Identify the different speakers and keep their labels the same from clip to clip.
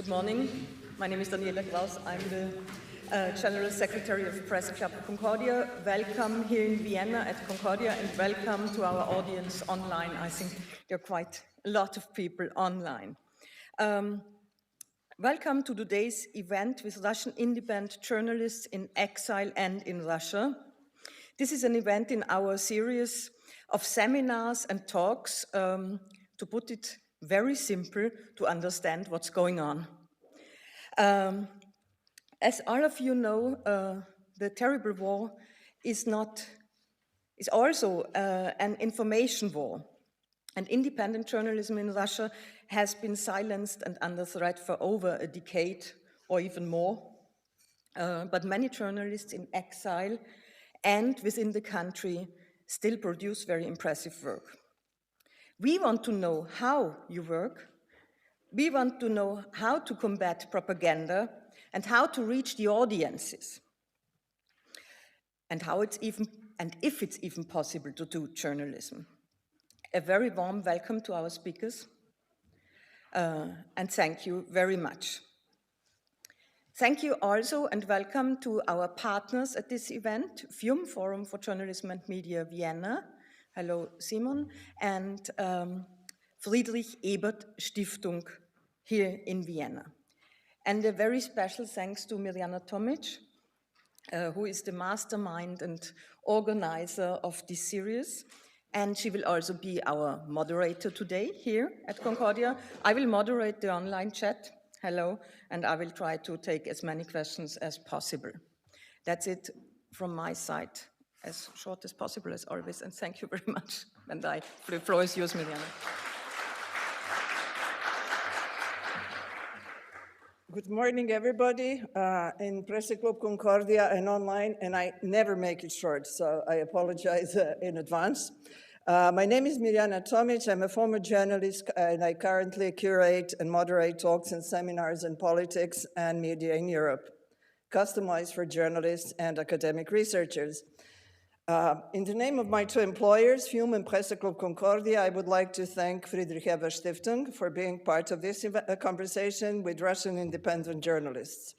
Speaker 1: Good morning. My name is Ilia Krasilshchik. I'm the General Secretary of Press Club Concordia. Welcome here in Vienna at Concordia and welcome to our audience online. I think there are quite a lot of people online. Welcome to today's event with Russian independent journalists in exile and in Russia. This is an event in our series of seminars and talks, to put it very simple, to understand what's going on. As all of you know, the terrible war is also an information war. And independent journalism in Russia has been silenced and under threat for over a decade or even more. But many journalists in exile and within the country still produce very impressive work. We want to know how you work. We want to know how to combat propaganda and how to reach the audiences, and if it's even possible to do journalism. A very warm welcome to our speakers, and thank you very much. Thank you also and welcome to our partners at this event, FIUM, Forum for Journalism and Media Vienna. Hello, Simon, and Friedrich Ebert Stiftung here in Vienna. And a very special thanks to Mirjana Tomic, who is the mastermind and organizer of this series. And she will also be our moderator today here at Concordia. I will moderate the online chat, hello, and I will try to take as many questions as possible. That's it from my side. As short as possible, as always, and thank you very much. And the floor is yours, Mirjana.
Speaker 2: Good morning, everybody, in Press Club Concordia and online, and I never make it short, so I apologize in advance. My name is Mirjana Tomic. I'm a former journalist, and I currently curate and moderate talks and seminars in politics and media in Europe, customized for journalists and academic researchers. In the name of my two employers, FIUM and Press Club Concordia, I would like to thank Friedrich Stiftung for being part of this conversation with Russian independent journalists.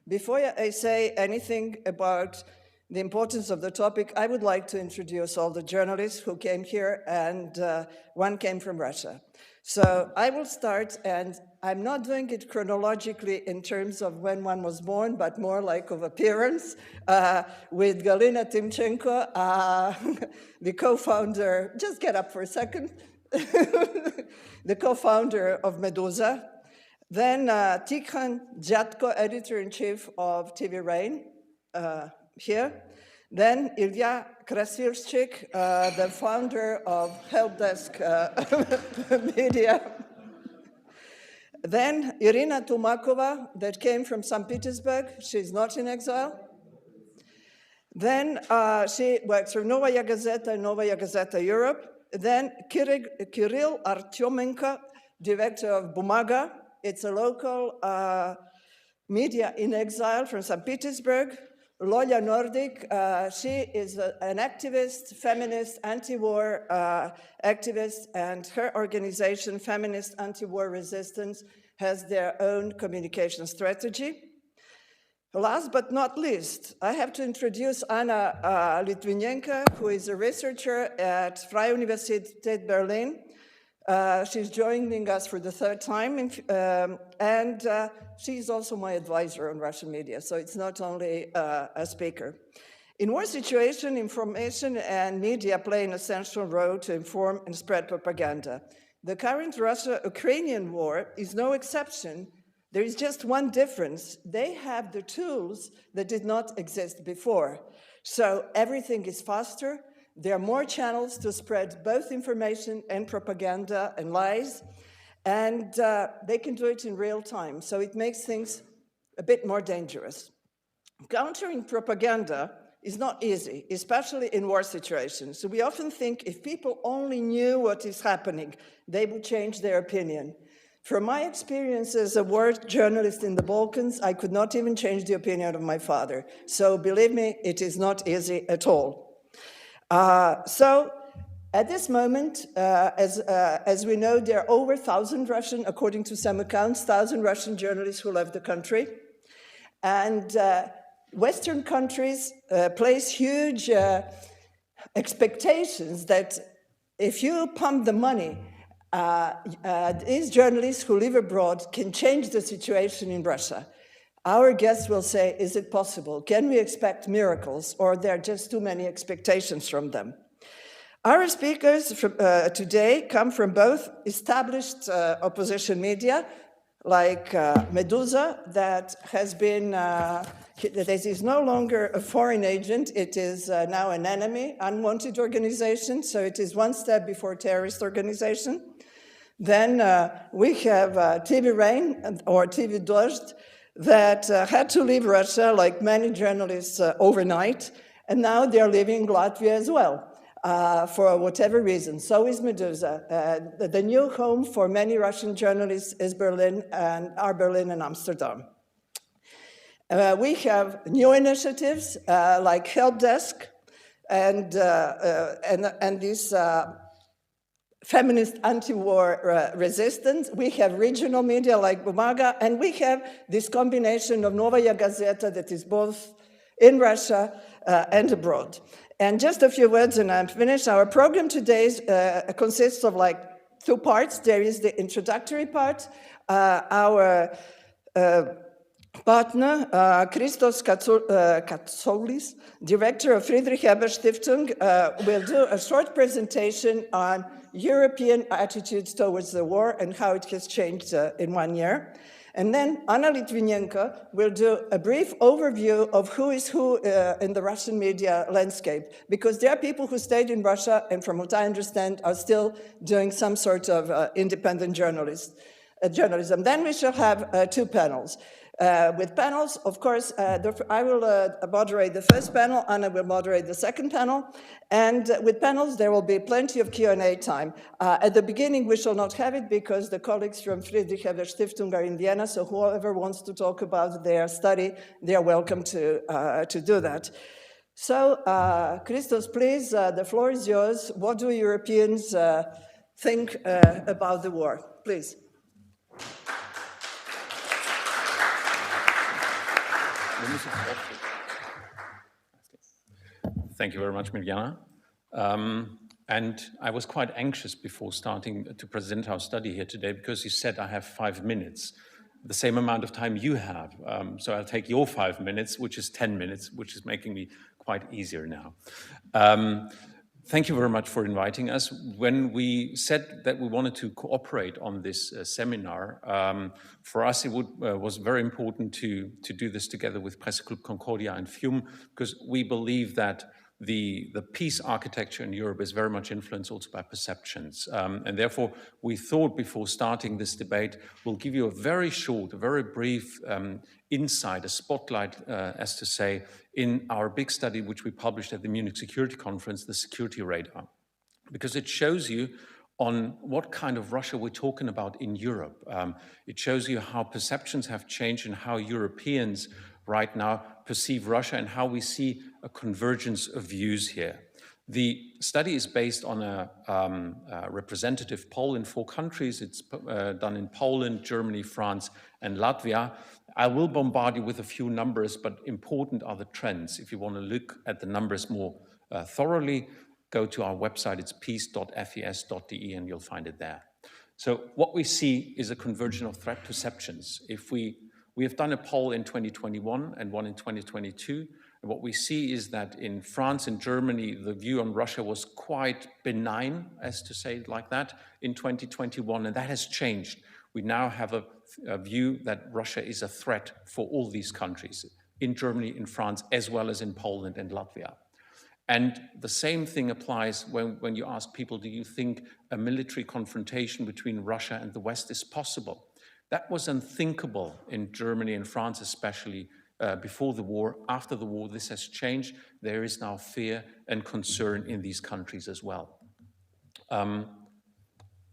Speaker 2: Before I say anything about the importance of the topic, I would like to introduce all the journalists who came here, and one came from Russia. So I will start, and I'm not doing it chronologically in terms of when one was born, but more like of appearance, with Galina Timchenko, the co-founder, just get up for a second, the co-founder of Meduza. Then Tikhon Dzyadko, editor-in-chief of TV Rain, here. Then Ilia Krasilshchik, the founder of Helpdesk media. Then Irina Tumakova, that came from St. Petersburg. She's not in exile. Then she works for Novaya Gazeta, Novaya Gazeta Europe. Then Kirill Artemenko, director of Bumaga. It's a local media in exile from St. Petersburg. Lolja Nordic, she is an activist, feminist, anti-war activist, and her organization, Feminist Antiwar Resistance, has their own communication strategy. Last but not least, I have to introduce Anna Litivinenko, who is a researcher at Freie Universität Berlin. She's joining us for the third time, and she's also my advisor on Russian media, so it's not only a speaker. In war situation, information and media play an essential role to inform and spread propaganda. The current Russia-Ukrainian war is no exception. There is just one difference. They have the tools that did not exist before. So everything is faster. There are more channels to spread both information and propaganda and lies, and they can do it in real time, so it makes things a bit more dangerous. Countering propaganda is not easy, especially in war situations. So we often think if people only knew what is happening, they would change their opinion. From my experience as a war journalist in the Balkans, I could not even change the opinion of my father. So believe me, it is not easy at all. At this moment, as we know, there are over 1,000 Russian, according to some accounts, 1,000 Russian journalists who left the country. And Western countries place huge expectations that if you pump the money, these journalists who live abroad can change the situation in Russia. Our guests will say, is it possible? Can we expect miracles, or there are just too many expectations from them? Our speakers today come from both established opposition media, like Meduza, that has been, that is no longer a foreign agent, it is now an enemy, unwanted organization, so it is one step before terrorist organization. Then we have TV Rain, or TV Dozhd, that had to leave Russia, like many journalists, overnight, and now they're leaving Latvia as well. For whatever reason. So is Meduza. The new home for many Russian journalists is Berlin, and Berlin and Amsterdam. We have new initiatives like Helpdesk and this Feminist Antiwar Resistance. We have regional media like Bumaga, and we have this combination of Novaya Gazeta that is both in Russia and abroad. And just a few words and I'm finished. Our program today consists of like two parts. There is the introductory part. Our partner, Christos Katsioulis, director of Friedrich Ebert Stiftung, will do a short presentation on European attitudes towards the war and how it has changed in 1 year. And then Anna Litivinenko will do a brief overview of who is who in the Russian media landscape, because there are people who stayed in Russia and, from what I understand, are still doing some sort of independent journalism. Then we shall have two panels. With panels, of course, I will moderate the first panel, Anna will moderate the second panel, and with panels there will be plenty of Q&A time. At the beginning we shall not have it because the colleagues from Friedrich Ebert Stiftung are in Vienna, so whoever wants to talk about their study, they are welcome to do that. So, Christos, please, the floor is yours. What do Europeans think about the war? Please.
Speaker 3: Thank you very much, Mirjana. And I was quite anxious before starting to present our study here today because you said I have 5 minutes, the same amount of time you have. So I'll take your 5 minutes, which is 10 minutes, which is making me quite easier now. Thank you very much for inviting us. When we said that we wanted to cooperate on this seminar, for us it was very important to do this together with Presse Club Concordia and FIUM, because we believe that the peace architecture in Europe is very much influenced also by perceptions. And therefore, we thought before starting this debate, we'll give you a very short, a very brief insight, a spotlight, as to say, in our big study, which we published at the Munich Security Conference, the Security Radar, because it shows you on what kind of Russia we're talking about in Europe. It shows you how perceptions have changed and how Europeans right now perceive Russia and how we see a convergence of views here. The study is based on a representative poll in 4 countries. It's done in Poland, Germany, France, and Latvia. I will bombard you with a few numbers, but important are the trends. If you want to look at the numbers more thoroughly, go to our website. It's peace.fes.de, and you'll find it there. So what we see is a convergence of threat perceptions. If we have done a poll in 2021 and one in 2022. And what we see is that in France and Germany, the view on Russia was quite benign, as to say it like that, in 2021, and that has changed. We now have a view that Russia is a threat for all these countries, in Germany, in France, as well as in Poland and Latvia. And the same thing applies when you ask people, do you think a military confrontation between Russia and the West is possible? That was unthinkable in Germany and France, especially before the war. After the war, this has changed. There is now fear and concern in these countries as well.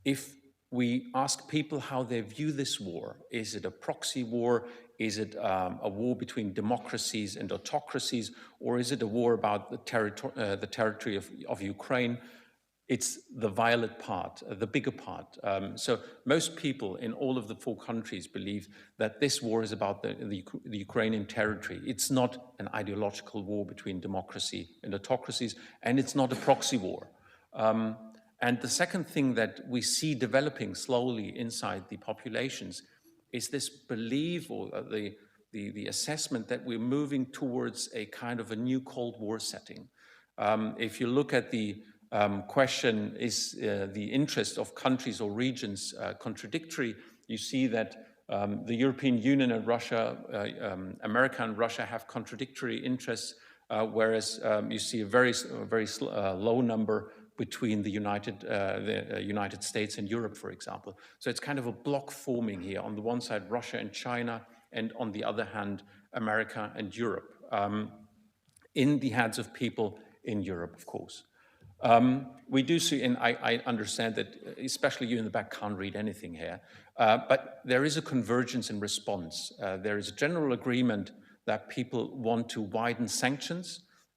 Speaker 3: If we ask people how they view this war, is it a proxy war? Is it a war between democracies and autocracies? Or is it a war about the territory of Ukraine? it's the violet part, the bigger part. So most people in all of the 4 countries believe that this war is about the Ukrainian territory. It's not an ideological war between democracy and autocracies, and it's not a proxy war. And the second thing that we see developing slowly inside the populations is this belief or the assessment that we're moving towards a kind of a new Cold War setting. If you look at the question, is the interest of countries or regions contradictory, you see that the European Union and Russia, America and Russia have contradictory interests, whereas you see a very low number between the United States and Europe, for example. So it's kind of a block forming here. On the one side, Russia and China, and on the other hand, America and Europe, in the heads of people in Europe, of course. We do see, and I understand that especially you in the back can't read anything here, but there is a convergence in response. There is a general agreement that people want to widen sanctions,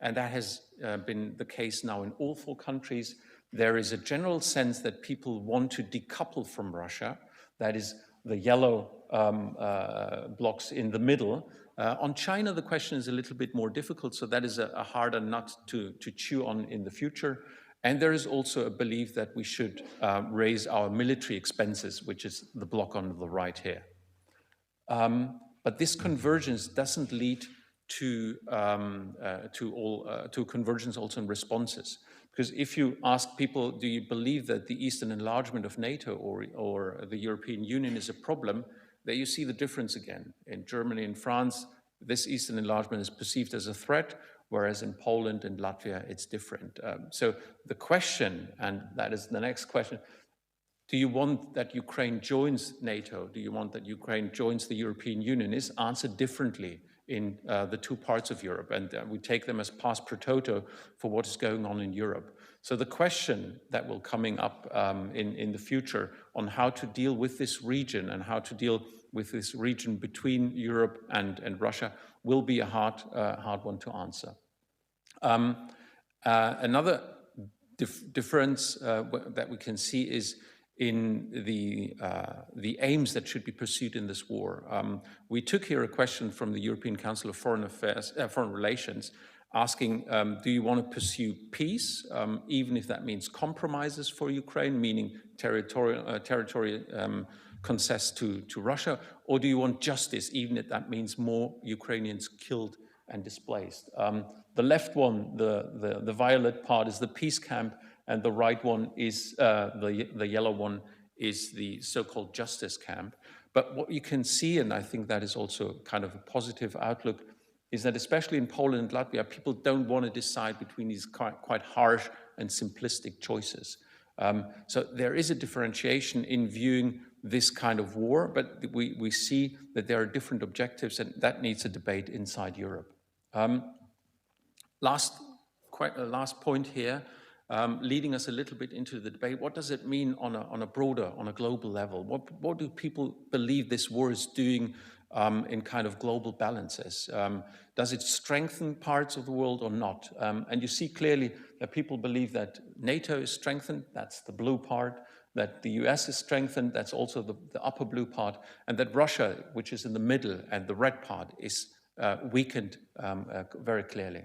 Speaker 3: and that has been the case now in all 4 countries. There is a general sense that people want to decouple from Russia, that is the yellow blocks in the middle. On China, the question is a little bit more difficult, so that is a harder nut to chew on in the future. And there is also a belief that we should raise our military expenses, which is the block on the right here. But this convergence doesn't lead to convergence also in responses. Because if you ask people, do you believe that the Eastern enlargement of NATO or the European Union is a problem, there you see the difference again. In Germany and France, this Eastern enlargement is perceived as a threat, whereas in Poland and Latvia, it's different. So the question, and that is the next question, do you want that Ukraine joins NATO? Do you want that Ukraine joins the European Union? Is answered differently in the 2 parts of Europe, and we take them as pars pro toto for what is going on in Europe. So the question that will coming up in the future on how to deal with this region and how to deal with this region between Europe and Russia will be a hard one to answer. Another difference that we can see is in the aims that should be pursued in this war. We took here a question from the European Council of Foreign Relations, asking, do you want to pursue peace, even if that means compromises for Ukraine, meaning territory concess to Russia, or do you want justice, even if that means more Ukrainians killed and displaced? The left one, the violet part, is the peace camp, and the right one is, the yellow one is the so-called justice camp. But what you can see, and I think that is also kind of a positive outlook, is that especially in Poland and Latvia, people don't want to decide between these quite harsh and simplistic choices. So there is a differentiation in viewing this kind of war, but we see that there are different objectives, and that needs a debate inside Europe. Last point here, leading us a little bit into the debate. What does it mean on a broader, on a global level? What do people believe this war is doing in kind of global balances? Does it strengthen parts of the world or not? And you see clearly that people believe that NATO is strengthened, that's the blue part, that the US is strengthened, that's also the upper blue part, and that Russia, which is in the middle, and the red part is weakened very clearly.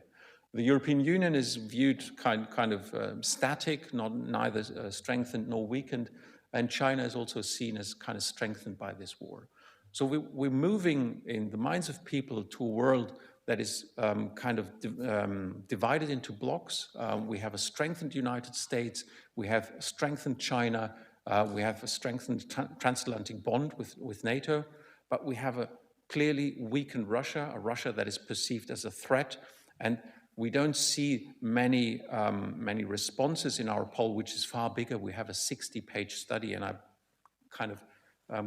Speaker 3: The European Union is viewed kind of static, neither strengthened nor weakened, and China is also seen as kind of strengthened by this war. So we're moving in the minds of people to a world that is kind of divided into blocks. We have a strengthened United States, we have strengthened China, we have a strengthened transatlantic bond with NATO, but we have a clearly weakened Russia, a Russia that is perceived as a threat, and we don't see many responses in our poll, which is far bigger. We have a 60-page study, and I kind of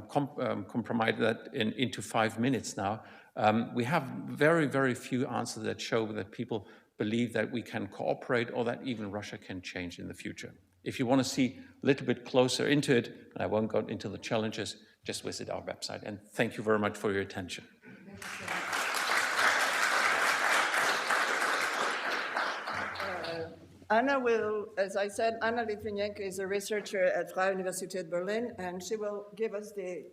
Speaker 3: compromised that into 5 minutes now. We have very, very few answers that show that people believe that we can cooperate or that even Russia can change in the future. If you want to see a little bit closer into it, and I won't go into the challenges, just visit our website. And thank you very much for your attention.
Speaker 2: Anna will, as I said, Anna Litivinenko is a researcher at Freie Universität Berlin, and she will give us the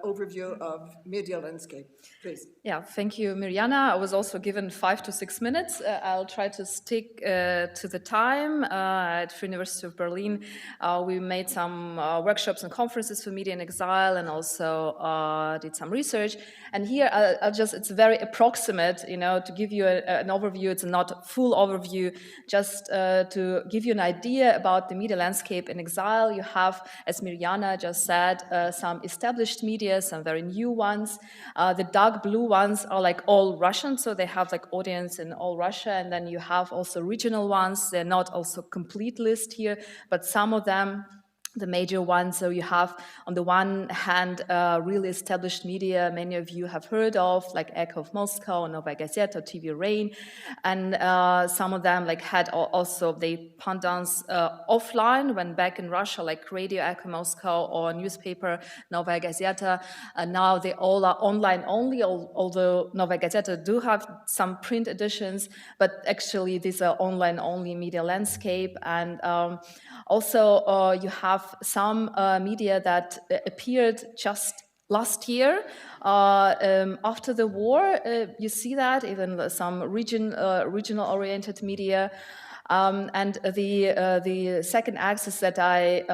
Speaker 2: overview of media landscape. Please.
Speaker 4: Yeah, thank you, Mirjana. I was also given 5 to 6 minutes. I'll try to stick to the time. At Freie Universität of Berlin, we made some workshops and conferences for media in exile, and also did some research. And here, it's very approximate, to give you an overview. It's not a full overview, just to give you an idea about the media landscape in exile. You have, as Mirjana just said, some established media, some very new ones. The dark blue ones are like all Russian, so they have like audience in all Russia, and then you have also regional ones. They're not also complete list here, but some of them, the major ones. So you have, on the one hand, really established media many of you have heard of, like Echo of Moscow, Novaya Gazeta, TV Rain, and some of them like had also the pendants offline when back in Russia, like Radio Echo Moscow or newspaper Novaya Gazeta. Now they all are online only, although Novaya Gazeta do have some print editions, but actually these are online only media landscape. And also you have some media that appeared just last year after the war. You see that even some regional-oriented media. And the second axis that I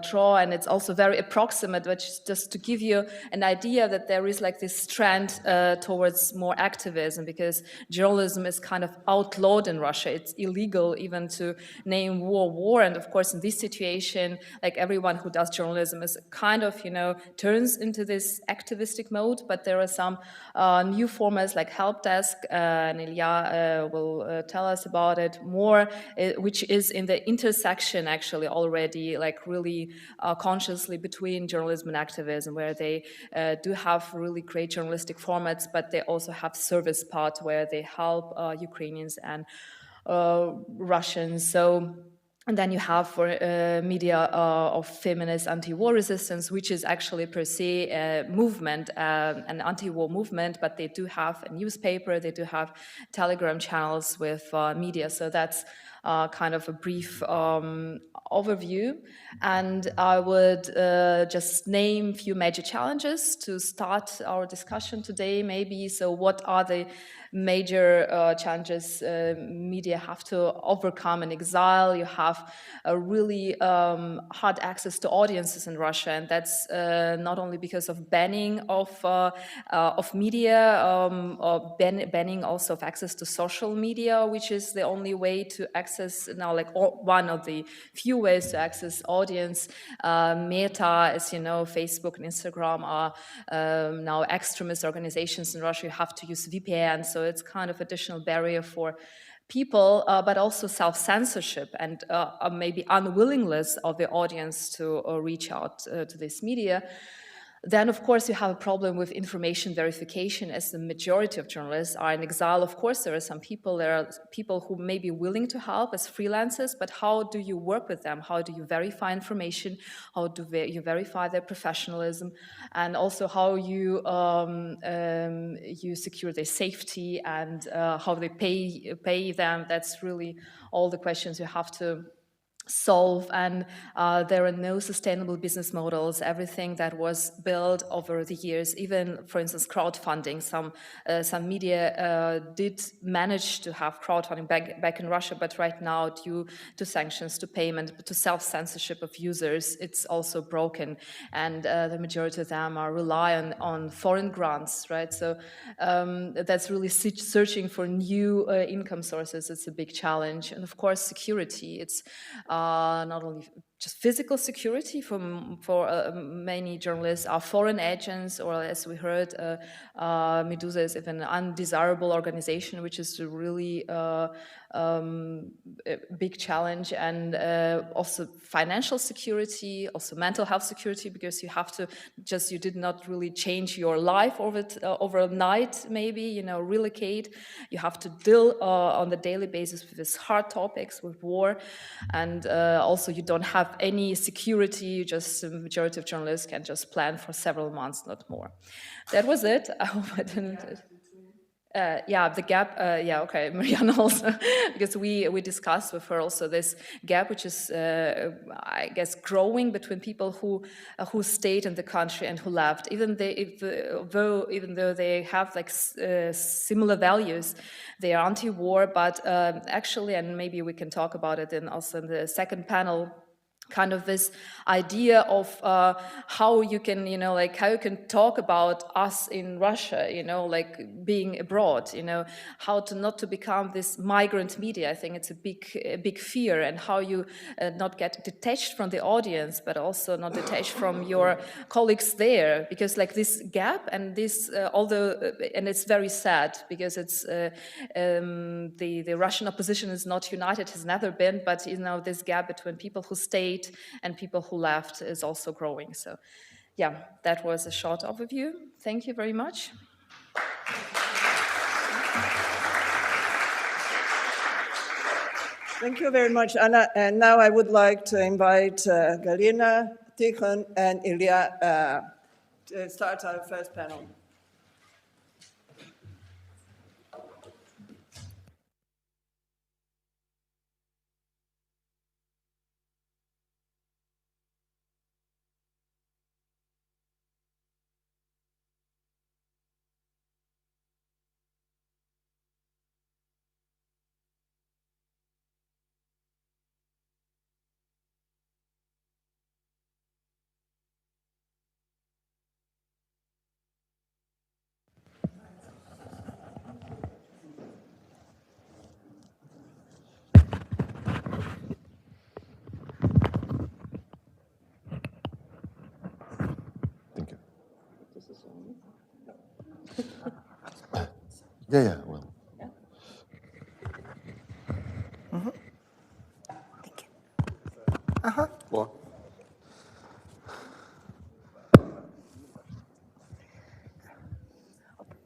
Speaker 4: draw, and it's also very approximate, which is just to give you an idea that there is like this trend towards more activism, because journalism is kind of outlawed in Russia. It's illegal even to name war. And of course, in this situation, like everyone who does journalism is kind of, turns into this activistic mode. But there are some new formats like Helpdesk, and Ilia will tell us about it more, which is in the intersection actually already, like really consciously between journalism and activism, where they do have really great journalistic formats, but they also have service part where they help Ukrainians and Russians. So. And then you have for media of Feminist Antiwar Resistance, which is actually per se a movement, an anti-war movement, but they do have a newspaper, they do have Telegram channels with media. So that's kind of a brief overview. And I would just name a few major challenges to start our discussion today, maybe. So what are the major challenges media have to overcome in exile? You have a really hard access to audiences in Russia, and that's not only because of banning of media, or banning also of access to social media, which is the only way to access now, like one of the few ways to access audience. Meta, as you know, Facebook and Instagram are now extremist organizations in Russia. You have to use VPN, so it's kind of additional barrier for people, but also self-censorship and maybe unwillingness of the audience to reach out to this media. Then, of course, you have a problem with information verification, as the majority of journalists are in exile. Of course, there are people who may be willing to help as freelancers, but how do you work with them? How do you verify information? How do you verify their professionalism? And also how you secure their safety and how they pay them. That's really all the questions you have to solve. And there are no sustainable business models. Everything that was built over the years, even for instance crowdfunding, some media did manage to have crowdfunding back in Russia, but right now, due to sanctions, to payment, to self-censorship of users, it's also broken, and the majority of them are relying on foreign grants, right? So that's really searching for new income sources. It's a big challenge. And of course, security. It's not only just physical security for many journalists are foreign agents, or as we heard, Meduza is even an undesirable organization, which is really a big challenge. And also financial security, also mental health security, because you have to you did not really change your life overnight, maybe, relocate. You have to deal on the daily basis with these hard topics, with war, and also you don't have any security. The majority of journalists can just plan for several months, not more. That was it. I hope I didn't. Yeah, the gap, yeah, okay, Mirjana also, because we discussed with her also this gap, which is, I guess, growing between people who stayed in the country and who left, even though they have like similar values, they are anti-war, but actually, and maybe we can talk about it also in the second panel, kind of this idea of how you can, how you can talk about us in Russia, like being abroad, how to not to become this migrant media. I think it's a big fear, and how you not get detached from the audience, but also not detached from your colleagues there, because like this gap and this, and it's very sad because it's the Russian opposition is not united, has never been, but this gap between people who stayed and people who left is also growing. So yeah, that was a short overview. Thank you very much.
Speaker 2: Thank you very much, Anna. And now I would like to invite Galina, Tikhon, and Ilia to start our first panel.
Speaker 5: Thank you. Yeah, well.
Speaker 6: Yeah. Thank you.
Speaker 5: What?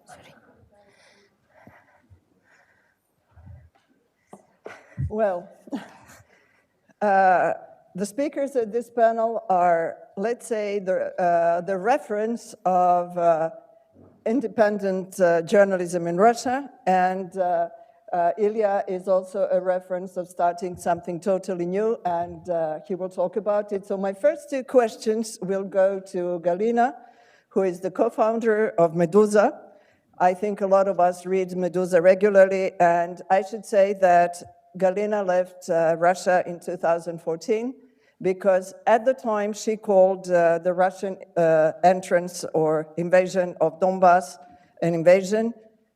Speaker 6: Sorry.
Speaker 2: Well, the speakers at this panel are, let's say, the reference of independent journalism in Russia, and Ilia is also a reference of starting something totally new, and he will talk about it. So my first two questions will go to Galina, who is the co-founder of Meduza. I think a lot of us read Meduza regularly, and I should say that Galina left Russia in 2014 because at the time she called the Russian entrance or invasion of Donbass an invasion.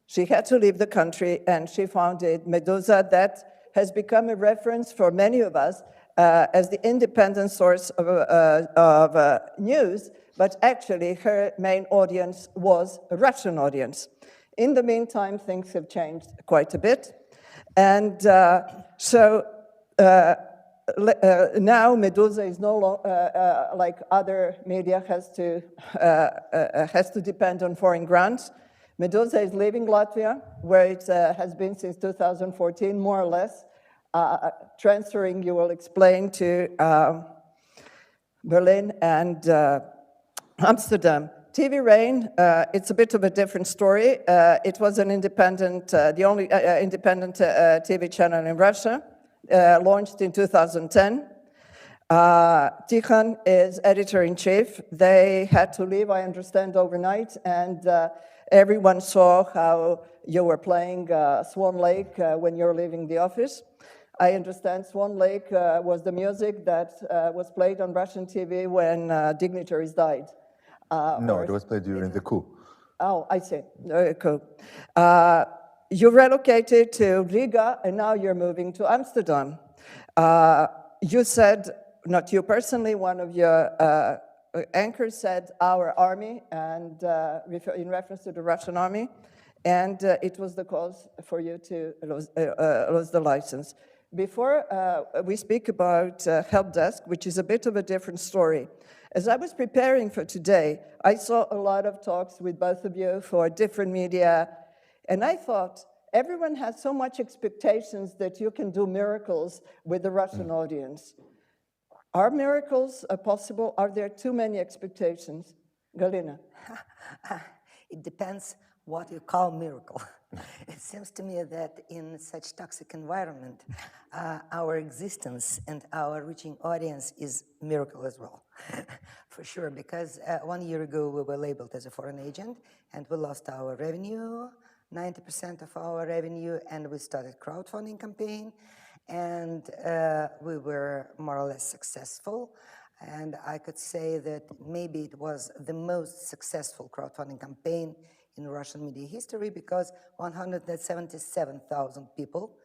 Speaker 2: She had to leave the country, and she founded Meduza, that has become a reference for many of us as the independent source of news, but actually her main audience was a Russian audience. In the meantime, things have changed quite a bit. And so now Meduza is no longer, like other media, has to depend on foreign grants. Meduza is leaving Latvia, where it has been since 2014, more or less, transferring, you will explain, to Berlin and Amsterdam. TV Rain, it's a bit of a different story. It was an independent, the only independent TV channel in Russia, launched in 2010. Tikhon is editor-in-chief. They had to leave, I understand, overnight, and everyone saw how you were playing Swan Lake when you're leaving the office. I understand Swan Lake was the music that was played on Russian TV when dignitaries died.
Speaker 5: No, it was played during the coup.
Speaker 2: Oh, I see. Cool. You relocated to Riga, and now you're moving to Amsterdam. You said, not you personally, one of your anchors said our army, and in reference to the Russian army, and it was the cause for you to lose the license. Before we speak about Helpdesk, which is a bit of a different story, as I was preparing for today, I saw a lot of talks with both of you for different media, and I thought, everyone has so much expectations that you can do miracles with the Russian audience. Are miracles possible? Are there too many expectations? Galina.
Speaker 6: It depends what you call miracle. It seems to me that in such toxic environment, our existence and our reaching audience is miracle as well, for sure, because 1 year ago we were labeled as a foreign agent and we lost our revenue, 90% of our revenue, and we started crowdfunding campaign, and we were more or less successful. And I could say that maybe it was the most successful crowdfunding campaign in Russian media history because 177,000 people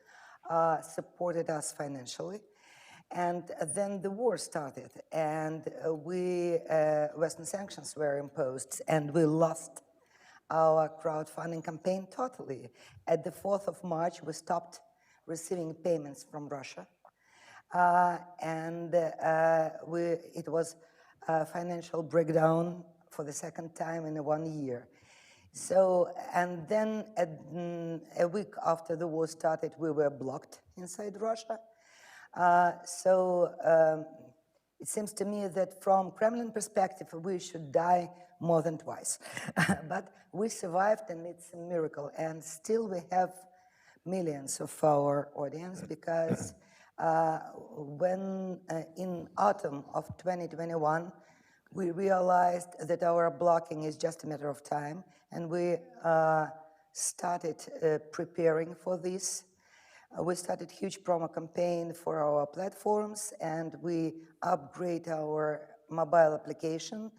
Speaker 6: supported us financially. And then the war started, and Western sanctions were imposed, and we lost our crowdfunding campaign totally. At the 4th of March, we stopped receiving payments from Russia. It was a financial breakdown for the second time in 1 year. So, and then a week after the war started, we were blocked inside Russia. It seems to me that from Kremlin perspective, we should die more than twice. But we survived, and it's a miracle. And still we have millions of our audience because when in autumn of 2021, we realized that our blocking is just a matter of time, and we started preparing for this. We started huge promo campaign for our platforms, and we upgrade our mobile application,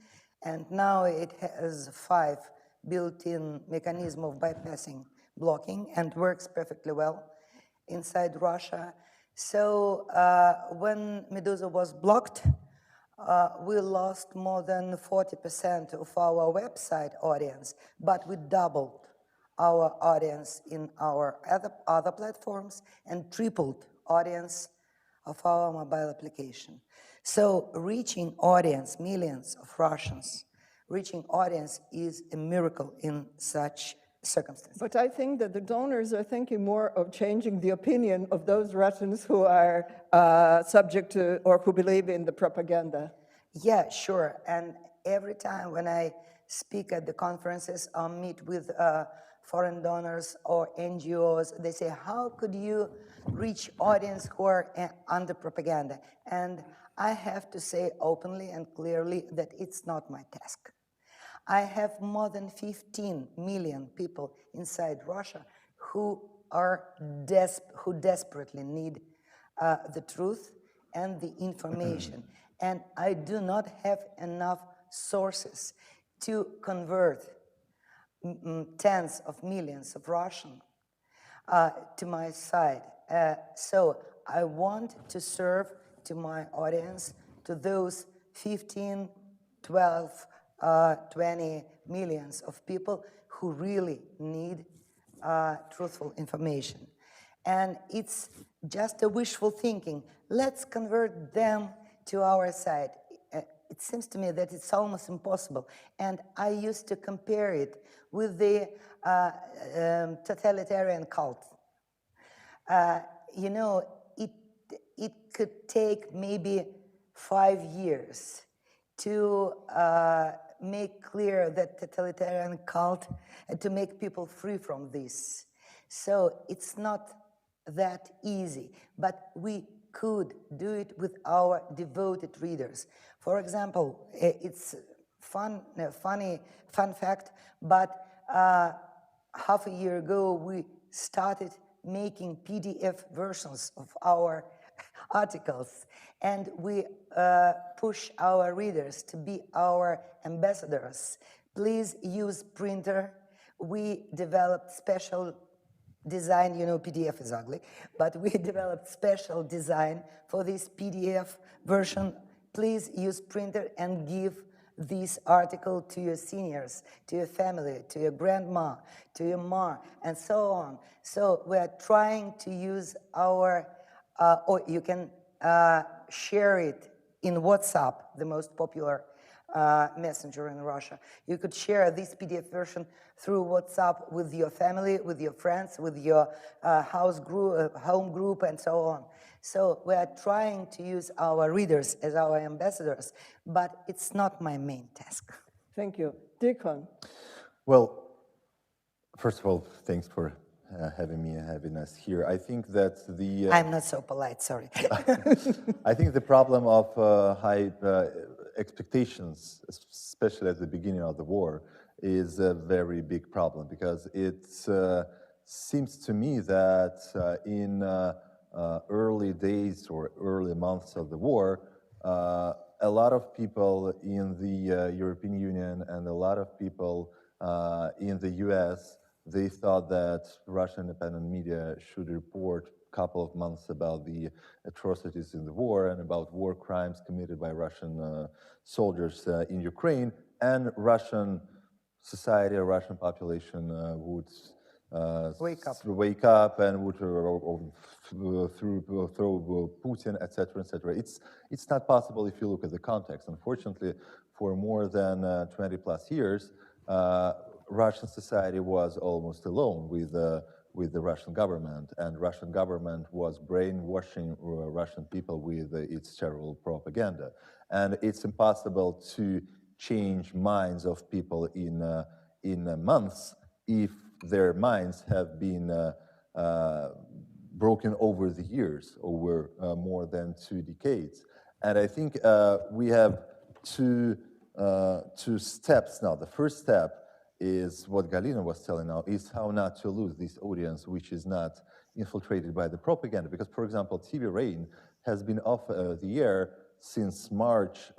Speaker 6: and now it has 5 built-in mechanism of bypassing blocking and works perfectly well inside Russia. So when Meduza was blocked, we lost more than 40% of our website audience, but we doubled our audience in our other platforms and tripled audience of our mobile application. So reaching audience, millions of Russians, reaching audience is a miracle in such circumstances.
Speaker 2: But I think that the donors are thinking more of changing the opinion of those Russians who are subject to or who believe in the propaganda.
Speaker 6: Yeah, sure. And every time when I speak at the conferences or meet with foreign donors or NGOs, they say, how could you reach audience who are under propaganda? And I have to say openly and clearly that it's not my task. I have more than 15 million people inside Russia who desperately need the truth and the information. And I do not have enough sources to convert tens of millions of Russians to my side. So I want to serve to my audience, to those 15, 12, 20 millions of people who really need truthful information. And it's just a wishful thinking. Let's convert them to our side. It seems to me that it's almost impossible. And I used to compare it with the totalitarian cult. You know, it could take maybe 5 years to make clear that totalitarian cult, to make people free from this. So it's not that easy, but we could do it with our devoted readers. For example, it's funny fact, but half a year ago we started making PDF versions of our articles, and we push our readers to be our ambassadors. Please use printer. We developed special design, you know, PDF is ugly, but we developed special design for this PDF version. Please use printer and give this article to your seniors, to your family, to your grandma, to your ma, and so on. So we are trying to use our, or you can share it in WhatsApp, the most popular messenger in Russia. You could share this PDF version through WhatsApp with your family, with your friends, with your house group, home group, and so on. So we are trying to use our readers as our ambassadors, but it's not my main task.
Speaker 2: Thank you. Tikhon.
Speaker 5: Well, First of all, thanks for having us here. I think that the...
Speaker 6: I'm not so polite, sorry.
Speaker 5: I think the problem of high expectations, especially at the beginning of the war, is a very big problem, because it seems to me that in early days or early months of the war, a lot of people in the European Union and a lot of people in the US, they thought that Russian independent media should report a couple of months about the atrocities in the war and about war crimes committed by Russian soldiers in Ukraine, and Russian society or Russian population would wake up and would throw Putin, etc., etc. It's not possible if you look at the context. Unfortunately, for more than 20 plus years, Russian society was almost alone with the Russian government, and Russian government was brainwashing Russian people with its terrible propaganda. And it's impossible to change minds of people in months if their minds have been broken over the years, over more than 2 decades. And I think we have two steps now. The first step is what Galina was telling now, is how not to lose this audience which is not infiltrated by the propaganda. Because, for example, TV Rain has been off the air since March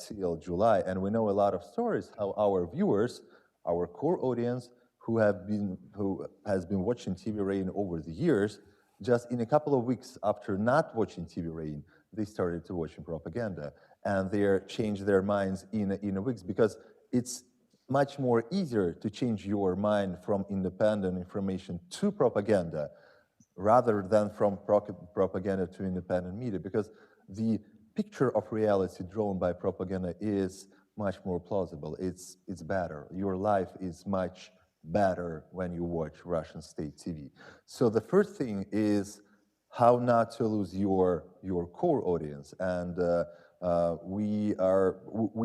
Speaker 5: till July, and we know a lot of stories how our viewers, our core audience, who has been watching TV Rain over the years, just in a couple of weeks after not watching TV Rain, they started to watch propaganda, and they changed their minds in weeks, because it's much more easier to change your mind from independent information to propaganda rather than from propaganda to independent media, because the picture of reality drawn by propaganda is much more plausible. It's better. Your life is much better when you watch Russian state TV. So the first thing is how not to lose your core audience, and we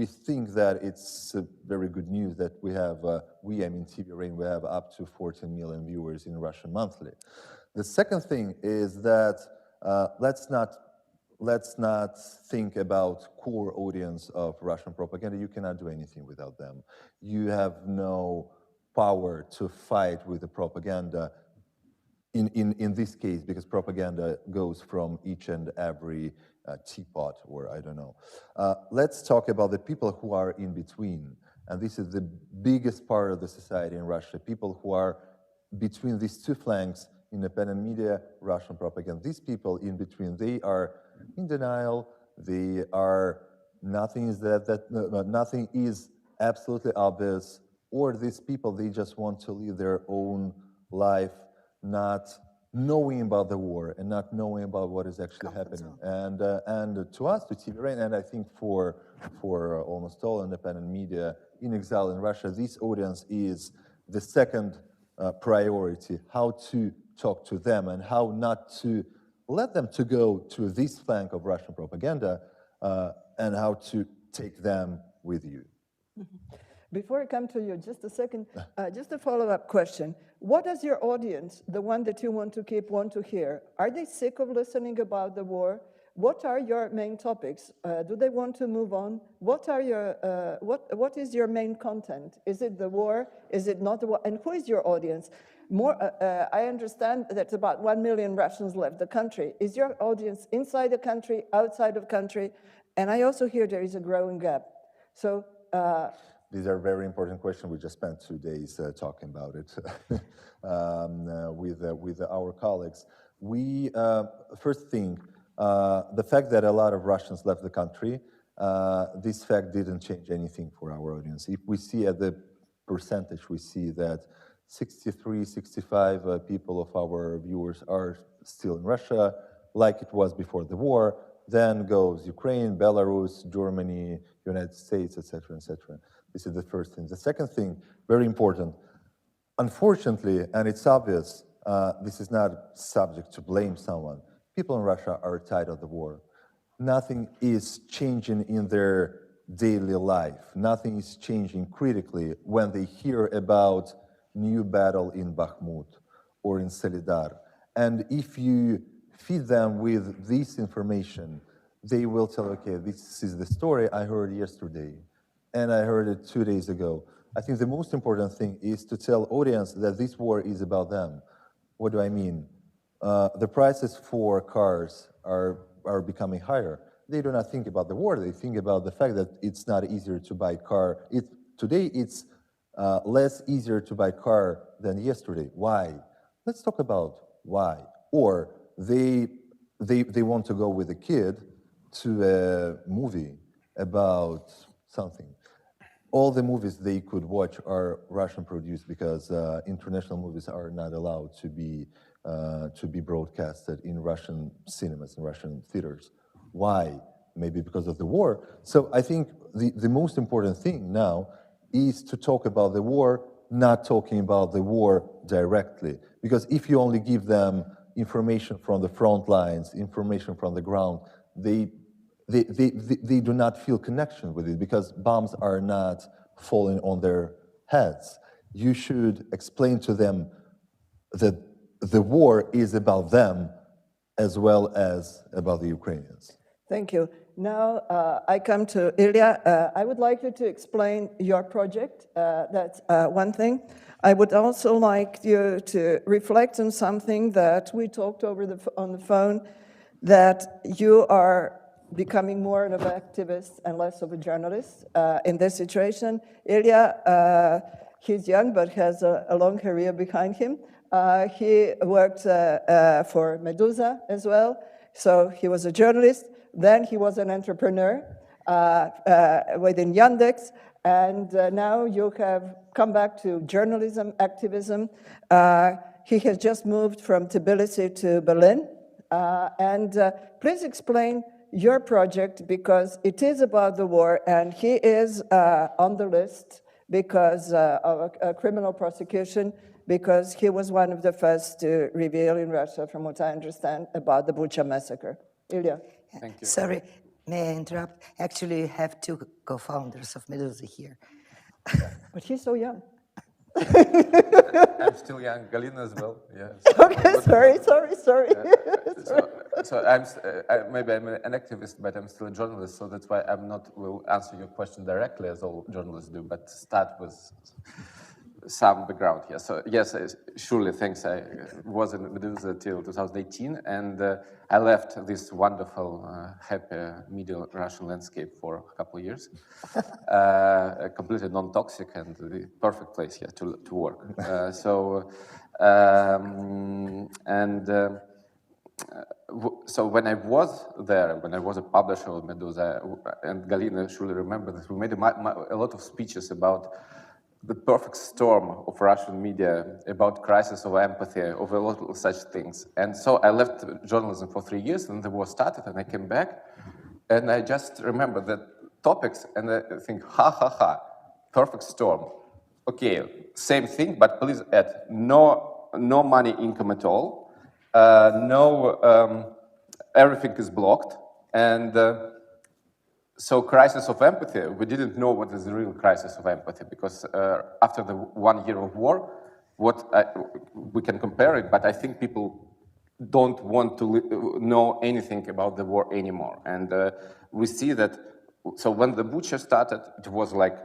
Speaker 5: think that it's very good news that we have, I mean TV Rain, we have up to 14 million viewers in Russia monthly. The second thing is that let's not think about core audience of Russian propaganda. You cannot do anything without them. You have no power to fight with the propaganda in this case, because propaganda goes from each and every teapot, or I don't know. Let's talk about the people who are in between. And this is the biggest part of the society in Russia, people who are between these two flanks, independent media, Russian propaganda. These people in between, they are in denial, nothing is absolutely obvious, or these people, they just want to live their own life, not knowing about the war and not knowing about what is actually happening. And to us, to TV Rain, and I think for almost all independent media in exile in Russia, this audience is the second priority, how to talk to them and how not to let them to go to this flank of Russian propaganda, and how to take them with you.
Speaker 2: Before I come to you, just a second, just a follow-up question. What does your audience, the one that you want to keep, want to hear? Are they sick of listening about the war? What are your main topics? Do they want to move on? What are your, what is your main content? Is it the war? Is it not the war? And who is your audience? I understand that about 1 million Russians left the country. Is your audience inside the country, outside of the country? And I also hear there is a growing gap. So.
Speaker 5: These are very important questions. We just spent 2 days talking about it with our colleagues. First thing, the fact that a lot of Russians left the country, this fact didn't change anything for our audience. If we see at the percentage, we see that 63, 65 people of our viewers are still in Russia, like it was before the war. Then goes Ukraine, Belarus, Germany, United States, etc., etc. This is the first thing. The second thing, very important, unfortunately, and it's obvious, this is not subject to blame someone. People in Russia are tired of the war. Nothing is changing in their daily life. Nothing is changing critically when they hear about new battle in Bakhmut or in Solidar. And if you feed them with this information, they will tell, okay, this is the story I heard yesterday, and I heard it 2 days ago. I think the most important thing is to tell audience that this war is about them. What do I mean? The prices for cars are becoming higher. They do not think about the war. They think about the fact that it's not easier to buy car. Today it's less easier to buy car than yesterday. Why? Let's talk about why. Or they want to go with a kid to a movie about something. All the movies they could watch are Russian produced because international movies are not allowed to be broadcasted in Russian cinemas, in Russian theaters. Why? Maybe because of the war. So I think the most important thing now is to talk about the war, not talking about the war directly. Because if you only give them information from the front lines, information from the ground, they do not feel connection with it because bombs are not falling on their heads. You should explain to them that the war is about them as well as about the Ukrainians.
Speaker 2: Thank you. Now I come to Ilia. I would like you to explain your project. That's one thing. I would also like you to reflect on something that we talked over on the phone, that you are becoming more of an activist and less of a journalist in this situation. Ilia, he's young but has a long career behind him. He worked for Meduza as well, so he was a journalist. Then he was an entrepreneur within Yandex, and now you have come back to journalism, activism. He has just moved from Tbilisi to Berlin. Please explain your project, because it is about the war, and he is on the list because of a criminal prosecution, because he was one of the first to reveal in Russia, from what I understand, about the Bucha massacre. Ilia.
Speaker 7: Thank you.
Speaker 6: Sorry, may I interrupt? Actually, you have two co-founders of Meduza here.
Speaker 2: But he's so young.
Speaker 7: I'm still young, Galina as well. Yeah.
Speaker 2: Okay, sorry.
Speaker 7: Maybe I'm an activist, but I'm still a journalist, so that's why will answer your question directly as all journalists do, but start with some background here. So yes, surely, thanks. I was in Meduza till 2018, and I left this wonderful, happy, middle Russian landscape for a couple of years. Completely non-toxic and the perfect place here to work. So when I was there, when I was a publisher of Meduza, and Galina surely remember this, we made a lot of speeches about the perfect storm of Russian media, about crisis of empathy, of a lot of such things. And so I left journalism for 3 years, and the war started, and I came back, and I just remember the topics, and I think, perfect storm. Okay, same thing, but please add no money income at all, everything is blocked, and so crisis of empathy, we didn't know what is the real crisis of empathy, because after the 1 year of war, we can compare it, but I think people don't want to know anything about the war anymore. And we see that, so when the Bucha started, it was like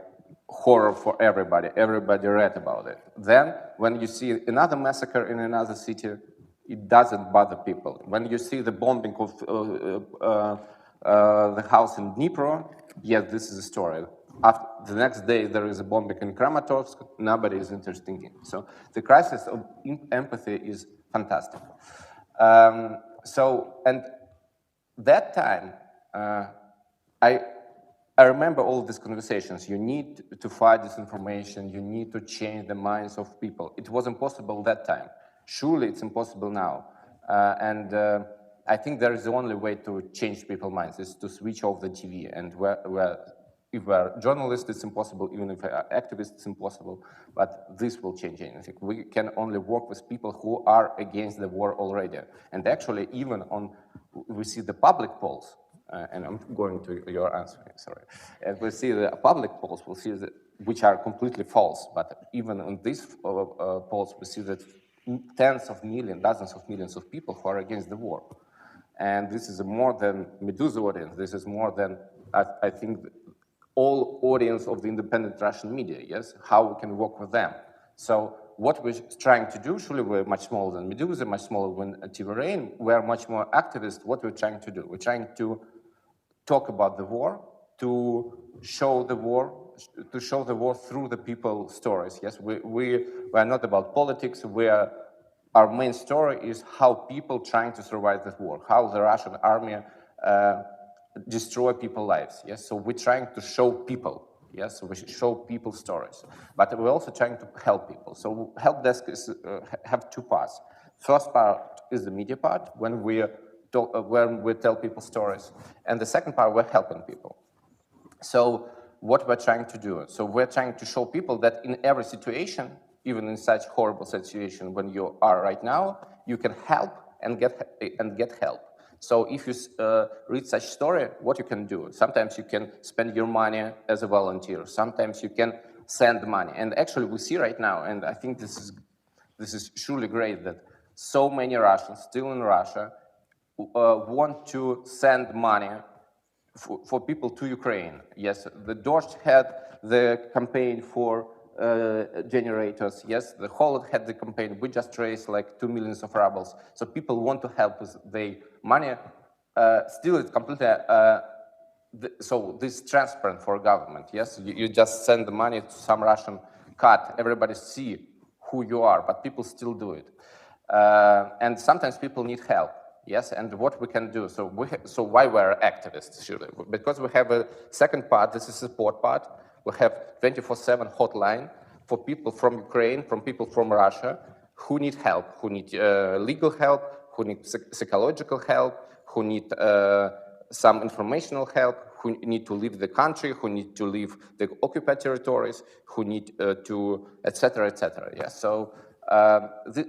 Speaker 7: horror for everybody. Everybody read about it. Then, when you see another massacre in another city, it doesn't bother people. When you see the bombing of the house in Dnipro, yes, this is a story. After the next day, there is a bombing in Kramatorsk, nobody is interested in it. So the crisis of empathy is fantastic. And that time, I remember all these conversations. You need to fight disinformation, you need to change the minds of people. It was impossible that time. Surely it's impossible now. I think there is the only way to change people's minds is to switch off the TV. And if we're journalists, it's impossible. Even if we're activists, it's impossible. But this will change anything. We can only work with people who are against the war already. And actually, even we see the public polls. And I'm going to your answer, sorry. And we see the public polls, we'll see that, which are completely false, but even on these polls, we see that tens of millions, dozens of millions of people who are against the war. And this is more than Meduza audience, this is more than, I think, all audience of the independent Russian media, yes? How we can work with them. So what we're trying to do, surely we're much smaller than Meduza, much smaller than TVRain, we're much more activist. What we're trying to do? We're trying to talk about the war, to show the war through the people's stories. Yes, we are not about politics. Our main story is how people trying to survive the war, how the Russian army destroy people's lives. Yes, so we're trying to show people. Yes, so we should show people stories, but we're also trying to help people. So Helpdesk have two parts. First part is the media part, when we tell people stories, and the second part, we're helping people. So what we're trying to do, so we're trying to show people that in every situation, even in such horrible situation when you are right now, you can help and get help. So if you read such story, what you can do? Sometimes you can spend your money as a volunteer. Sometimes you can send money. And actually, we see right now, and I think this is surely great, that so many Russians still in Russia want to send money for people to Ukraine. Yes, the Dost had the campaign for generators. Yes, the Holod had the campaign. We just raised like 2 million rubles. So people want to help with their money. Still, it's completely, so this is transparent for government. Yes, you just send the money to some Russian cut. Everybody see who you are, but people still do it. And sometimes people need help. Yes, and what we can do. So why we're activists? Surely? Because we have a second part. This is support part. We have 24/7 hotline for people from Ukraine, from people from Russia who need help, who need legal help, who need psychological help, who need some informational help, who need to leave the country, who need to leave the occupied territories, who need to, etc., etc. Yeah. So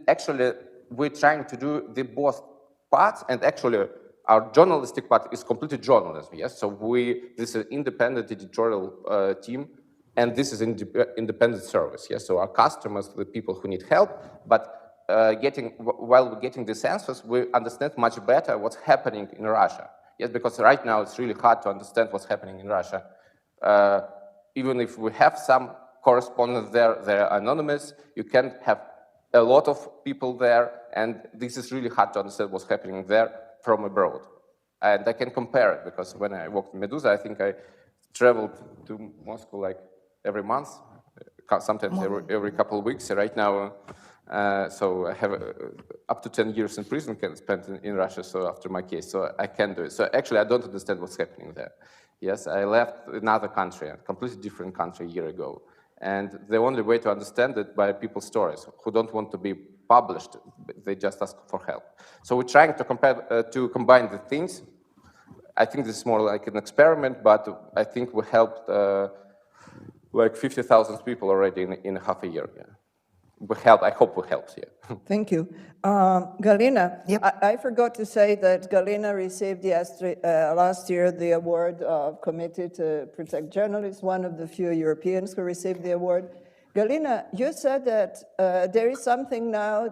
Speaker 7: actually, we're trying to do the both parts, and actually, our journalistic part is completely journalism. Yes. So this is an independent editorial team, and this is independent service. Yes. So our customers, the people who need help, but while we're getting these answers, we understand much better what's happening in Russia. Yes, because right now it's really hard to understand what's happening in Russia. Even if we have some correspondents there, they're anonymous. You can have a lot of people there, and this is really hard to understand what's happening there from abroad. And I can compare it, because when I worked in Meduza, I think I traveled to Moscow like every month, sometimes every couple of weeks. Right now, so I have up to 10 years in prison spent in Russia, so after my case, so I can do it. So actually, I don't understand what's happening there. Yes, I left another country, a completely different country a year ago. And the only way to understand it by people's stories who don't want to be published, they just ask for help. So we're trying to combine the things. I think this is more like an experiment, but I think we helped like 50,000 people already in half a year. Yeah. I hope we helped, yeah.
Speaker 2: Thank you. Galina,
Speaker 6: Yep.
Speaker 2: I forgot to say that Galina received last year the award of Committee to Protect Journalists, one of the few Europeans who received the award. Galina, you said that there is something now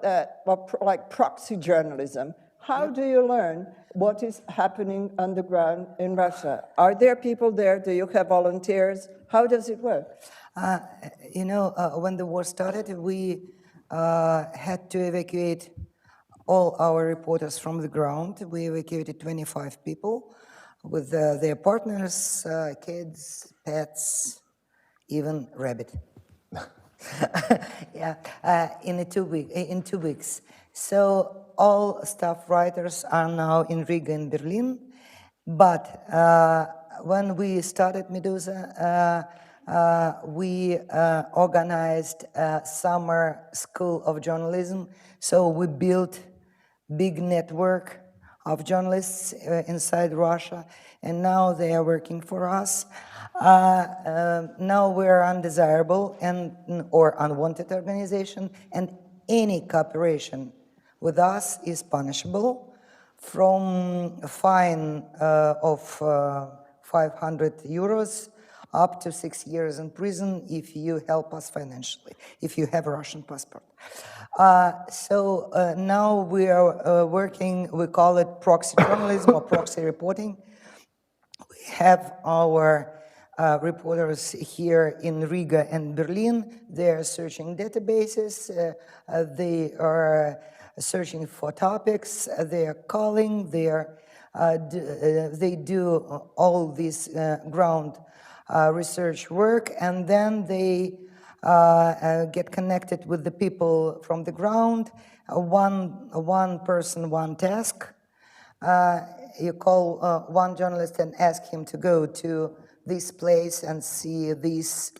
Speaker 2: like proxy journalism. How do you learn what is happening underground in Russia? Are there people there? Do you have volunteers? How does it work?
Speaker 6: When the war started, we had to evacuate all our reporters from the ground. We evacuated 25 people with their partners, kids, pets, even rabbit. Yeah, in 2 weeks. So all staff writers are now in Riga and Berlin. But when we started Meduza, we organized a summer school of journalism. So we built big network of journalists inside Russia, and now they are working for us. Now we're undesirable or unwanted organization, and any cooperation with us is punishable. from a fine of 500 euros up to 6 years in prison if you help us financially, if you have a Russian passport. So now we are working, we call it proxy journalism or proxy reporting. We have our reporters here in Riga and Berlin. They are searching databases, they are searching for topics, they are calling, they do all this ground research work, and then they get connected with the people from the ground. One person, one task. You call one journalist and ask him to go to this place and see this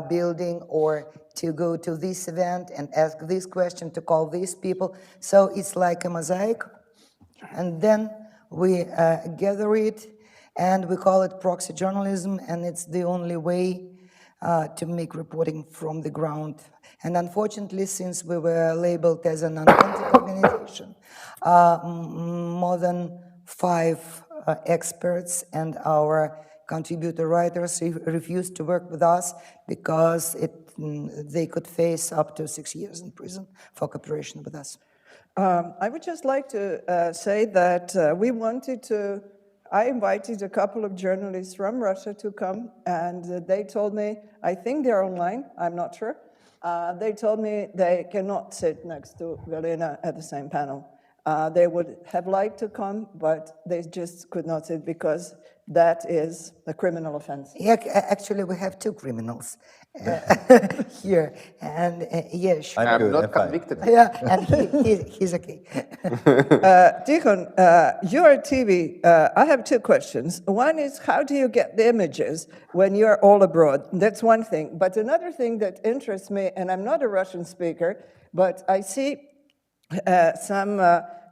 Speaker 6: building, or to go to this event and ask this question, to call these people. So it's like a mosaic. And then we gather it, and we call it proxy journalism, and it's the only way to make reporting from the ground. And unfortunately, since we were labeled as an unwanted organization, more than 5 experts and our contributor writers refused to work with us because they could face up to 6 years in prison for cooperation with us.
Speaker 2: I would just like to say that I invited a couple of journalists from Russia to come, and they told me, I think they're online, I'm not sure, they told me they cannot sit next to Galina at the same panel. They would have liked to come, but they just could not sit because that is a criminal offense.
Speaker 6: Yeah, actually, we have 2 criminals here, and yes,
Speaker 7: I'm not convicted.
Speaker 6: yeah, and he's okay.
Speaker 2: Tikhon, you're a TV. I have 2 questions. One is, how do you get the images when you're all abroad? That's one thing. But another thing that interests me, and I'm not a Russian speaker, but I see some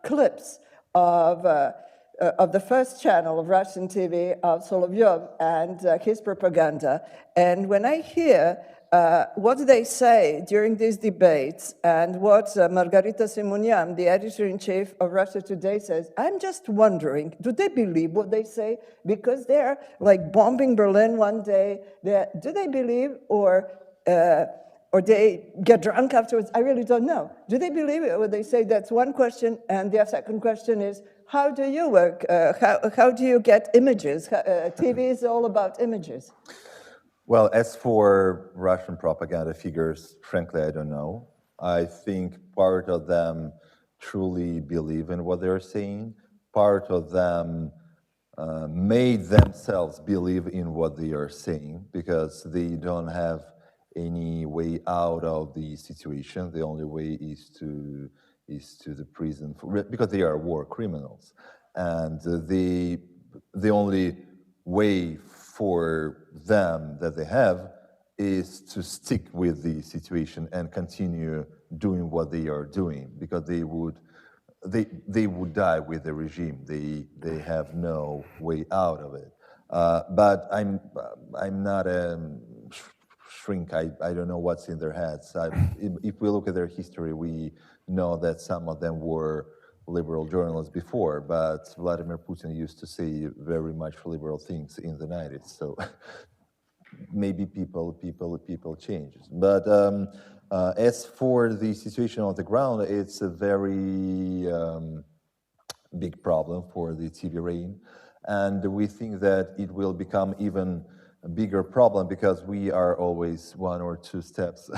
Speaker 2: clips of the first channel of Russian TV of Solovyev and his propaganda. And when I hear what they say during these debates and what Margarita Simonyan, the editor-in-chief of Russia Today, says, I'm just wondering, do they believe what they say? Because they're like bombing Berlin one day. Do they believe, or they get drunk afterwards? I really don't know. Do they believe it when they say? That's one question. And the second question is, how do you work? How do you get images? TV is all about images.
Speaker 5: Well, as for Russian propaganda figures, frankly, I don't know. I think part of them truly believe in what they're saying. Part of them made themselves believe in what they are saying because they don't have any way out of the situation. The only way is to the prison because they are war criminals, and the only way for them that they have is to stick with the situation and continue doing what they are doing because they would die with the regime. They have no way out of it. But I'm not a shrink. I don't know what's in their heads. If we look at their history, we know that some of them were liberal journalists before, but Vladimir Putin used to say very much liberal things in the 90s. So maybe people change. But as for the situation on the ground, it's a very big problem for the TV reign, and we think that it will become even a bigger problem because we are always 1 or 2 steps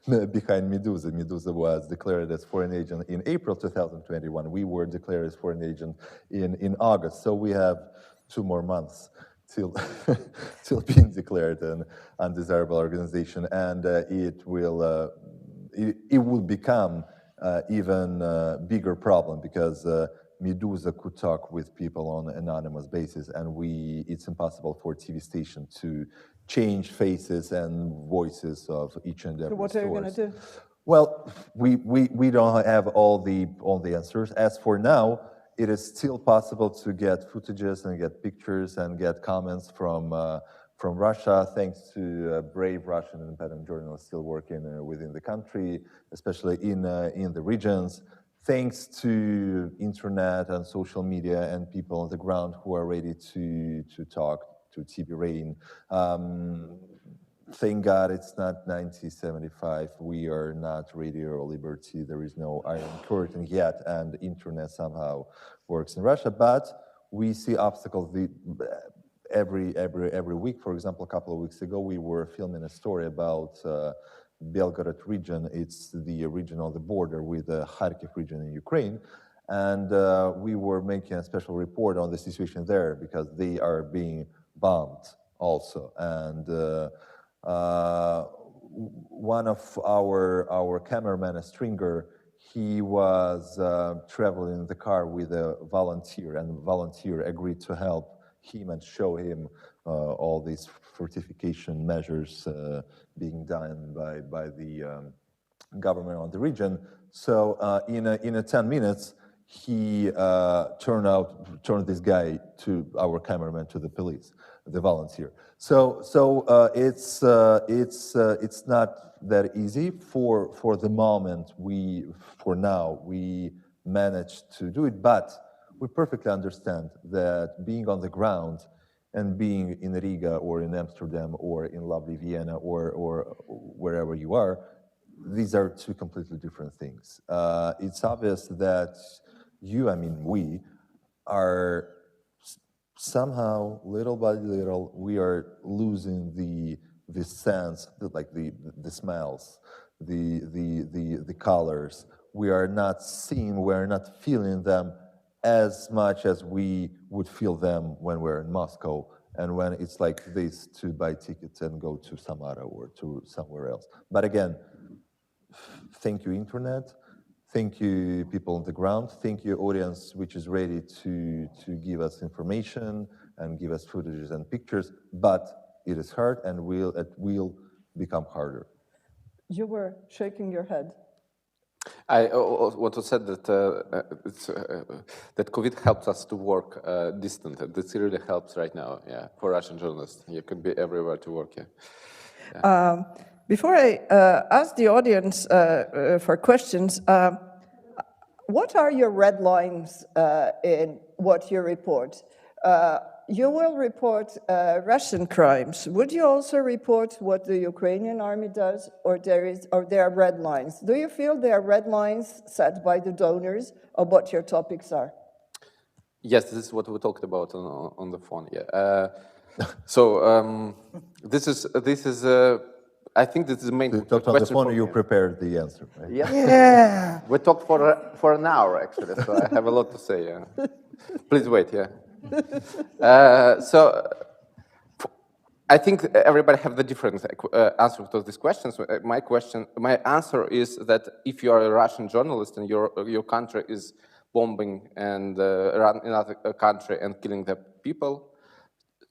Speaker 5: behind Meduza. Meduza was declared as foreign agent in April 2021. We were declared as foreign agent in August. So we have 2 more months till being declared an undesirable organization, and it will become even bigger problem because Meduza could talk with people on an anonymous basis, and it's impossible for a TV station to change faces and voices of each and every
Speaker 2: So what are you going to do?
Speaker 5: Well, we don't have all the answers. As for now, it is still possible to get footages and get pictures and get comments from Russia, thanks to brave Russian independent journalists still working within the country, especially in the regions. thanks to internet and social media and people on the ground who are ready to talk to TV Rain. Thank God it's not 1975. We are not radio liberty. There is no Iron Curtain yet, and internet somehow works in Russia. But we see obstacles every week. For example, a couple of weeks ago, we were filming a story about Belgorod region. It's the region on the border with the Kharkiv region in Ukraine. And we were making a special report on the situation there because they are being bombed also. And one of our cameraman, a stringer, he was traveling in the car with a volunteer, and the volunteer agreed to help him and show him all these fortification measures being done by the government on the region. So in 10 minutes, he turned this guy to our cameraman to the police, the volunteer. So it's not that easy. For the moment, for now we managed to do it, but we perfectly understand that being on the ground and being in Riga or in Amsterdam or in lovely Vienna or wherever you are, these are two completely different things. It's obvious that we are somehow, little by little, we are losing the sense, the smells, the colors. We are not seeing, we are not feeling them as much as we would feel them when we're in Moscow and when it's like this to buy tickets and go to Samara or to somewhere else. But again, thank you, internet. Thank you, people on the ground. Thank you, audience, which is ready to give us information and give us footages and pictures. But it is hard, and it will become harder.
Speaker 2: You were shaking your head.
Speaker 7: I want to say that that COVID helps us to work distant. This really helps right now, for Russian journalists. You can be everywhere to work.
Speaker 2: Before I ask the audience for questions, what are your red lines in what you report? You will report Russian crimes. Would you also report what the Ukrainian army does, or there are red lines? Do you feel there are red lines set by the donors of what your topics are?
Speaker 7: Yes, this is what we talked about on the phone. So this is. I think this is the main question.
Speaker 5: You talked on the phone, you prepared the answer, right?
Speaker 2: Yeah.
Speaker 7: We talked for an hour, actually, so I have a lot to say. Please wait, So I think everybody have the different answer to these questions. My answer is that if you are a Russian journalist and your country is bombing and run another country and killing the people,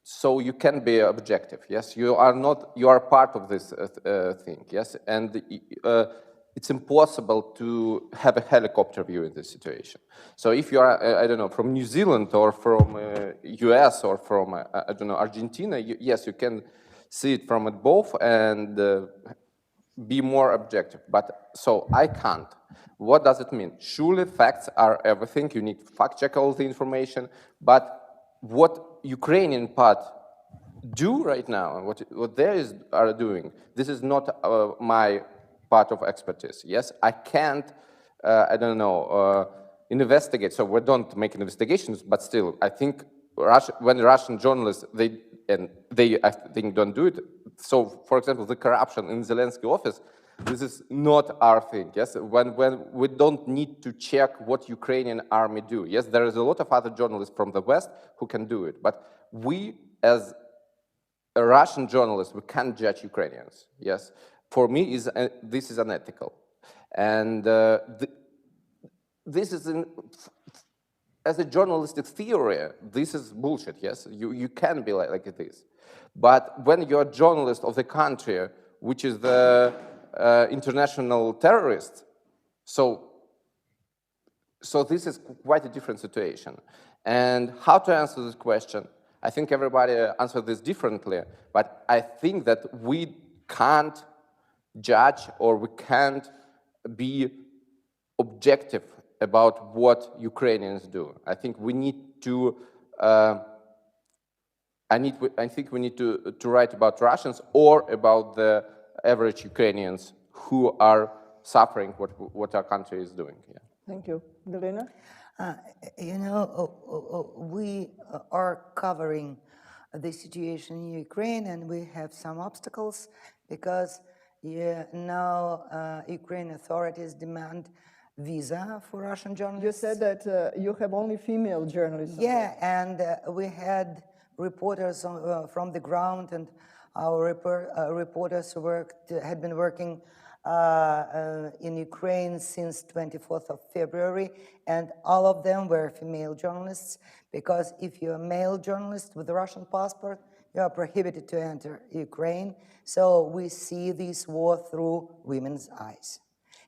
Speaker 7: so you can be objective, yes? You are part of this thing, yes? And it's impossible to have a helicopter view in this situation. So if you are, I don't know, from New Zealand or from US or from, I don't know, Argentina, yes, you can see it from both and be more objective. But so I can't. What does it mean? Surely facts are everything. You need to fact check all the information. But what Ukrainian part do right now, and what they are doing, this is not my part of expertise. Yes, I can't, I don't know, investigate. So we don't make investigations, but still, I think when Russian journalists, they I think don't do it. So, for example, the corruption in Zelensky office, this is not our thing. Yes, when we don't need to check what Ukrainian army do. Yes, there is a lot of other journalists from the West who can do it, but we, as a Russian journalist, we can't judge Ukrainians. Yes, for me, this is unethical, and this is as a journalistic theory, this is bullshit. Yes, you can be like this, but when you're a journalist of the country, which is the international terrorist, so this is quite a different situation. And how to answer this question? I think everybody answered this differently, but I think that we can't judge or we can't be objective about what Ukrainians do. I think we need to I think we need to write about Russians or about the average Ukrainians who are suffering what our country is doing. Yeah.
Speaker 2: Thank you. Galina?
Speaker 6: You know, we are covering the situation in Ukraine, and we have some obstacles because now Ukrainian authorities demand visa for Russian journalists.
Speaker 2: You said that you have only female journalists.
Speaker 6: Yeah, and we had reporters from the ground, and our reporters had been working in Ukraine since 24th of February, and all of them were female journalists, because if you're a male journalist with a Russian passport, you are prohibited to enter Ukraine. So we see this war through women's eyes.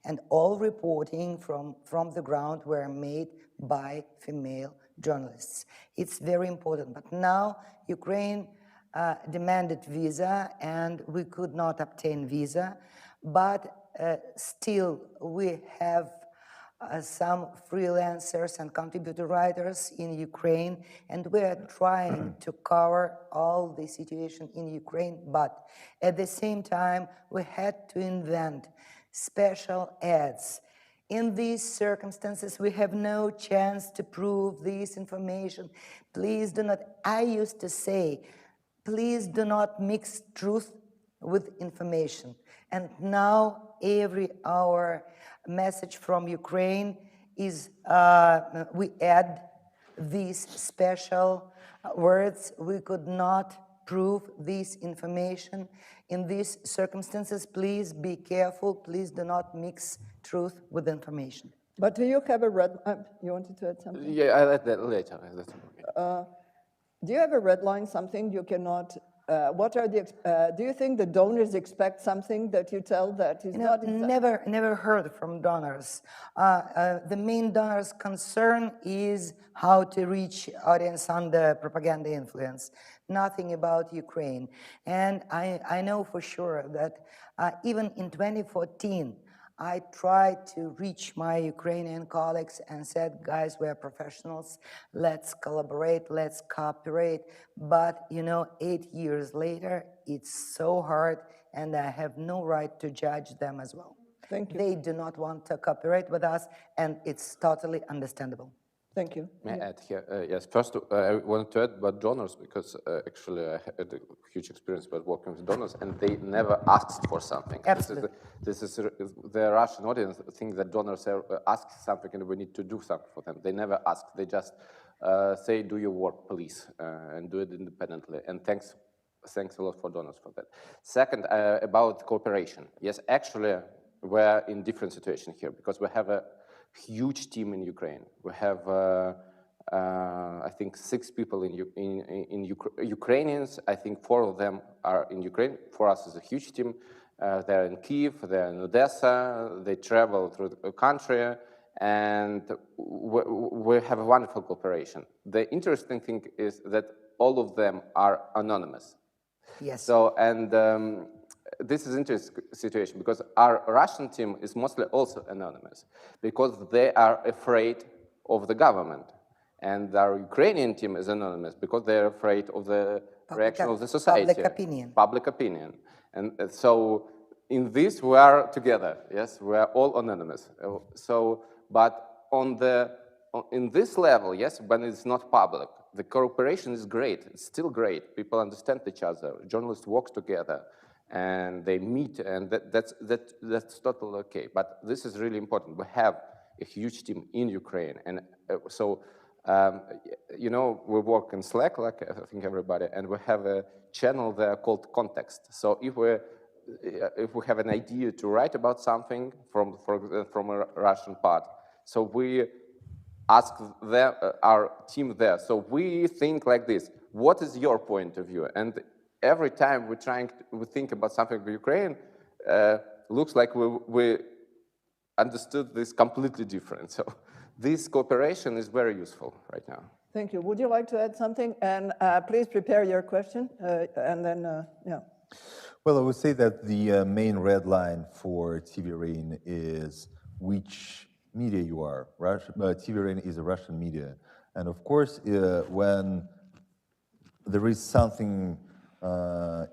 Speaker 6: And all reporting from the ground were made by female journalists. It's very important. But now Ukraine demanded visa, and we could not obtain visa. But still, we have some freelancers and contributor writers in Ukraine, and we are trying to cover all the situation in Ukraine. But at the same time, we had to invent special ads. In these circumstances, we have no chance to prove this information. Please do not, I used to say, please do not mix truth with information. And now every hour message from Ukraine is, we add these special words. We could not prove this information. In these circumstances, please be careful. Please do not mix truth with information.
Speaker 2: But do you have a red, you wanted to add something?
Speaker 7: Yeah, I'll add that later.
Speaker 2: Do you have a red line, something you cannot, what are the, do you think the donors expect something that you tell that is not exact?
Speaker 6: Never heard from donors. The main donors' concern is how to reach audience under propaganda influence, nothing about Ukraine. And I know for sure that even in 2014, I tried to reach my Ukrainian colleagues and said, guys, we're professionals, let's collaborate, let's cooperate. But, you know, 8 years later, it's so hard, and I have no right to judge them as well.
Speaker 2: Thank you.
Speaker 6: They do not want to cooperate with us, and it's totally understandable.
Speaker 2: Thank you.
Speaker 7: May I add here? Yes, first I wanted to add about donors, because actually I had a huge experience about working with donors, and they never asked for something.
Speaker 6: Absolutely.
Speaker 7: This is the Russian audience think that donors ask something and we need to do something for them. They never ask. They just say, do your work, please, and do it independently. And thanks a lot for donors for that. Second, about cooperation. Yes, actually, we're in different situation here, because we have a huge team in Ukraine. We have, I think, 6 people in Ukrainians. I think 4 of them are in Ukraine. For us, it's a huge team. They're in Kyiv, they're in Odessa, they travel through the country, and we have a wonderful cooperation. The interesting thing is that all of them are anonymous.
Speaker 6: Yes.
Speaker 7: So, and this is an interesting situation, because our Russian team is mostly also anonymous, because they are afraid of the government. And our Ukrainian team is anonymous because they're afraid of the reaction of the society.
Speaker 6: Public opinion.
Speaker 7: Public opinion. And so in this we are together, yes, we are all anonymous. So, but in this level, yes, when it's not public, the cooperation is great, it's still great. People understand each other, journalists work together, and they meet, and that's totally okay. But this is really important. We have a huge team in Ukraine, and you know, we work in Slack, like I think everybody, and we have a channel there called Context. So if we have an idea to write about something from a Russian part, so we ask our team there. So we think like this: what is your point of view? And every time we think about something with Ukraine, looks like we understood this completely different. So this cooperation is very useful right now.
Speaker 2: Thank you. Would you like to add something? And please prepare your question, and then, yeah.
Speaker 5: Well, I would say that the main red line for TV Rain is which media you are. TVRN is a Russian media. And of course, when there is something,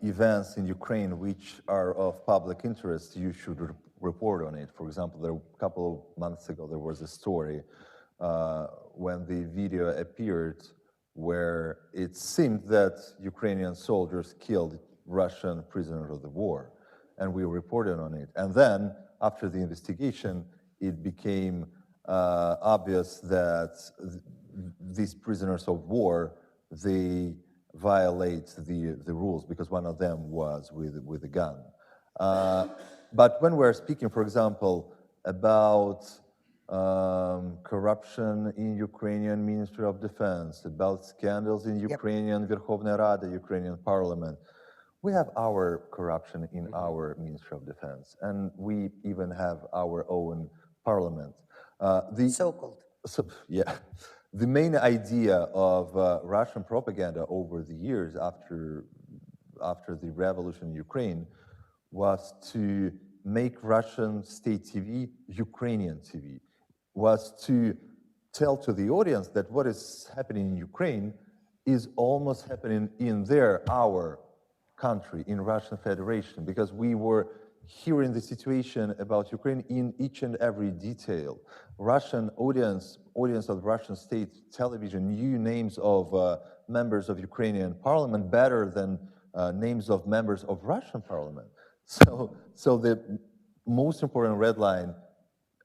Speaker 5: events in Ukraine which are of public interest, you should report on it. For example, a couple of months ago, there was a story when the video appeared where it seemed that Ukrainian soldiers killed Russian prisoners of the war, and we reported on it. And then, after the investigation, it became obvious that these prisoners of war, they violate the rules, because one of them was with a gun. But when we're speaking, for example, about corruption in Ukrainian Ministry of Defense, about scandals in Ukrainian Verkhovna Rada, Ukrainian Parliament, we have our corruption in our Ministry of Defense, and we even have our own parliament.
Speaker 6: So-called.
Speaker 5: Yeah. The main idea of Russian propaganda over the years after the revolution in Ukraine was to make Russian state TV Ukrainian TV, was to tell to the audience that what is happening in Ukraine is almost happening in our country, in Russian Federation, because we were hearing the situation about Ukraine in each and every detail. Russian audience of Russian state television knew names of members of Ukrainian parliament better than names of members of Russian parliament. So the most important red line,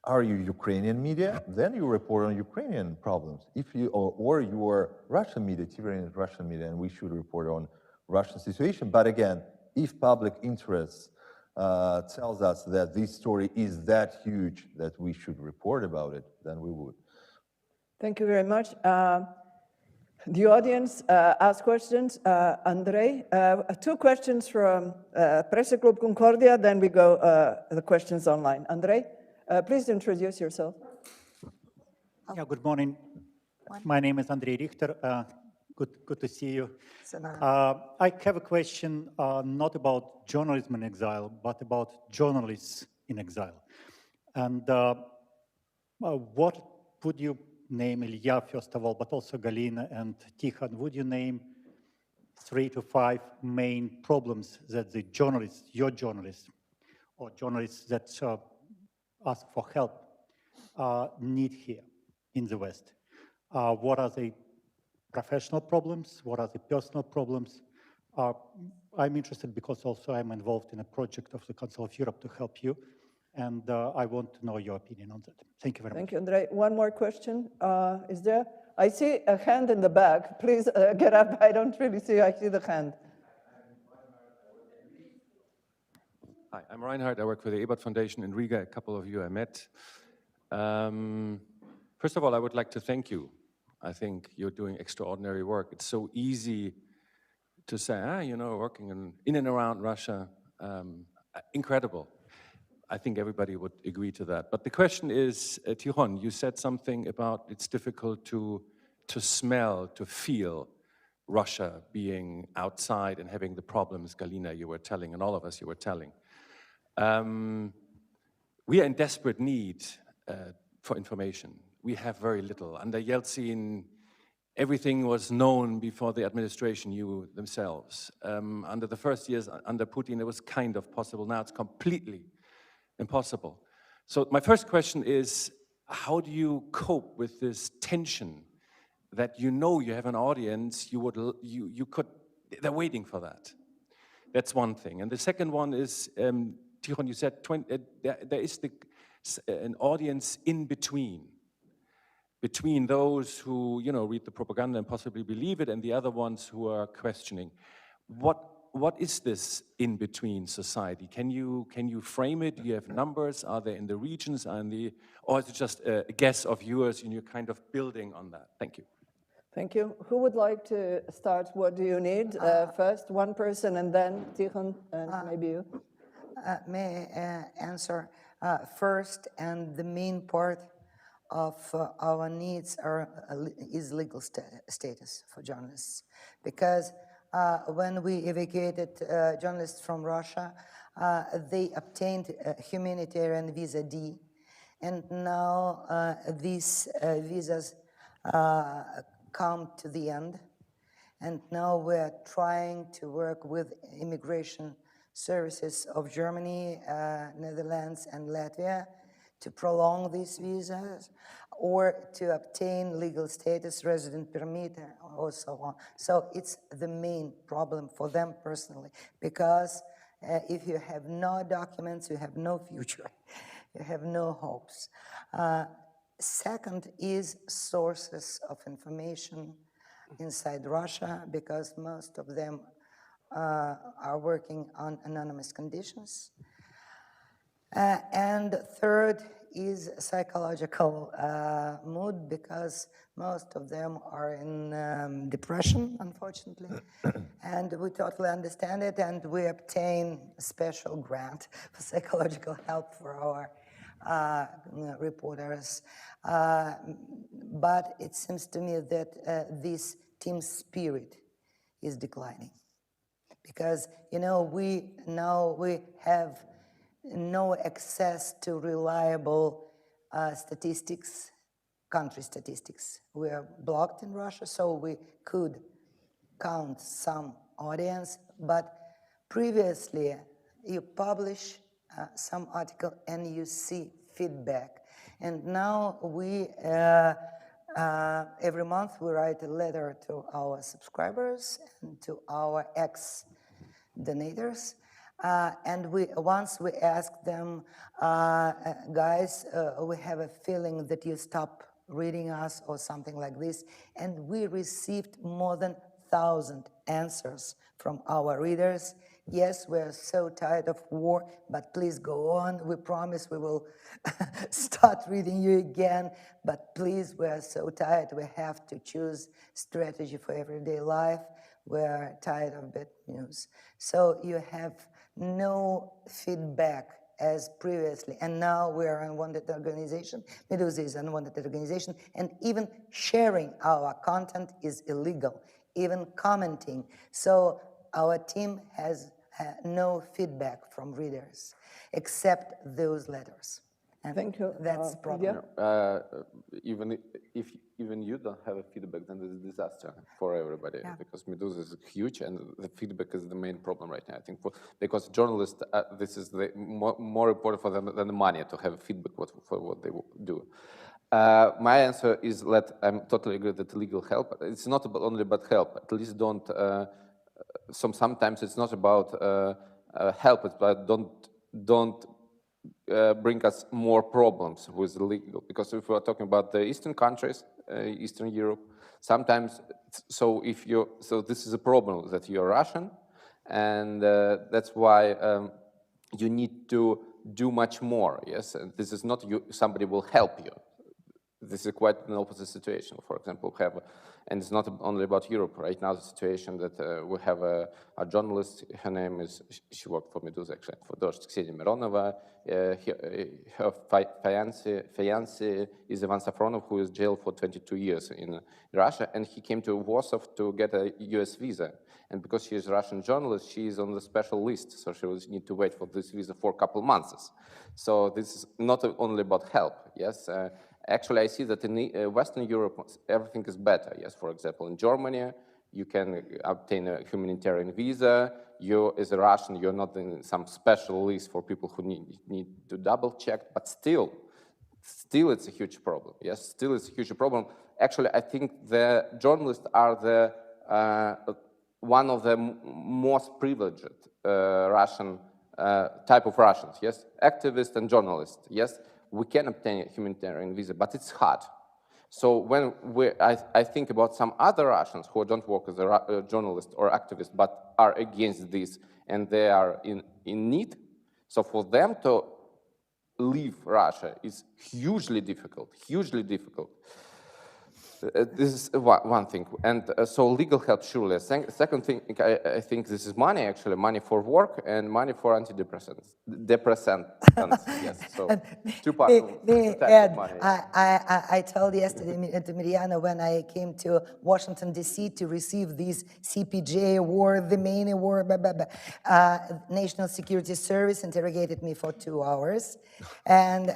Speaker 5: are you Ukrainian media? Then you report on Ukrainian problems. If you, or you are Russian media, TVRN is Russian media, and we should report on Russian situation. But again, if public interest tells us that this story is that huge that we should report about it, then we would.
Speaker 2: Thank you very much. The audience asked questions. Andrei, 2 questions from Presse Club Concordia, then we go the questions online. Andrei, please introduce yourself.
Speaker 8: Yeah, good morning. My name is Andrei Richter. Good to see you. I have a question not about journalism in exile, but about journalists in exile. And what would you name, Ilya, first of all, but also Galina and Tikhon, would you name 3 to 5 main problems that the journalists, your journalists, or journalists that ask for help need here in the West? What are the professional problems? What are the personal problems? I'm interested because also I'm involved in a project of the Council of Europe to help you, and I want to know your opinion on that. Thank you very much.
Speaker 2: Thank you, Andrei. One more question. Is there? I see a hand in the back. Please get up. I don't really see you. I see the hand.
Speaker 9: Hi, I'm Reinhard. I work for the Ebert Foundation in Riga. A couple of you I met. First of all, I would like to thank you. I think you're doing extraordinary work. It's so easy to say, you know, working in and around Russia, incredible. I think everybody would agree to that. But the question is, Tikhon, you said something about it's difficult to smell, to feel Russia being outside and having the problems, Galina, you were telling, and all of us you were telling. We are in desperate need for information. We have very little. Under Yeltsin, everything was known before the administration knew themselves. Under the first years, under Putin, it was kind of possible. Now it's completely impossible. So my first question is, how do you cope with this tension that you know you have an audience, they're waiting for that? That's one thing. And the second one is, Tikhon, you said there is an audience in between those who, you know, read the propaganda and possibly believe it, and the other ones who are questioning. What is this in-between society? Can you frame it? Do you have numbers? Are they in the regions? Or is it just a guess of yours and you're kind of building on that? Thank you.
Speaker 2: Thank you. Who would like to start? What do you need? First, one person, and then Tikhon, and maybe you.
Speaker 6: May I answer first, and the main part of our needs is legal status for journalists, because when we evacuated journalists from Russia, they obtained a humanitarian visa D, And now these visas come to the end. And now we're trying to work with immigration services of Germany, Netherlands, and Latvia to prolong these visas or to obtain legal status, resident permit, or so on. So it's the main problem for them personally, because if you have no documents, you have no future, you have no hopes. Second is sources of information inside Russia, because most of them are working on anonymous conditions. And third is psychological mood, because most of them are in depression, unfortunately. And we totally understand it, and we obtain a special grant for psychological help for our reporters. But it seems to me that this team spirit is declining, because we have no access to reliable statistics, country statistics. We are blocked in Russia, so we could count some audience, but previously you publish some article and you see feedback. And now we, every month we write a letter to our subscribers and to our ex-donators. And once we ask them, guys, we have a feeling that you stop reading us or something like this. And we received more than 1,000 answers from our readers. Yes, we're so tired of war, but please go on. We promise we will start reading you again. But please, we're so tired. We have to choose strategy for everyday life. We're tired of bad news. So you have no feedback as previously. And now we're an unwanted organization. Meduza is an unwanted organization. And even sharing our content is illegal, even commenting. So our team has no feedback from readers, except those letters. And
Speaker 2: thank you.
Speaker 6: That's the problem.
Speaker 7: Even if you don't have a feedback, then it's a disaster for everybody, because Meduza is huge, and the feedback is the main problem right now. I think because journalists, this is the more important for them than the money, to have feedback for what they do. My answer is that I'm totally agree that legal help. It's not only about help. At least don't. Sometimes it's not about help, but don't bring us more problems with the legal. Because if we're talking about the Eastern countries, Eastern Europe, sometimes, so this is a problem that you're Russian, and that's why you need to do much more. Yes, and this is not somebody will help you. This is quite an opposite situation. For example, we have, and it's not only about Europe. Right now, the situation that we have a journalist, her name is, she worked for Meduza, actually, for Dozhd, Ksenia Mironova. Her fiancé is Ivan Safronov, who is jailed for 22 years in Russia, and he came to Warsaw to get a US visa. And because she is a Russian journalist, she is on the special list, so she will need to wait for this visa for a couple of months. So this is not only about help, yes? Actually, I see that in Western Europe, everything is better. Yes, for example, in Germany, you can obtain a humanitarian visa. You, as a Russian, you're not in some special list for people who need to double check. But still, it's a huge problem. Yes, still it's a huge problem. Actually, I think the journalists are the one of the most privileged Russian type of Russians. Yes, activists and journalists. Yes. We can obtain a humanitarian visa, but it's hard. So when I think about some other Russians who don't work as a journalist or activist, but are against this, and they are in need, so for them to leave Russia is hugely difficult, hugely difficult. this is one thing, and so legal help surely. Second thing, I think this is money actually, money for work and money for antidepressants. Yes, so two parts of money.
Speaker 6: I told yesterday to Mirjana when I came to Washington D.C. to receive this CPJ award, the main award. National Security Service interrogated me for 2 hours, and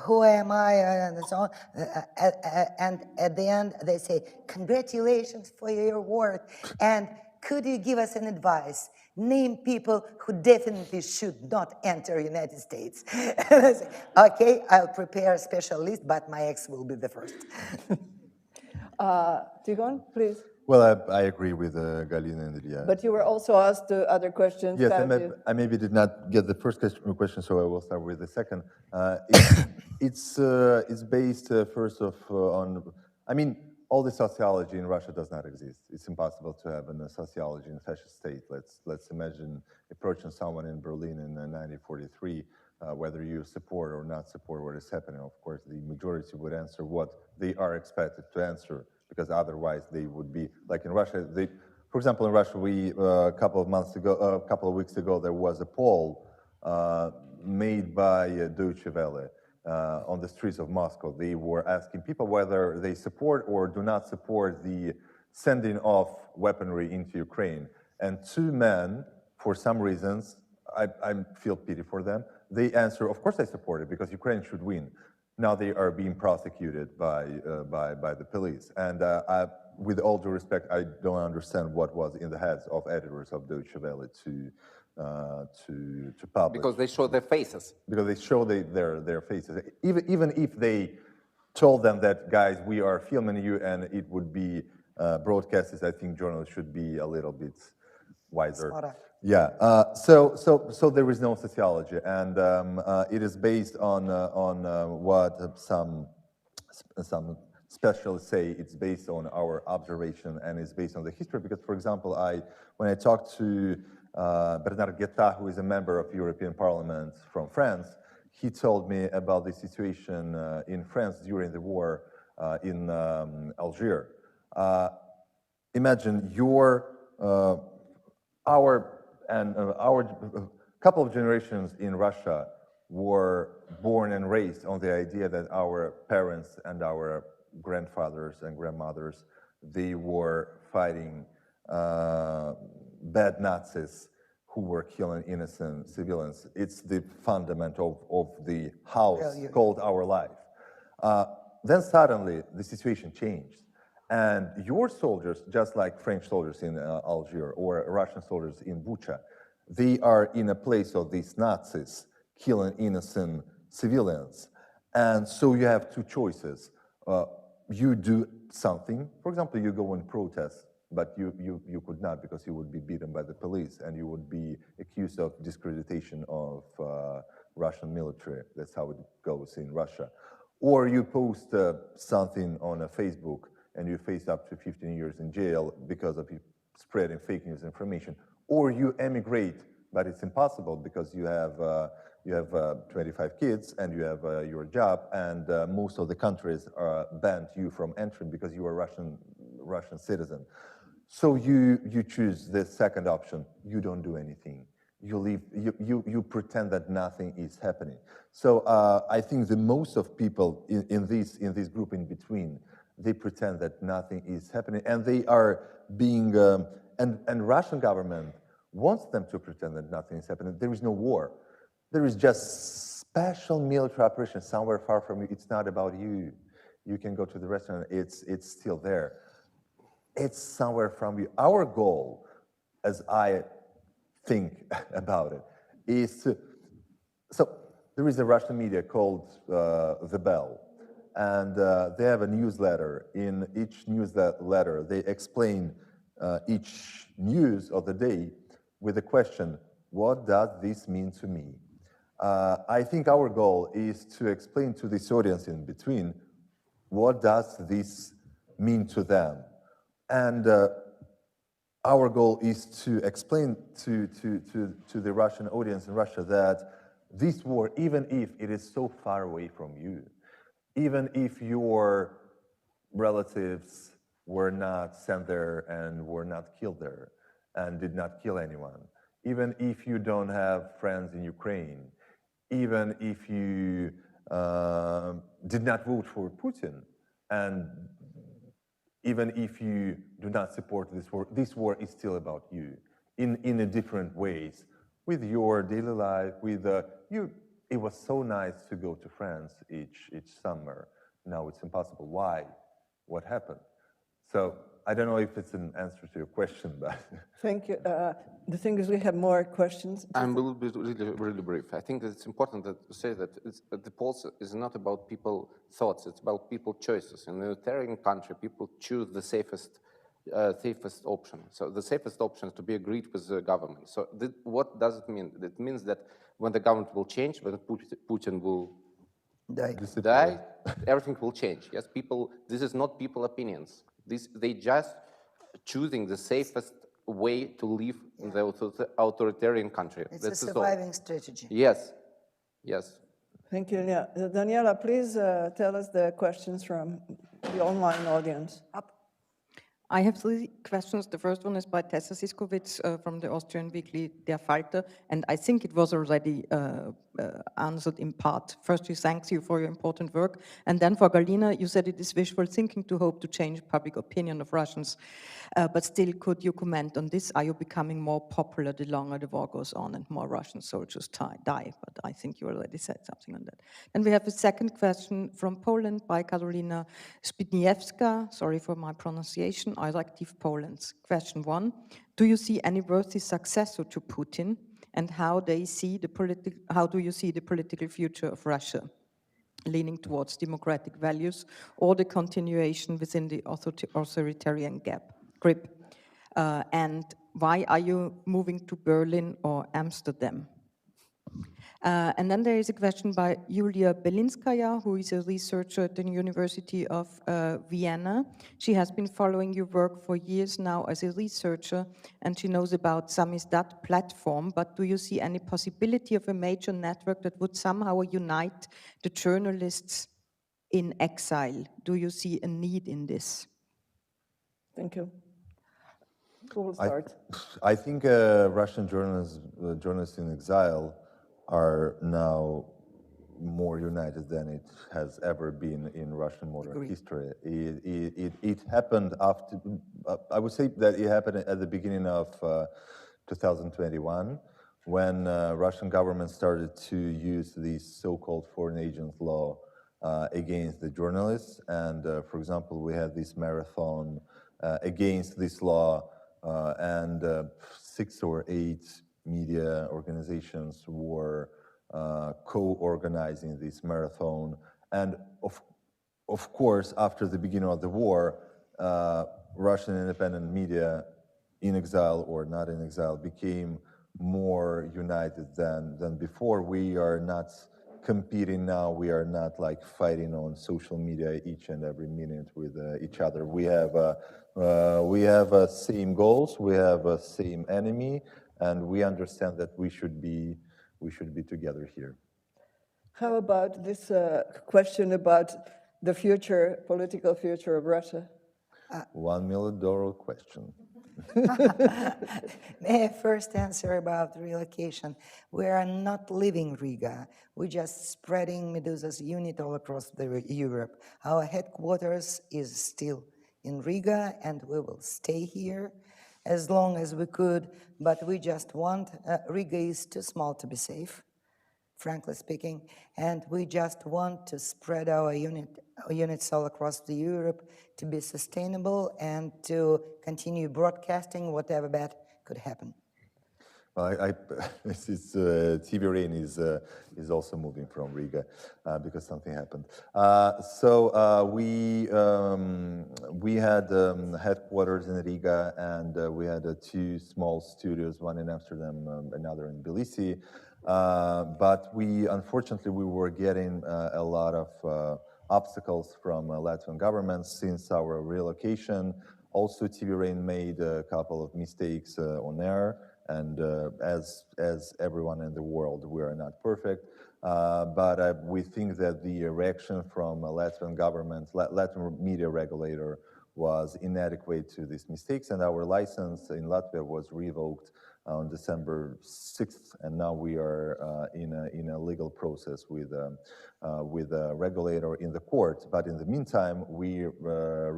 Speaker 6: who am I, and so on. And at the end, they say, "Congratulations for your award, and could you give us an advice? Name people who definitely should not enter United States." And I say, "Okay, I'll prepare a special list, but my ex will be the first."
Speaker 2: Tikhon, please.
Speaker 5: Well, I agree with Galina and Ilia.
Speaker 2: But you were also asked other questions.
Speaker 5: Yes, I maybe did not get the first question, so I will start with the second. It's based first on, I mean, all the sociology in Russia does not exist. It's impossible to have a sociology in a fascist state. Let's imagine approaching someone in Berlin in 1943, whether you support or not support what is happening. Of course, the majority would answer what they are expected to answer, because otherwise they would be like in Russia. For example, in Russia, a couple of weeks ago, there was a poll made by Deutsche Welle on the streets of Moscow. They were asking people whether they support or do not support the sending of weaponry into Ukraine. And 2 men, for some reasons, I feel pity for them, they answer, of course I support it, because Ukraine should win. Now they are being prosecuted by the police. And with all due respect, I don't understand what was in the heads of editors of Deutsche Welle to publish.
Speaker 7: Because they show their faces.
Speaker 5: Because they show their faces. Even if they told them that, guys, we are filming you and it would be broadcasted, I think journalists should be a little bit wiser.
Speaker 6: Smarter.
Speaker 5: Yeah, so there is no sociology, and it is based on what some specialists say. It's based on our observation, and it's based on the history. Because, for example, when I talked to Bernard Guetta, who is a member of European Parliament from France, he told me about the situation in France during the war in Algeria. Imagine our couple of generations in Russia were born and raised on the idea that our parents and our grandfathers and grandmothers, they were fighting bad Nazis who were killing innocent civilians. It's the fundamental of the house called our life. Then suddenly the situation changed. And your soldiers, just like French soldiers in Algeria or Russian soldiers in Bucha, they are in a place of these Nazis killing innocent civilians. And so you have 2 choices. You do something, for example, you go and protest, but you could not, because you would be beaten by the police and you would be accused of discreditation of Russian military. That's how it goes in Russia. Or you post something on a Facebook and you face up to 15 years in jail because of you spreading fake news information. Or you emigrate, but it's impossible because you have 25 kids and you have your job, and most of the countries banned you from entering because you are Russian citizen. So you choose the second option. You don't do anything. You leave. You pretend that nothing is happening. So I think the most of people in this group in between, they pretend that nothing is happening, and they are being and Russian government wants them to pretend that nothing is happening. There is no war. There is just special military operation somewhere far from you. It's not about you. You can go to the restaurant. It's still there. It's somewhere from you. Our goal, as I think about it, is to. So there is a Russian media called The Bell, and they have a newsletter. In each newsletter, they explain each news of the day with the question, what does this mean to me? I think our goal is to explain to this audience in between, what does this mean to them? And our goal is to explain to the Russian audience in Russia that this war, even if it is so far away from you, even if your relatives were not sent there and were not killed there and did not kill anyone. Even if you don't have friends in Ukraine, even if you did not vote for Putin, and even if you do not support this war is still about you in a different ways, with your daily life, with you. It was so nice to go to France each summer. Now it's impossible. Why? What happened? So I don't know if it's an answer to your question, but
Speaker 2: thank you. The thing is, we have more questions.
Speaker 7: I'm a little bit really brief. I think that it's important to say that the polls is not about people's thoughts; it's about people's choices. In a libertarian country, people choose the safest option. So the safest option is to be agreed with the government. So what does it mean? It means that when the government will change, when Putin will die, everything will change. Yes, people. This is not people opinions. They just choosing the safest way to live in the authoritarian country.
Speaker 6: It's a surviving strategy.
Speaker 7: Yes, yes.
Speaker 2: Thank you, Daniela, please tell us the questions from the online audience.
Speaker 10: I have 3 questions. The first one is by Tessa Siskowitz from the Austrian weekly Der Falter, and I think it was already answered in part. First, she thanks you for your important work, and then for Galina, you said it is wishful thinking to hope to change public opinion of Russians, but still, could you comment on this? Are you becoming more popular the longer the war goes on and more Russian soldiers die? But I think you already said something on that. And we have a second question from Poland by Karolina Spidniewska. Sorry for my pronunciation. I like Poland's. Question 1, do you see any worthy successor to Putin, and how do you see the political future of Russia, leaning towards democratic values or the continuation within the authoritarian grip? And why are you moving to Berlin or Amsterdam? And then there is a question by Yulia Belinskaya, who is a researcher at the University of Vienna. She has been following your work for years now as a researcher, and she knows about Samizdat platform, but do you see any possibility of a major network that would somehow unite the journalists in exile? Do you see a need in this?
Speaker 2: Thank you. Who will start?
Speaker 5: I think Russian journalists in exile are now more united than it has ever been in Russian modern history. It happened after, I would say that it happened at the beginning of 2021, when Russian government started to use this so-called foreign agents law against the journalists. And for example, we had this marathon against this law, and 6 or 8 media organizations were co-organizing this marathon. And of course, after the beginning of the war, Russian independent media in exile or not in exile became more united than before. We are not competing now. We are not like fighting on social media each and every minute with each other. We have same goals. We have a same enemy. And we understand that we should be together here.
Speaker 2: How about this question about the future, political future of Russia?
Speaker 5: $1 million question.
Speaker 6: May I first answer about relocation? We are not leaving Riga. We're just spreading Meduza's unit all across Europe. Our headquarters is still in Riga, and we will stay here as long as we could, but we just want, Riga is too small to be safe, frankly speaking, and we just want to spread our units all across the Europe to be sustainable and to continue broadcasting whatever bad could happen.
Speaker 5: Well, TV Rain is also moving from Riga because something happened. We had headquarters in Riga, and we had 2 small studios, one in Amsterdam, another in Tbilisi. But unfortunately, we were getting a lot of obstacles from Latvian government since our relocation. Also, TV Rain made a couple of mistakes on air, And as everyone in the world, we are not perfect. But we think that the reaction from Latvian government, Latvian media regulator, was inadequate to these mistakes, and our license in Latvia was revoked on December 6th, and now we are in a legal process with a regulator in the court. But in the meantime, we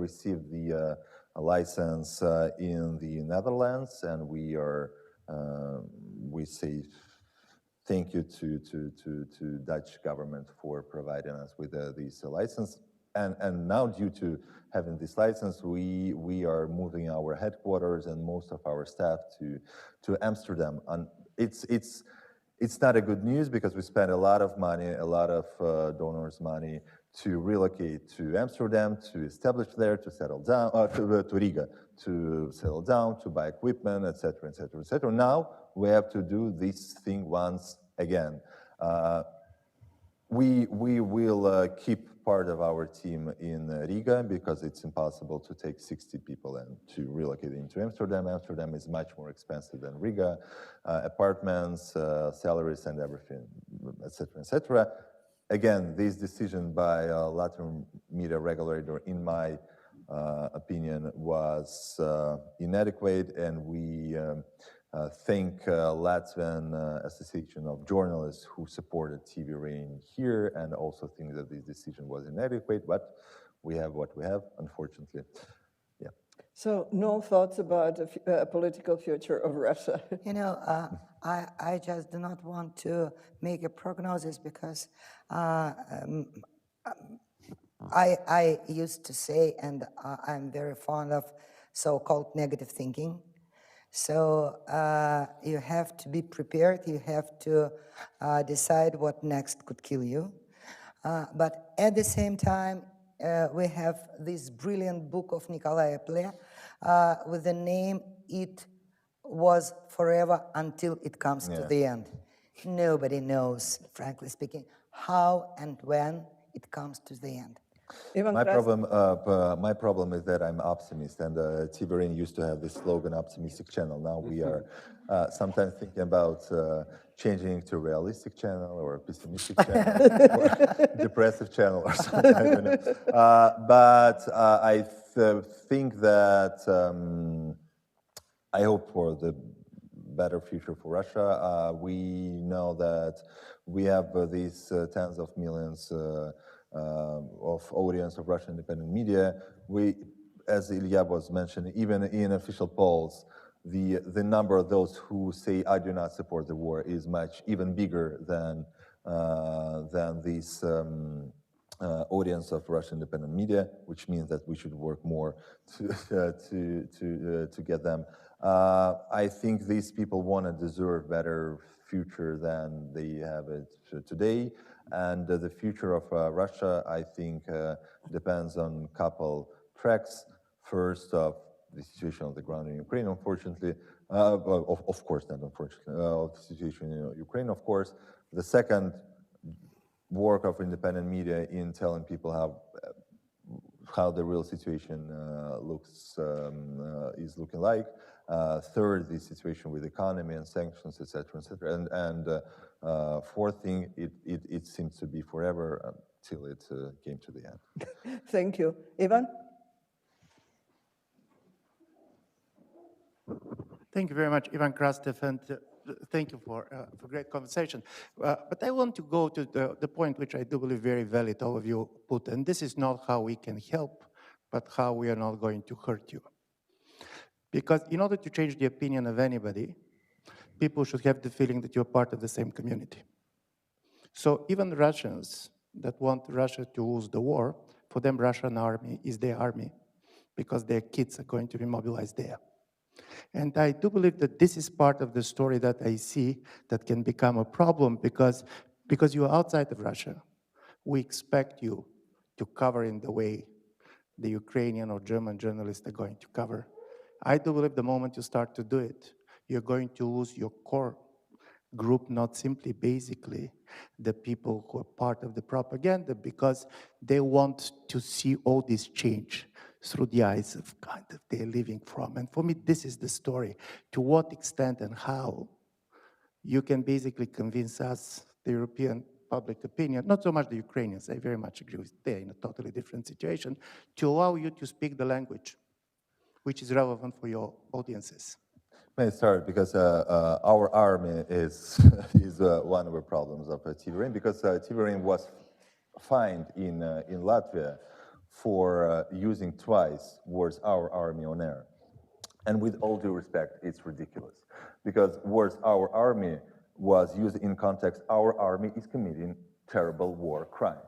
Speaker 5: received the license in the Netherlands, and we say thank you to Dutch government for providing us with this license. And now, due to having this license, we are moving our headquarters and most of our staff to Amsterdam. And it's not a good news because we spent a lot of money, a lot of donors' money to relocate to Amsterdam, to establish there, to settle down, to Riga, to settle down, to buy equipment, etc., etc., etc. Now we have to do this thing once again. We will keep part of our team in Riga because it's impossible to take 60 people and to relocate into Amsterdam. Amsterdam is much more expensive than Riga, apartments, salaries, and everything, etc., etc. Again, this decision by Latvian media regulator, in my opinion, was inadequate, and we thank Latvian Association of Journalists who supported TV Rain here, and also think that this decision was inadequate, but we have what we have, unfortunately. Yeah.
Speaker 2: So no thoughts about a political future of Russia?
Speaker 6: You know, I just do not want to make a prognosis because I used to say, and I'm very fond of so-called negative thinking. So you have to be prepared, you have to decide what next could kill you. But at the same time, we have this brilliant book of Nikolai Ple with the name "It Was Forever Until It Comes to the End." Nobody knows, frankly speaking, how and when it comes to the end.
Speaker 5: My problem is that I'm optimist, and TV Rain used to have this slogan, optimistic channel. Now we are sometimes thinking about changing to realistic channel or pessimistic channel or depressive channel or something, I don't know. But I think that I hope for the better future for Russia. We know that we have these tens of millions of audience of Russian independent media. We, as Ilia was mentioning, even in official polls, the number of those who say I do not support the war is even bigger than this audience of Russian independent media, which means that we should work more to get them. I think these people deserve better future than they have it today. And the future of Russia, I think, depends on a couple tracks. First, of the situation on the ground in Ukraine, unfortunately. Of course, not unfortunately. Of the situation in Ukraine, of course. The second, work of independent media in telling people how the real situation is looking like. Third, the situation with economy and sanctions, etc., etc. And fourth thing, it seems to be forever until it came to the end.
Speaker 2: Thank you. Ivan?
Speaker 11: Thank you very much, Ivan Krastev, and thank you for great conversation. But I want to go to the point which I do believe very valid, all of you put, and this is not how we can help, but how we are not going to hurt you. Because in order to change the opinion of anybody, people should have the feeling that you're part of the same community. So even the Russians that want Russia to lose the war, for them Russian army is their army, because their kids are going to be mobilized there. And I do believe that this is part of the story that I see that can become a problem because you are outside of Russia. We expect you to cover in the way the Ukrainian or German journalists are going to cover. I do believe the moment you start to do it, you're going to lose your core group, not simply basically the people who are part of the propaganda, because they want to see all this change. through the eyes of kind of they're living from. And for me, this is the story. To what extent and how you can basically convince us, the European public opinion, not so much the Ukrainians, I very much agree with, they're in a totally different situation, to allow you to speak the language which is relevant for your audiences.
Speaker 5: May I start, because our army is one of the problems of TVRIN, because TVRIN was fined in Latvia for using twice words "our army" on air. And with all due respect, it's ridiculous, because words "our army" was used in context, our army is committing terrible war crimes.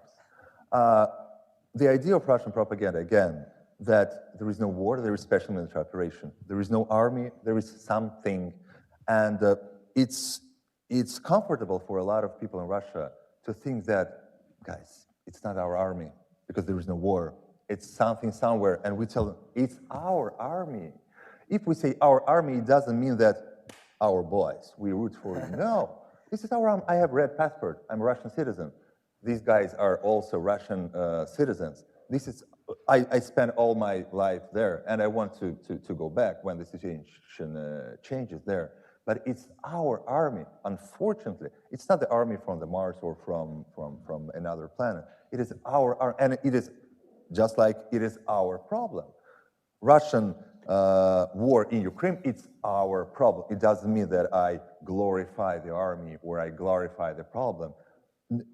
Speaker 5: The idea of Russian propaganda, again, that there is no war, there is special military operation. There is no army, there is something. And it's comfortable for a lot of people in Russia to think that, guys, it's not our army because there is no war. It's something somewhere, and we tell them, it's our army. If we say our army, it doesn't mean that our boys, we root for you. No, this is our army. I have a red passport, I'm a Russian citizen. These guys are also Russian citizens. This is, I spent all my life there, and I want to go back when the situation changes there. But it's our army. Unfortunately, it's not the army from the Mars or from another planet. It is our army, and it is just like it is our problem. Russian war in Ukraine, it's our problem. It doesn't mean that I glorify the army or I glorify the problem.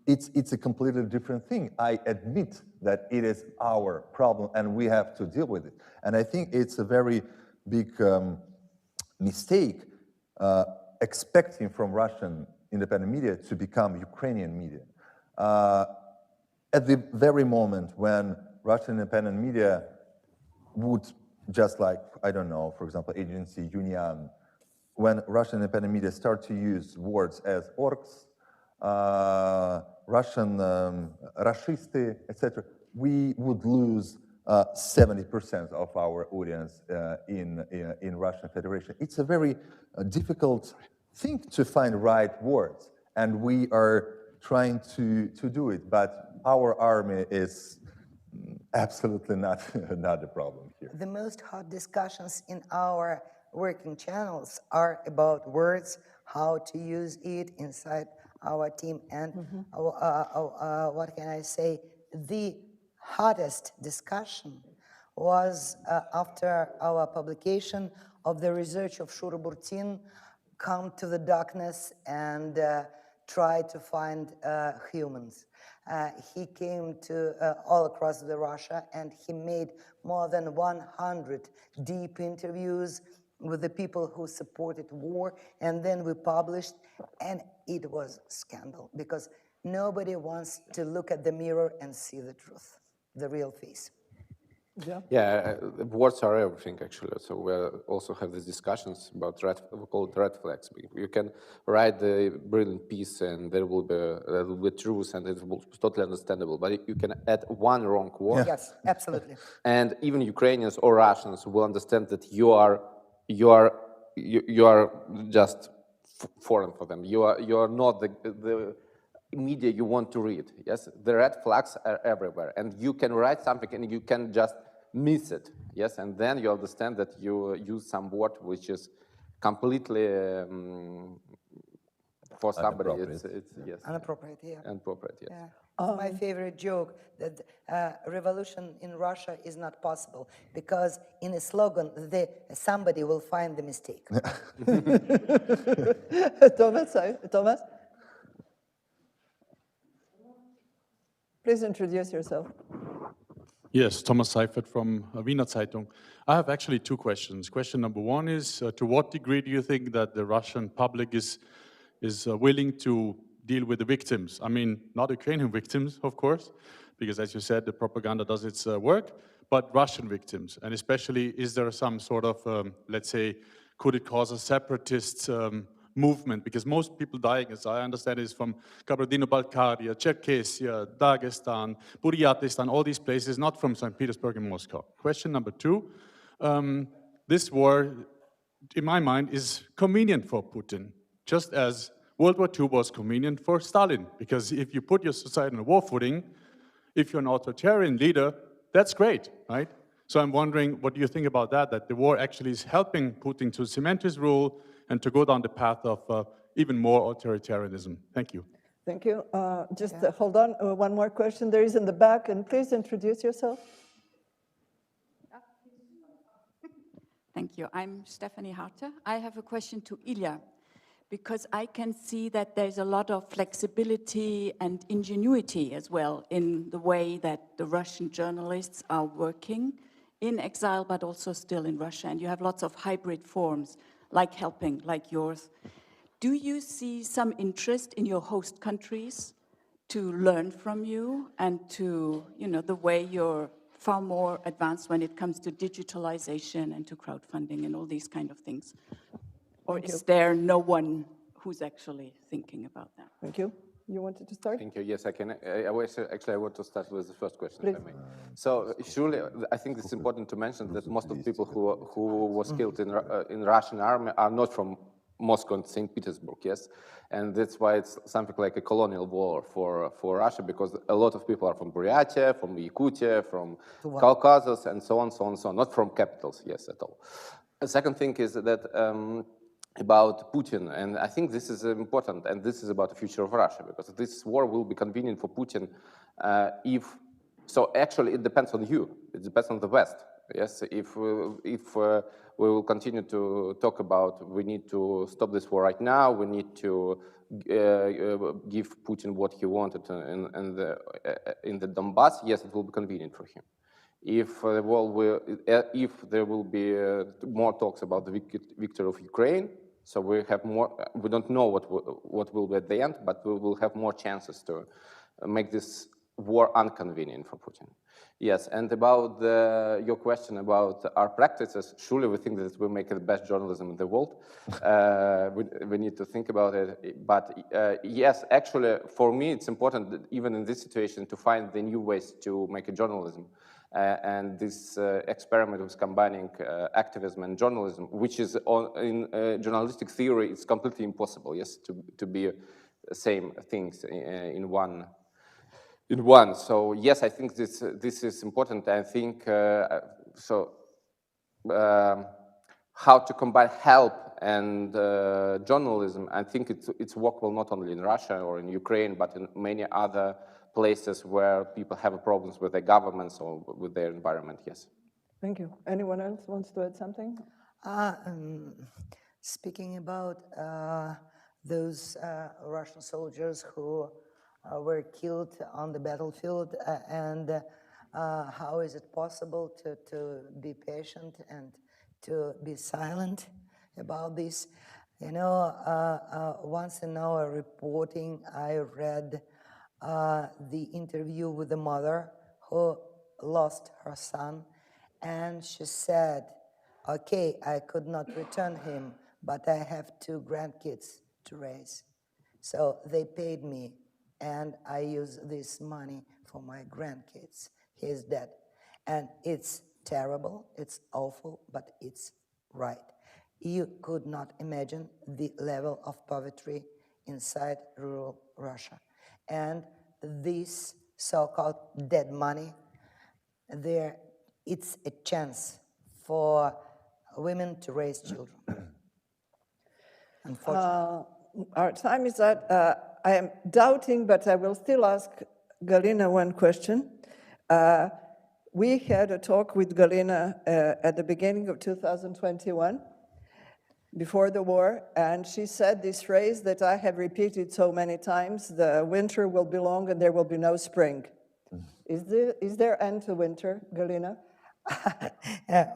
Speaker 5: It's a completely different thing. I admit that it is our problem and we have to deal with it. And I think it's a very big mistake expecting from Russian independent media to become Ukrainian media. At the very moment when Russian independent media would, just like, I don't know, for example, agency Union, when Russian independent media start to use words as orcs, Russian Rashisты, etc., we would lose 70% of our audience in Russian Federation. It's a very difficult thing to find right words, and we are trying to do it, but our army is absolutely not the problem here.
Speaker 6: The most hot discussions in our working channels are about words, how to use it inside our team, and what can I say? The hottest discussion was after our publication of the research of Shuruburtin, Come to the Darkness and Try to Find Humans. He came to all across the Russia, and he made more than 100 deep interviews with the people who supported war, and then we published, and it was a scandal because nobody wants to look at the mirror and see the truth, the real face.
Speaker 7: Yeah, words are everything, actually. So we also have these discussions about we call it red flags. You can write the brilliant piece, and there will be truth, and it will be totally understandable. But you can add one wrong word.
Speaker 6: Yes, absolutely.
Speaker 7: And even Ukrainians or Russians will understand that you are just foreign for them. You are not the media you want to read. Yes, the red flags are everywhere, and you can write something and you can just miss it. Yes, and then you understand that you use some word which is completely for somebody. It's yes,
Speaker 6: inappropriate. Yeah,
Speaker 7: inappropriate. Yes.
Speaker 6: Yeah. My favorite joke that revolution in Russia is not possible because in a slogan somebody will find the mistake.
Speaker 2: Thomas? Please introduce yourself.
Speaker 12: Yes, Thomas Seifert from Wiener Zeitung. I have actually two questions. Question number one is, to what degree do you think that the Russian public is willing to deal with the victims? I mean, not Ukrainian victims, of course, because as you said, the propaganda does its work, but Russian victims. And especially, is there some sort of, let's say, could it cause a separatist movement? Because most people dying, as I understand, is from Kabardino-Balkaria, Cherkessia, Dagestan, Buryatistan, all these places, not from St. Petersburg and Moscow. Question number two, this war, in my mind, is convenient for Putin, just as World War II was convenient for Stalin, because if you put your society on a war footing, if you're an authoritarian leader, that's great, right? So I'm wondering, what do you think about that, that the war actually is helping Putin to cement his rule and to go down the path of even more authoritarianism? Thank you.
Speaker 2: Thank you. Just hold on, one more question. There is in the back, and please introduce yourself.
Speaker 13: Thank you. I'm Stephanie Harte. I have a question to Ilia, because I can see that there's a lot of flexibility and ingenuity as well in the way that the Russian journalists are working in exile, but also still in Russia. And you have lots of hybrid forms, like helping, like yours. Do you see some interest in your host countries to learn from you and to, the way you're far more advanced when it comes to digitalization and to crowdfunding and all these kind of things? Or is there no one who's actually thinking about that?
Speaker 2: Thank you. You wanted to start?
Speaker 7: Thank you. Yes, I can. I want to start with the first question, if I may. So, surely, I think it's important to mention that most of the people who was killed in Russian army are not from Moscow and St. Petersburg, yes? And that's why it's something like a colonial war for Russia, because a lot of people are from Buryatia, from Yakutia, from Caucasus, and so on, so on, so on. Not from capitals, yes, at all. The second thing is that about Putin, and I think this is important, and this is about the future of Russia, because this war will be convenient for Putin so actually it depends on you, it depends on the West, yes? If we will continue to talk about we need to stop this war right now, we need to give Putin what he wanted in the Donbass, yes, it will be convenient for him. If there will be more talks about the victory of Ukraine, so we have more. We don't know what will be at the end, but we will have more chances to make this war inconvenient for Putin. Yes, and about your question about our practices, surely we think that we make the best journalism in the world. We need to think about it. But yes, actually, for me, it's important that even in this situation to find the new ways to make a journalism. And this experiment was combining activism and journalism, which is in journalistic theory, it's completely impossible, yes, to be the same things in one. So yes, I think this is important. I think how to combine help and journalism. I think it's workable not only in Russia or in Ukraine, but in many other places where people have problems with their governments or with their environment, yes.
Speaker 2: Thank you. Anyone else wants to add something?
Speaker 6: Speaking about those Russian soldiers who were killed on the battlefield, and how is it possible to be patient and to be silent about this? Once in our reporting, I read the interview with the mother who lost her son, and she said, okay, I could not return him, but I have 2 grandkids to raise. So they paid me, and I use this money for my grandkids. He is dead. And it's terrible, it's awful, but it's right. You could not imagine the level of poverty inside rural Russia. And this so-called dead money, it's a chance for women to raise children. Unfortunately.
Speaker 2: Our time is up. I am doubting, but I will still ask Galina one question. We had a talk with Galina at the beginning of 2021, before the war, and she said this phrase that I have repeated so many times: the winter will be long and there will be no spring. Is there end to winter, Galina?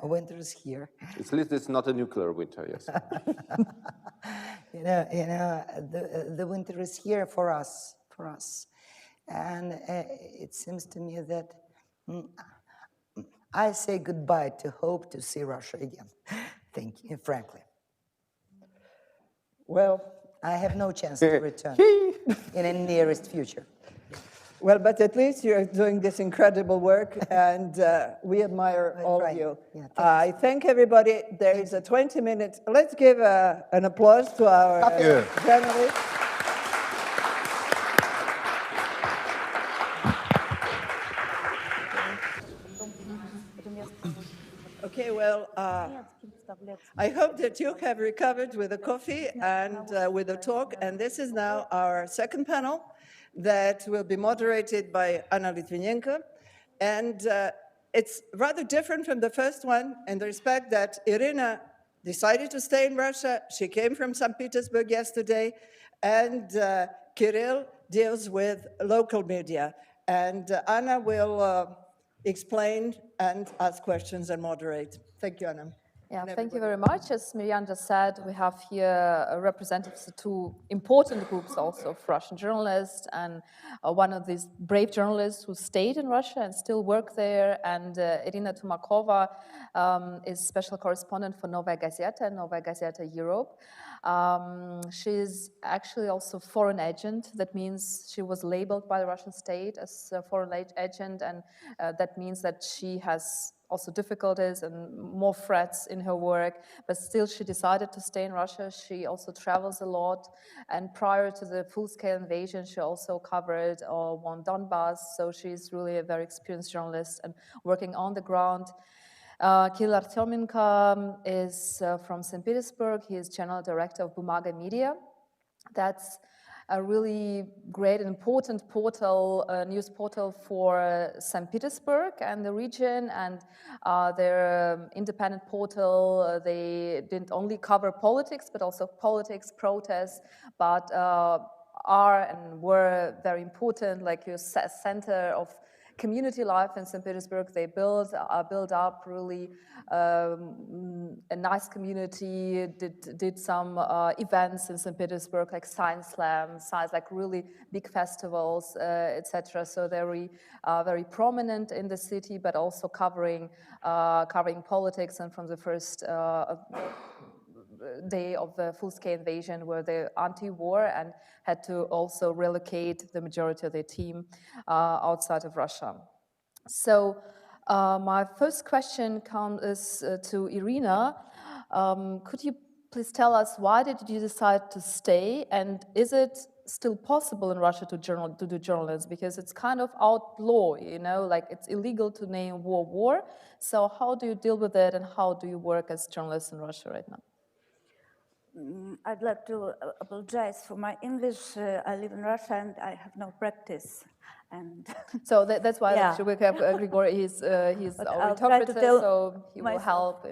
Speaker 6: Winter is here.
Speaker 7: At least it's not a nuclear winter, yes.
Speaker 6: The winter is here for us. And it seems to me that I say goodbye to hope to see Russia again. Thank you, frankly.
Speaker 2: Well,
Speaker 6: I have no chance to return in the nearest future.
Speaker 2: Well, but at least you're doing this incredible work, and we admire all of you. Yeah, I thank everybody. There is a 20-minute. Let's give an applause to our journalists. Well, I hope that you have recovered with the coffee and with the talk. And this is now our second panel that will be moderated by Anna Litivinenko. And it's rather different from the first one in the respect that Irina decided to stay in Russia. She came from St. Petersburg yesterday. And Kirill deals with local media. And Anna will explain and ask questions and moderate. Thank you, Anna.
Speaker 4: Yeah, thank you very much. As Mirjana just said, we have here representatives of two important groups also of Russian journalists, and one of these brave journalists who stayed in Russia and still work there, and Irina Tumakova is special correspondent for Novaya Gazeta and Novaya Gazeta Europe. She's actually also foreign agent. That means she was labeled by the Russian state as a foreign agent, and that means that she has also difficulties and more threats in her work, but still she decided to stay in Russia. She also travels a lot, and prior to the full-scale invasion, she also covered one Donbass, so she's really a very experienced journalist and working on the ground. Kirill Artemenko is from St. Petersburg. He is general director of Bumaga Media. That's a really great and important portal, news portal for St. Petersburg and the region, and their independent portal, they didn't only cover politics, but also politics, protests, but are and were very important, like your center of community life in St. Petersburg. They build up really a nice community, did some events in St. Petersburg, like Science Slam, like really big festivals, etc. So they're very prominent in the city, but also covering politics. And from the first day of the full-scale invasion were the anti-war and had to also relocate the majority of their team outside of Russia. So my first question is to Irina. Could you please tell us why did you decide to stay, and is it still possible in Russia to do journalism? Because it's kind of outlaw, you know, like it's illegal to name war. So how do you deal with it, and how do you work as journalists in Russia right now?
Speaker 14: I'd like to apologize for my English. I live in Russia and I have no practice. And
Speaker 4: so that's why yeah. We have Grigory. He's our interpreter, so he will help.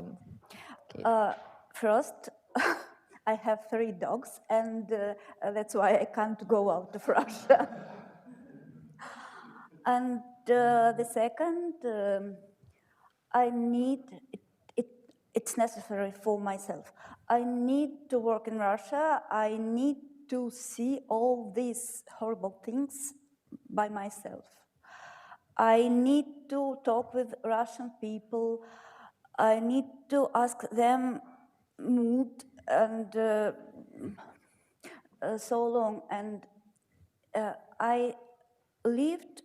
Speaker 14: First, I have 3 dogs, and that's why I can't go out of Russia. And the second, I need. It's necessary for myself. I need to work in Russia. I need to see all these horrible things by myself. I need to talk with Russian people. I need to ask them mood and so long. And I lived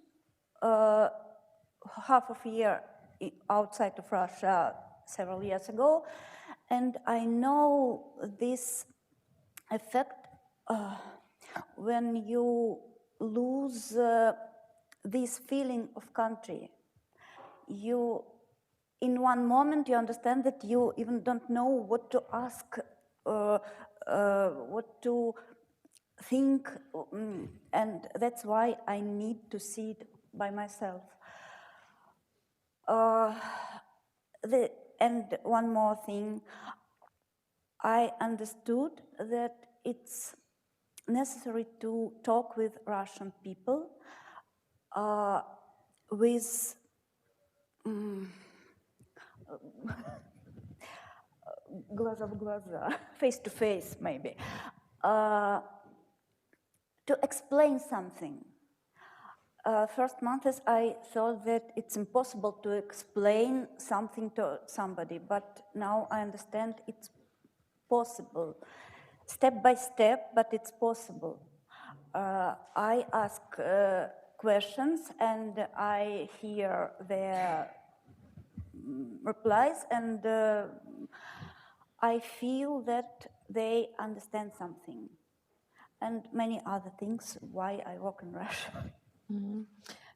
Speaker 14: half of a year outside of Russia several years ago, and I know this effect when you lose this feeling of country. You, in one moment, you understand that you even don't know what to ask, what to think, and that's why I need to see it by myself. And one more thing, I understood that it's necessary to talk with Russian people with глаза в глаза, face to face maybe, to explain something. First months, I thought that it's impossible to explain something to somebody, but now I understand it's possible. Step by step, but it's possible. I ask questions and I hear their replies, and I feel that they understand something. And many other things why I work in Russia.
Speaker 4: Mm-hmm.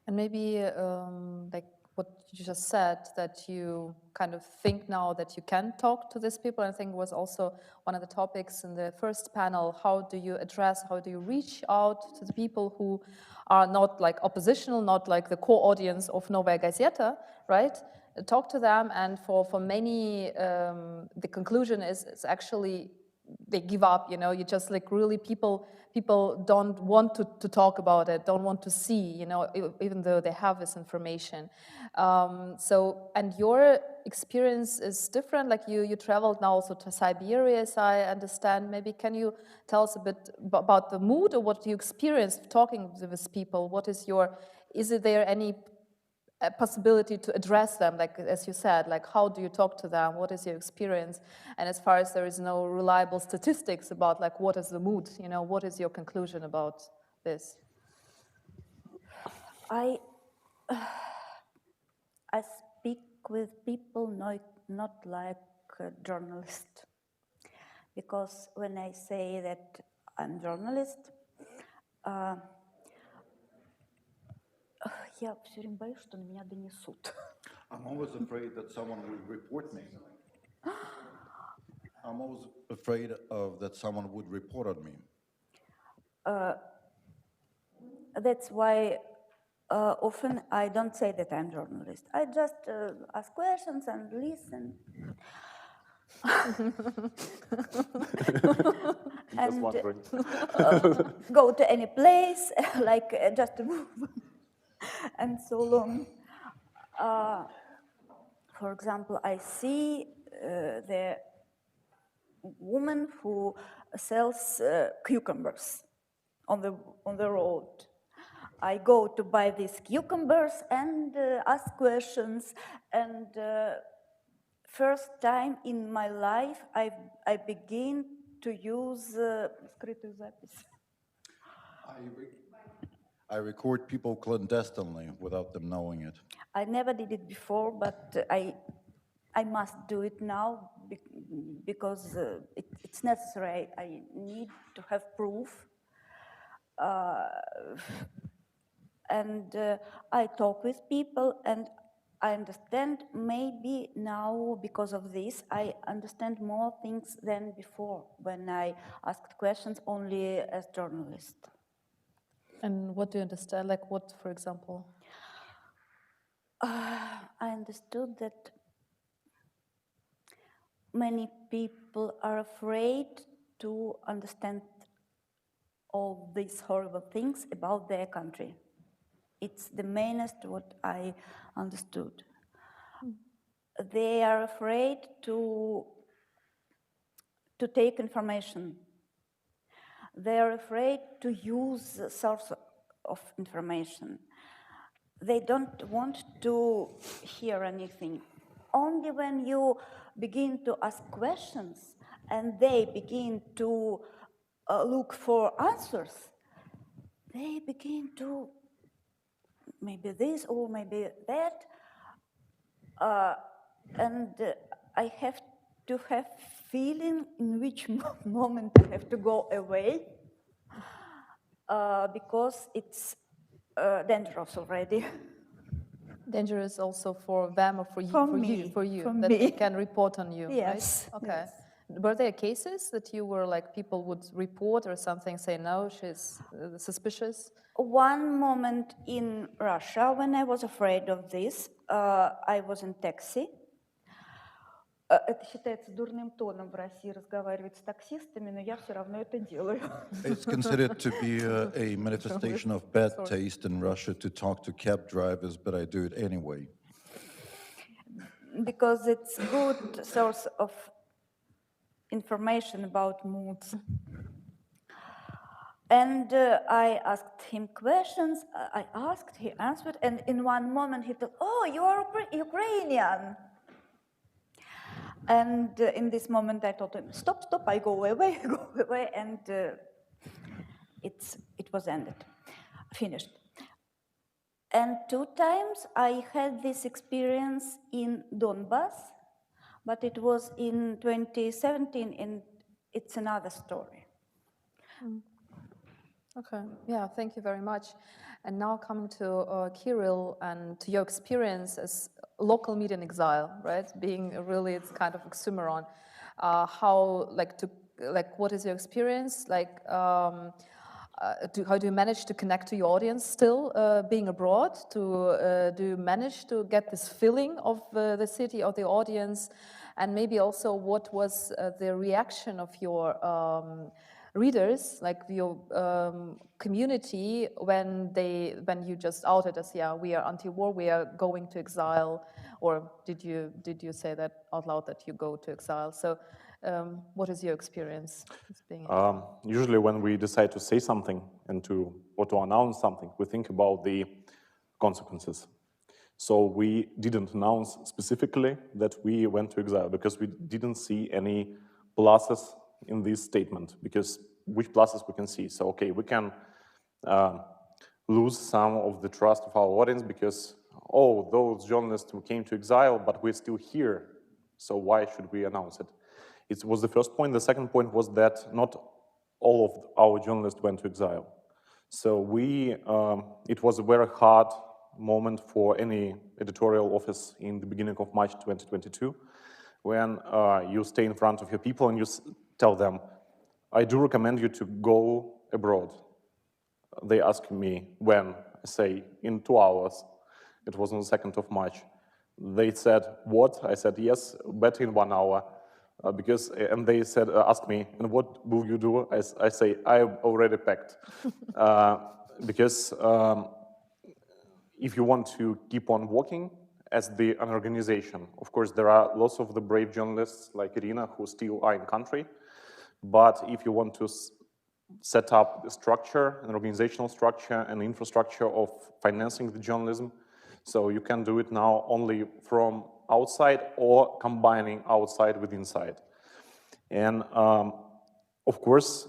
Speaker 4: And maybe like what you just said, that you kind of think now that you can talk to these people. I think it was also one of the topics in the first panel. How do you address, how do you reach out to the people who are not like oppositional, not like the core audience of Novaya Gazeta, right? Talk to them, and for many, the conclusion is it's actually they give up, you know, you just like really people don't want to talk about it, don't want to see, you know, even though they have this information. So, and your experience is different, like you traveled now also to Siberia, as I understand. Maybe can you tell us a bit about the mood, or what you experienced talking with these people? What is there any possibility to address them, like as you said, like how do you talk to them, what is your experience? And as far as there is no reliable statistics about like what is the mood, you know, what is your conclusion about this?
Speaker 14: I speak with people not like a journalist, because when I say that I'm journalist, я все время боюсь, что на меня донесут.
Speaker 15: I'm always afraid that someone will report me. I'm always afraid of that someone would report on me.
Speaker 14: That's why often I don't say that I'm a journalist. I just ask questions and listen. And go to any place, like just to move. And so on. For example, I see the woman who sells cucumbers on the road. I go to buy these cucumbers and ask questions. And first time in my life, I begin to use скрытую запись.
Speaker 15: I record people clandestinely without them knowing it.
Speaker 14: I never did it before, but I must do it now because it's necessary. I need to have proof. And I talk with people, and I understand maybe now, because of this, I understand more things than before when I asked questions only as journalist.
Speaker 4: And what do you understand? Like what, for example?
Speaker 14: I understood that many people are afraid to understand all these horrible things about their country. It's the mainest what I understood. They are afraid to take information. They are afraid to use the source of information. They don't want to hear anything. Only when you begin to ask questions and they begin to look for answers, they begin to maybe this or maybe that. And I have to have feeling in which moment I have to go away because it's dangerous already.
Speaker 4: Dangerous also for them or for you,
Speaker 14: for
Speaker 4: that
Speaker 14: me.
Speaker 4: they can report on you,
Speaker 14: Yes.
Speaker 4: right? Okay.
Speaker 14: Yes.
Speaker 4: Were there cases that you were like, people would report or something, say, no, she's suspicious?
Speaker 14: One moment in Russia when I was afraid of this, I was in taxi. Это считается дурным тоном в России разговаривать с таксистами, но я все равно это делаю.
Speaker 15: It's considered to be a manifestation of bad taste in Russia to talk to cab drivers, but I do it anyway.
Speaker 14: Because it's a good source of information about moods. And I asked him questions. I asked, he answered, and in one moment he told, "Oh, you are Ukrainian." And in this moment I told him, "Stop, stop! I go away, go away," and it was ended, finished. And 2 times I had this experience in Donbass, but it was in 2017, and it's another story.
Speaker 4: Okay, yeah, thank you very much. And now coming to Kirill and to your experience as local media in exile, right? Being really, it's kind of oxymoron. What is your experience? How do you manage to connect to your audience still being abroad? Do you manage to get this feeling of the city, of the audience? And maybe also what was the reaction of your readers, like your community, when you just outed as, yeah, we are anti-war, we are going to exile, or did you say that out loud that you go to exile? So what is your experience?
Speaker 16: Usually when we decide to say something and to announce something, we think about the consequences. So we didn't announce specifically that we went to exile because we didn't see any pluses in this statement, because which pluses we can see. So, okay, we can lose some of the trust of our audience because, oh, those journalists who came to exile, but we're still here, so why should we announce it? It was the first point. The second point was that not all of our journalists went to exile. So it was a very hard moment for any editorial office in the beginning of March 2022, when you stay in front of your people and you tell them, I do recommend you to go abroad. They ask me when. I say, in 2 hours. It was on the 2nd of March. They said, what? I said, yes, better in 1 hour. And they said, ask me, and what will you do? I say, I've already packed. Because if you want to keep on working as an organization, of course, there are lots of the brave journalists like Irina who still are in country. But if you want to set up a structure, an organizational structure, an infrastructure of financing the journalism, so you can do it now only from outside or combining outside with inside. And of course,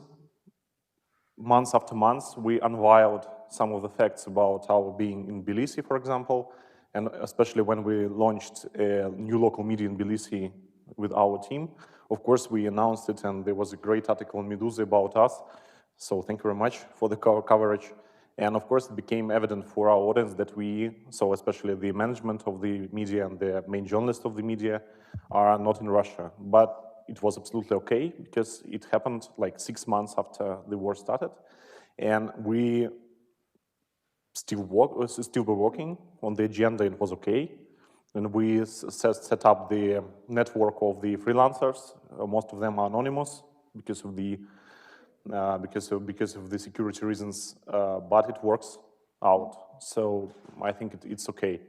Speaker 16: months after months, we unveiled some of the facts about our being in Tbilisi, for example, and especially when we launched a new local media in Tbilisi with our team. Of course, we announced it, and there was a great article in Meduza about us. So thank you very much for the coverage. And of course, it became evident for our audience that so especially the management of the media and the main journalists of the media are not in Russia. But it was absolutely okay, because it happened like 6 months after the war started. And we still were working on the agenda. It was okay. And we set up the network of the freelancers. Most of them are anonymous because of the security reasons, but it works out. So I think it's okay.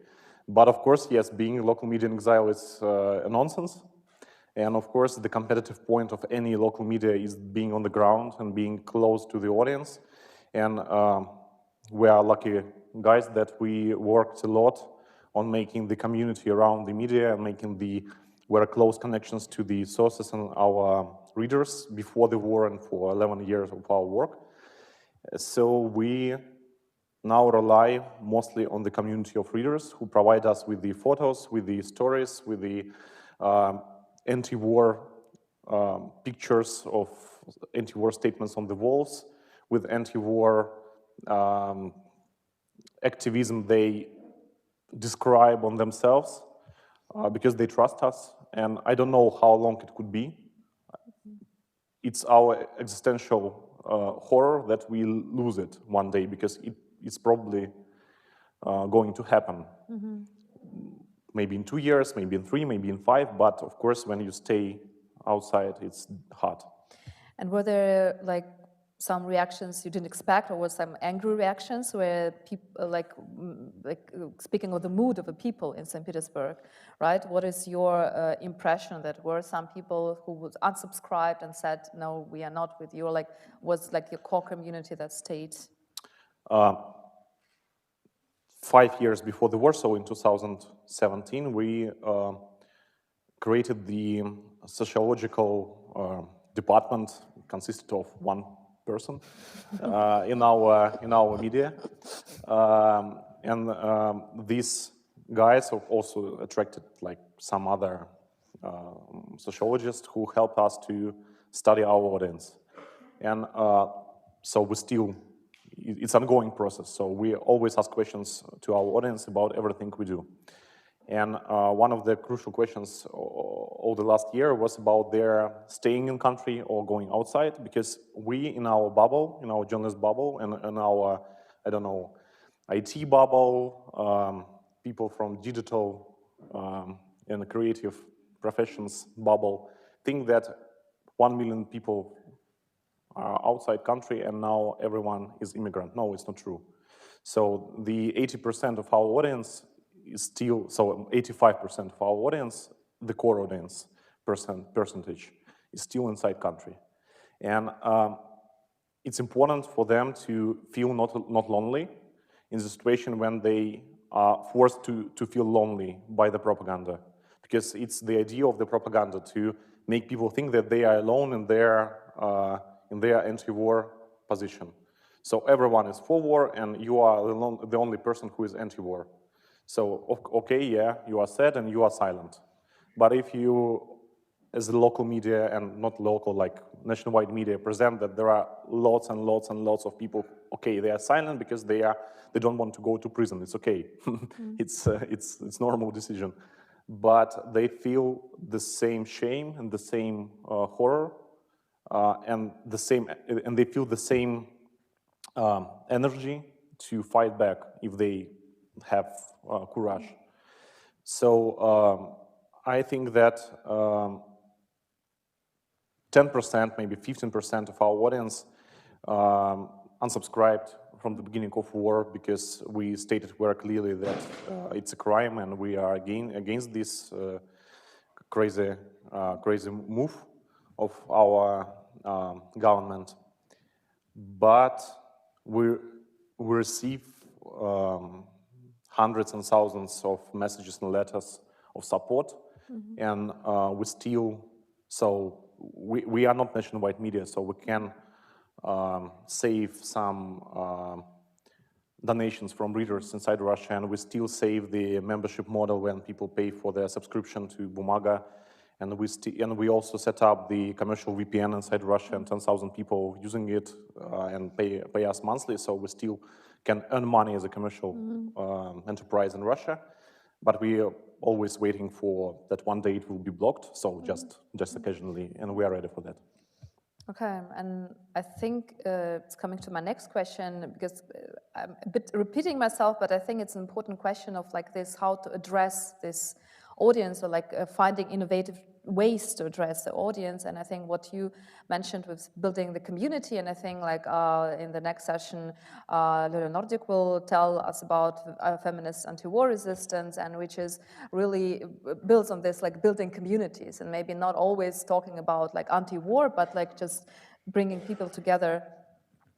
Speaker 16: But of course, yes, being local media in exile is a nonsense. And of course, the competitive point of any local media is being on the ground and being close to the audience. And we are lucky guys that we worked a lot on making the community around the media and making very close connections to the sources and our readers before the war and for 11 years of our work. So we now rely mostly on the community of readers who provide us with the photos, with the stories, with the anti-war pictures of anti-war statements on the walls, with anti-war activism they describe on themselves, because they trust us, and I don't know how long it could be. It's our existential horror that we lose it one day, because it's probably going to happen. Mm-hmm. Maybe in 2 years, maybe in 3, maybe in 5, but of course when you stay outside, it's hard.
Speaker 4: And were there some reactions you didn't expect, or was some angry reactions where people, speaking of the mood of the people in St. Petersburg, right? What is your impression? That were some people who was unsubscribed and said, no, we are not with you, or was your core community that stayed?
Speaker 16: 5 years before the war, so in 2017, we created the sociological department, consisted of one person in our media, and these guys have also attracted some other sociologists who help us to study our audience, and so we still it's an ongoing process. So we always ask questions to our audience about everything we do. And one of the crucial questions all the last year was about their staying in country or going outside, because we, in our bubble, in our journalist bubble, and in our, I don't know, IT bubble, people from digital and creative professions bubble, think that 1 million people are outside country and now everyone is immigrant. No, it's not true. So the 80% of our audience is still, so 85% of our audience, the core audience percentage, is still inside country. And it's important for them to feel not lonely in the situation when they are forced to feel lonely by the propaganda. Because it's the idea of the propaganda to make people think that they are alone in their anti-war position. So everyone is for war and you are the only person who is anti-war. So, okay, yeah, you are sad and you are silent. But if you, as the local media and not local, like nationwide media, present that there are lots and lots and lots of people, okay, they are silent because they don't want to go to prison. It's okay. It's normal decision. But they feel the same shame and the same horror, and they feel the same energy to fight back if they have courage. So I think that 10%, maybe 15% of our audience unsubscribed from the beginning of war because we stated very clearly that it's a crime and we are against this crazy move of our government. But we receive hundreds and thousands of messages and letters of support, and we still, so we are not nationwide media, so we can save some donations from readers inside Russia, and we still save the membership model when people pay for their subscription to Bumaga, and we also set up the commercial VPN inside Russia, and 10,000 people using it and pay us monthly, so we still can earn money as a commercial enterprise in Russia, but we are always waiting for that one day it will be blocked, so just occasionally, and we are ready for that.
Speaker 4: Okay, and I think it's coming to my next question, because I'm a bit repeating myself, but I think it's an important question of like this, how to address this audience, or like finding innovative ways to address the audience. And I think what you mentioned was building the community, and I think like in the next session, Lolja Nordic will tell us about Feminist Antiwar Resistance, and which is really builds on this, like building communities, and maybe not always talking about like anti-war, but like just bringing people together.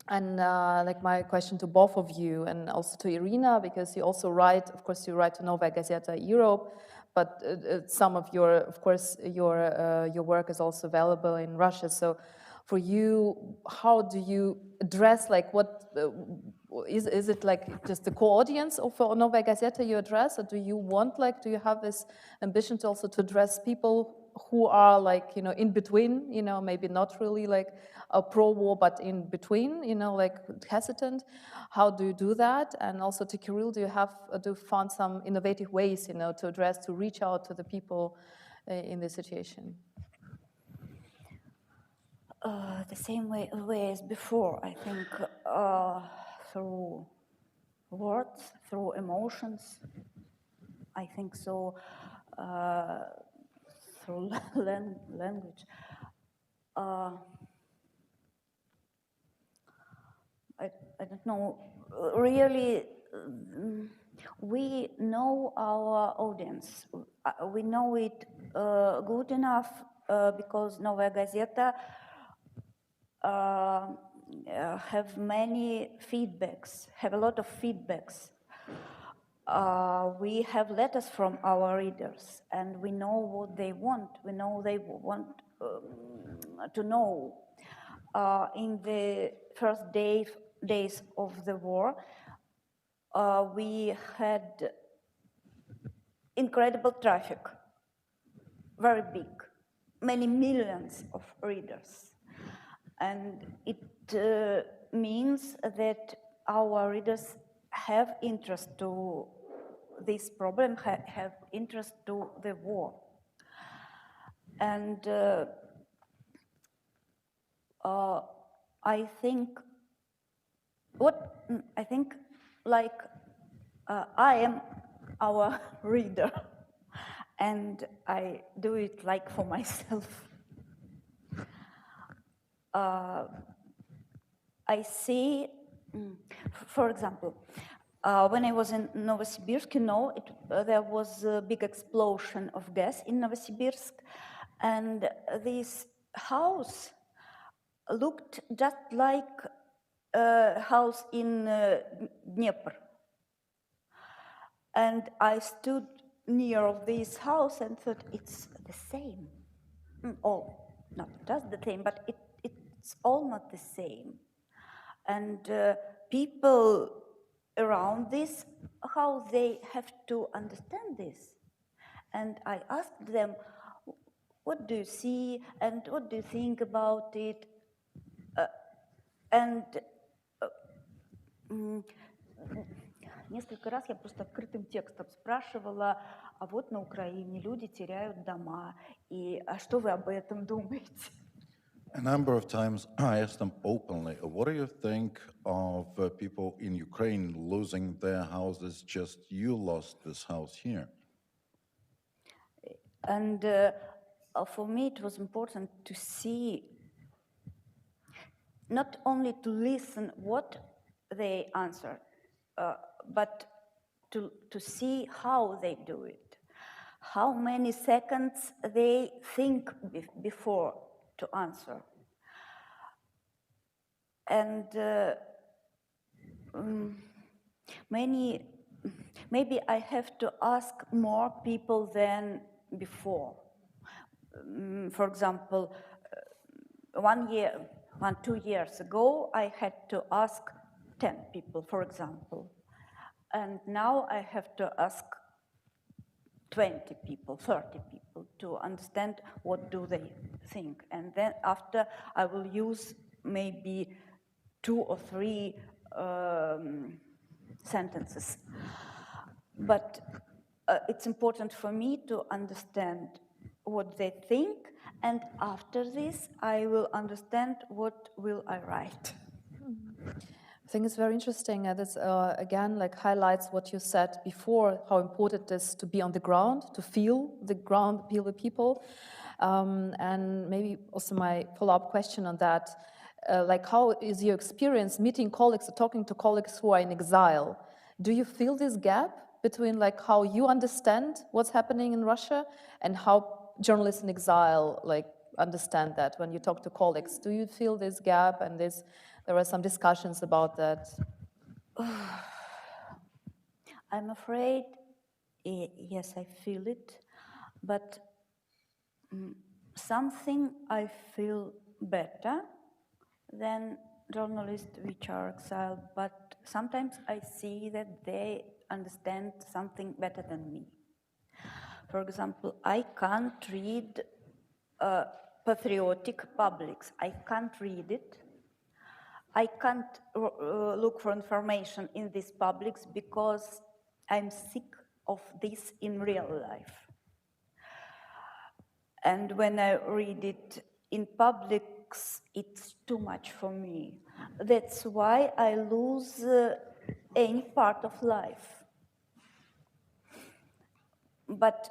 Speaker 4: And like my question to both of you, and also to Irina, because you also write, of course, you write to Novaya Gazeta Europe, but some of your, of course, your work is also available in Russia. So for you, how do you address, like, what is it like just the core audience of Novaya Gazeta you address, or do you want, like, do you have this ambition to also to address people who are like, you know, in between, you know, maybe not really like a pro-war, but in between, you know, like hesitant? How do you do that? And also to Kirill, do you find some innovative ways, you know, to address, to reach out to the people in this situation?
Speaker 14: The same way as before, I think, through words, through emotions, I think so, through language. I don't know, really, we know our audience. We know it good enough because Novaya Gazeta have many feedbacks, have a lot of feedbacks. We have letters from our readers, and we know what they want. We know they want to know. In the first days of the war, we had incredible traffic, very big, many millions of readers. And it means that our readers have interest to this problem, have interest to the war. And I think like I am our reader, and I do it like for myself. I see, for example, when I was in Novosibirsk, you know, there was a big explosion of gas in Novosibirsk, and this house looked just like a house in Dnieper. And I stood near this house and thought, it's the same. Oh, not just the same, but it's all not the same. And people around this, how they have to understand this. And I asked them, what do you see and what do you think about it? Несколько раз я просто открытым текстом спрашивала, а вот на Украине люди теряют дома, и а что вы об этом думаете?
Speaker 15: A number of times I asked them openly, what do you think of people in Ukraine losing their houses? Just you lost this house here.
Speaker 14: And for me it was important to see, not only to listen what they answered, but to see how they do it, how many seconds they think before to answer. And maybe I have to ask more people than before. For example, 2 years ago, I had to ask 10 people, for example. And now I have to ask 20 people, 30 people to understand what do they think. And then after I will use maybe 2 or 3 sentences. But it's important for me to understand what they think, and after this I will understand what will I write.
Speaker 4: I think it's very interesting. This again like highlights what you said before, how important it is to be on the ground, to feel the ground, feel the people. And maybe also my follow-up question on that, like how is your experience meeting colleagues or talking to colleagues who are in exile? Do you feel this gap between like how you understand what's happening in Russia and how journalists in exile like understand that when you talk to colleagues? Do you feel this gap and this? There were some discussions about that.
Speaker 14: I'm afraid, yes, I feel it, but something I feel better than journalists which are exiled, but sometimes I see that they understand something better than me. For example, I can't read patriotic publics. I can't read it. I can't look for information in these publics because I'm sick of this in real life. And when I read it in publics, it's too much for me. That's why I lose any part of life. But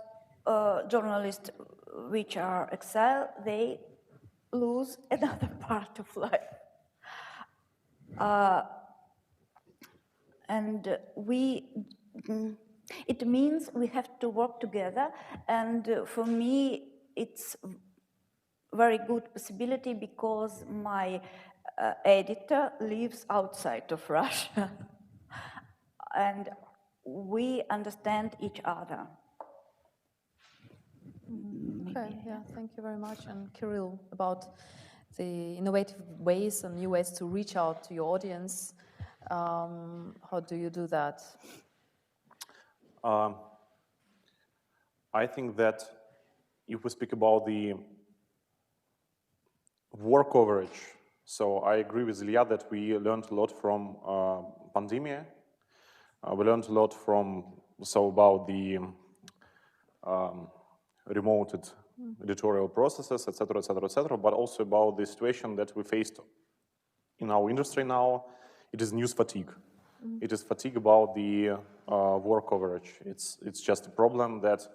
Speaker 14: journalists which are exiled, they lose another part of life. And it means we have to work together, and for me it's very good possibility because my editor lives outside of Russia and we understand each other.
Speaker 4: Okay, yeah, thank you very much. And Kirill, about the innovative ways and new ways to reach out to your audience, how do you do that?
Speaker 16: I think that if we speak about the war coverage, so I agree with Ilia that we learned a lot from pandemic. We learned a lot about the remoted editorial processes, etc., etc., etc., but also about the situation that we faced in our industry now. It is news fatigue. It is fatigue about the war coverage. It's just a problem that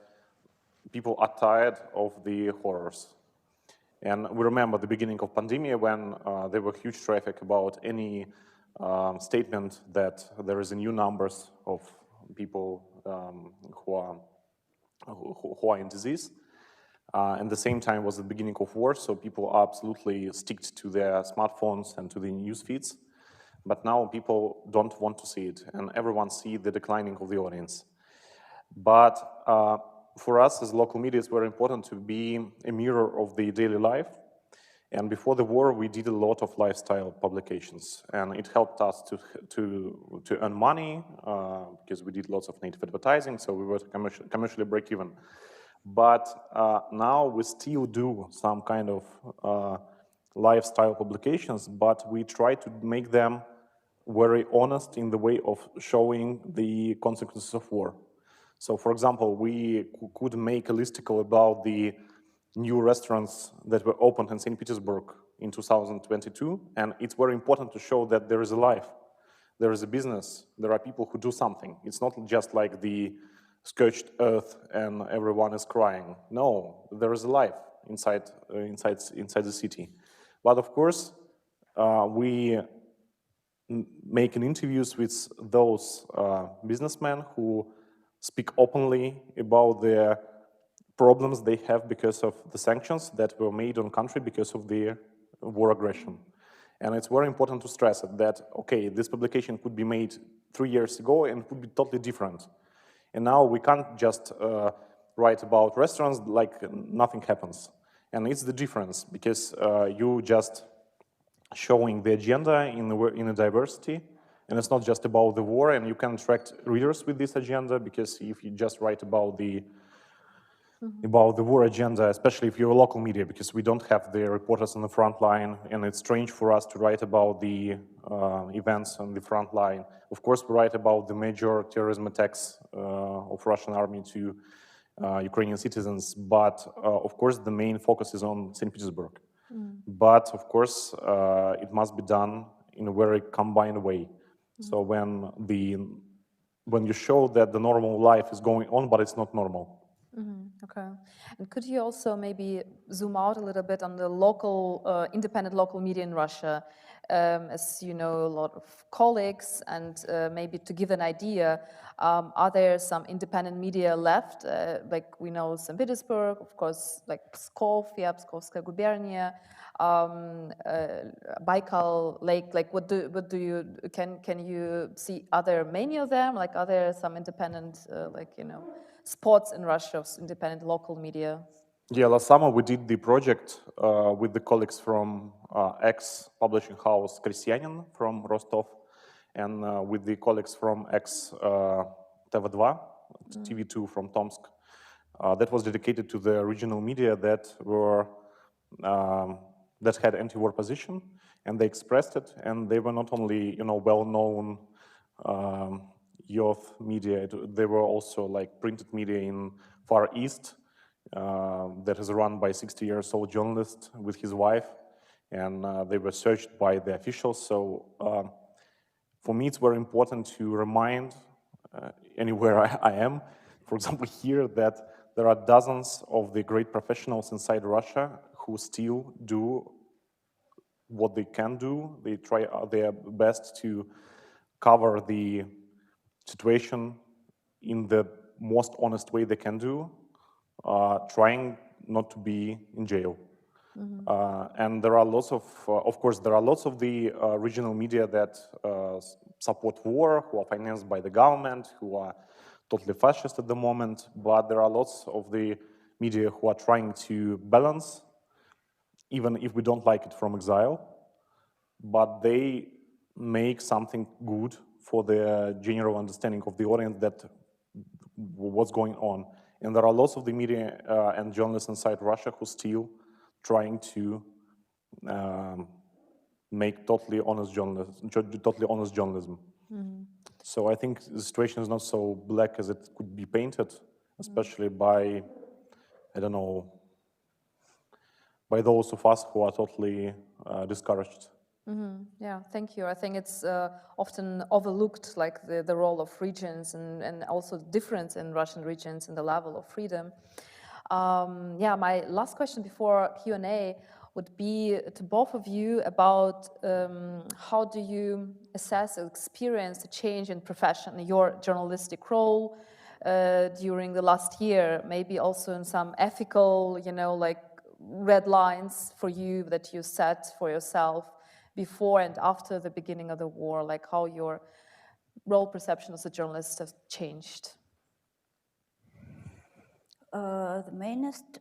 Speaker 16: people are tired of the horrors. And we remember the beginning of pandemic when there were huge traffic about any statement that there is a new numbers of people who are in disease. And the same time was the beginning of war, so people absolutely sticked to their smartphones and to the news feeds. But now people don't want to see it, and everyone sees the declining of the audience. But for us as local media, it's very important to be a mirror of the daily life. And before the war, we did a lot of lifestyle publications, and it helped us to earn money because we did lots of native advertising, so we were commercially break even. But now we still do some kind of lifestyle publications, but we try to make them very honest in the way of showing the consequences of war. So, for example, we could make a listicle about the new restaurants that were opened in St. Petersburg in 2022, and it's very important to show that there is a life, there is a business, there are people who do something. It's not just like the scorched earth and everyone is crying. No, there is a life inside the city. But of course, we making interviews with those businessmen who speak openly about their problems they have because of the sanctions that were made on country because of the war aggression. And it's very important to stress that, okay, this publication could be made 3 years ago and could be totally different. And now we can't just write about restaurants like nothing happens. And it's the difference, because you just showing the agenda in a diversity, and it's not just about the war, and you can attract readers with this agenda, because if you just write about the war agenda, especially if you're a local media, because we don't have the reporters on the front line, and it's strange for us to write about the events on the front line. Of course, we write about the major terrorism attacks of Russian army to Ukrainian citizens, but of course the main focus is on St. Petersburg. But of course, it must be done in a very combined way. So when you show that the normal life is going on, but it's not normal.
Speaker 4: Okay. And could you also maybe zoom out a little bit on the local, independent local media in Russia? As you know, a lot of colleagues, and maybe to give an idea, are there some independent media left? Like we know St. Petersburg, of course, like Pskov, Pskovskaya gubernia, Baikal Lake. Like, can you see? Are there many of them? Like, are there some independent, spots in Russia of independent local media?
Speaker 16: Yeah, last summer we did the project with the colleagues from ex-publishing house Krestyanin from Rostov, and with the colleagues from ex-TV2, TV2 from Tomsk. That was dedicated to the regional media that were that had anti-war position, and they expressed it. And they were not only well-known youth media; they were also like printed media in Far East. That is run by a 60-year-old journalist with his wife, and they were searched by the officials. So for me, it's very important to remind anywhere I am, for example here, that there are dozens of the great professionals inside Russia who still do what they can do. They try their best to cover the situation in the most honest way they can do, trying not to be in jail. And there are lots of course, there are lots of the regional media that support war, who are financed by the government, who are totally fascist at the moment, but there are lots of the media who are trying to balance, even if we don't like it from Exile, but they make something good for the general understanding of the audience that what's going on. And there are lots of the media and journalists inside Russia who still trying to make totally honest journalism. So I think the situation is not so black as it could be painted, especially by, I don't know, by those of us who are totally discouraged.
Speaker 4: Yeah, thank you. I think it's often overlooked, like the role of regions and also the difference in Russian regions and the level of freedom. Yeah, my last question before Q&A would be to both of you about how do you assess or experience the change in profession, your journalistic role during the last year, maybe also in some ethical, you know, like red lines for you that you set for yourself before and after the beginning of the war, like how your role perception as a journalist has changed?
Speaker 14: The mainest,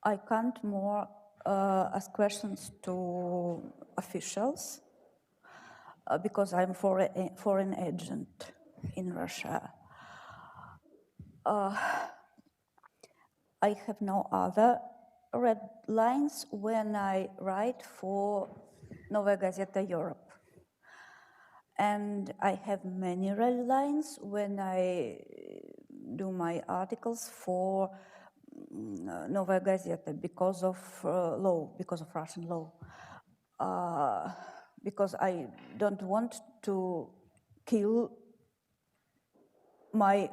Speaker 14: I can't more ask questions to officials because I'm foreign agent in Russia. I have no other red lines when I write for Novaya Gazeta Europe. And I have many red lines when I do my articles for Novaya Gazeta because of law, because of Russian law. Because I don't want to kill my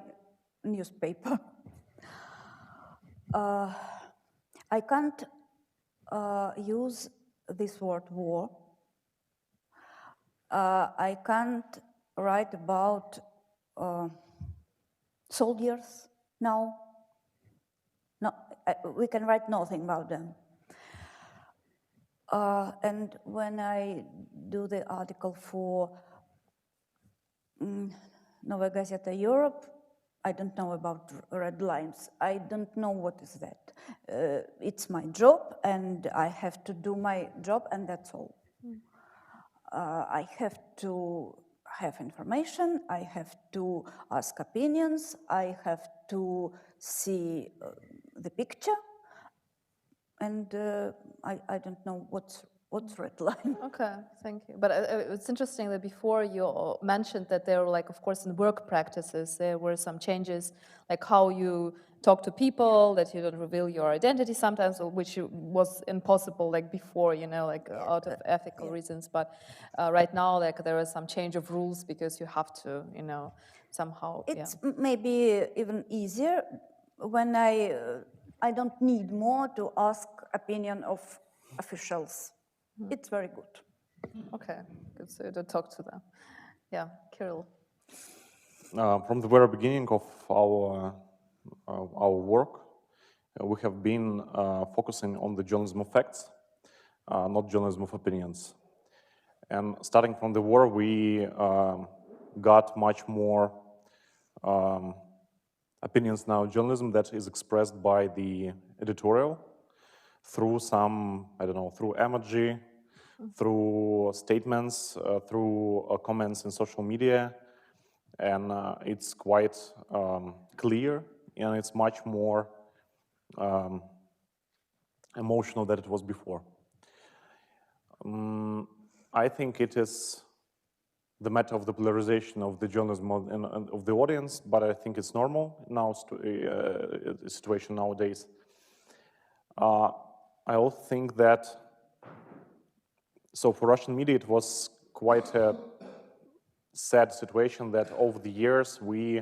Speaker 14: newspaper. I can't use this word war. I can't write about soldiers now. No, we can write nothing about them. And when I do the article for Novaya Gazeta Europe, I don't know about red lines. I don't know what is that. It's my job, and I have to do my job, and that's all. I have to have information, I have to ask opinions, I have to see the picture, and I don't know what's red line.
Speaker 4: Okay, thank you. But it's interesting that before you mentioned that there were, like, of course, in work practices, there were some changes, like how you talk to people, that you don't reveal your identity sometimes, which was impossible, like before, you know, like out of ethical reasons. But right now, like, there is some change of rules because you have to, you know, somehow.
Speaker 14: It's maybe even easier when I don't need more to ask opinion of officials. It's very good.
Speaker 4: Okay, good to talk to them. Yeah, Kirill.
Speaker 16: From the very beginning of our work, we have been focusing on the journalism of facts, not journalism of opinions. And starting from the war, we got much more opinions now journalism that is expressed by the editorial through some, I don't know, through emoji, through statements, through comments in social media. And it's quite clear, and it's much more emotional than it was before. I think it is the matter of the polarization of the journalism and of the audience, but I think it's normal now, situation nowadays. I also think that, so for Russian media, it was quite a sad situation that over the years we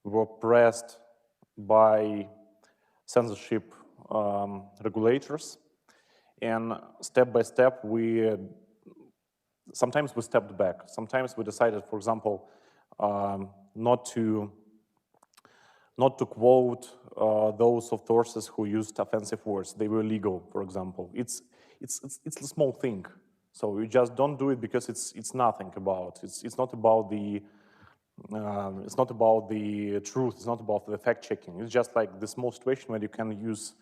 Speaker 16: were pressed by censorship regulators, and step by step sometimes we stepped back. Sometimes we decided, for example, not to quote those authors who used offensive words. They were legal, for example. It's a small thing. So you just don't do it because it's nothing about. It's not about the truth. It's not about the fact checking. It's just like the small situation where you can use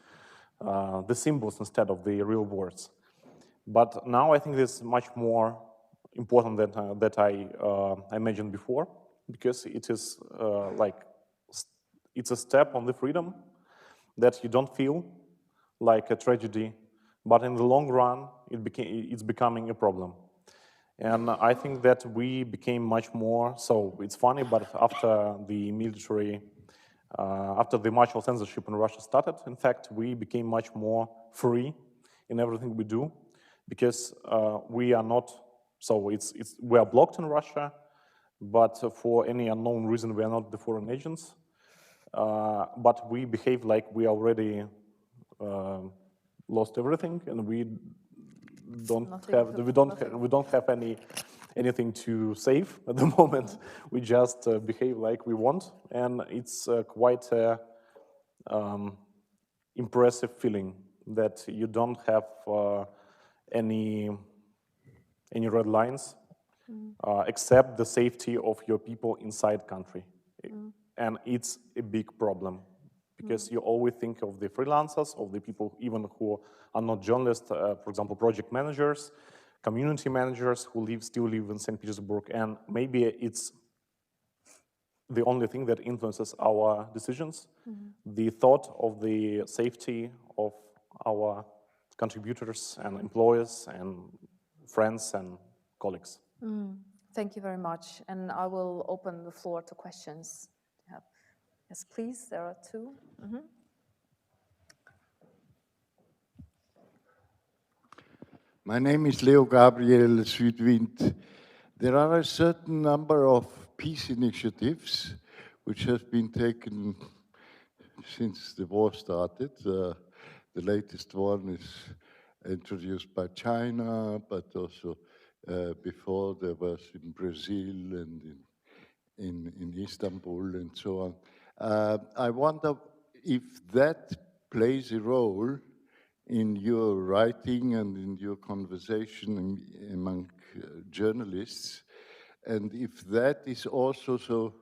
Speaker 16: the symbols instead of the real words. But now I think it's much more important than I imagined before, because it is it's a step on the freedom that you don't feel like a tragedy, but in the long run, it's becoming a problem. And I think that we became much more, so it's funny, but after the military, after the martial censorship in Russia started, in fact, we became much more free in everything we do, because we are not, so we are blocked in Russia, but for any unknown reason, we are not the foreign agents. But we behave like we already lost everything, and we don't have anything to save at the moment. We just behave like we want, and it's quite a impressive feeling that you don't have any red lines, except the safety of your people inside country. And it's a big problem, because you always think of the freelancers, of the people even who are not journalists, for example, project managers, community managers who still live in St. Petersburg, and maybe it's the only thing that influences our decisions, the thought of the safety of our contributors and employers and friends and colleagues.
Speaker 4: Thank you very much, and I will open the floor to questions. Yes, please, there are two.
Speaker 17: My name is Leo Gabriel Südwind. There are a certain number of peace initiatives which have been taken since the war started. The latest one is introduced by China, but also before there was in Brazil and in Istanbul and so on. I wonder if that plays a role in your writing and in your conversation among journalists, and if that is also so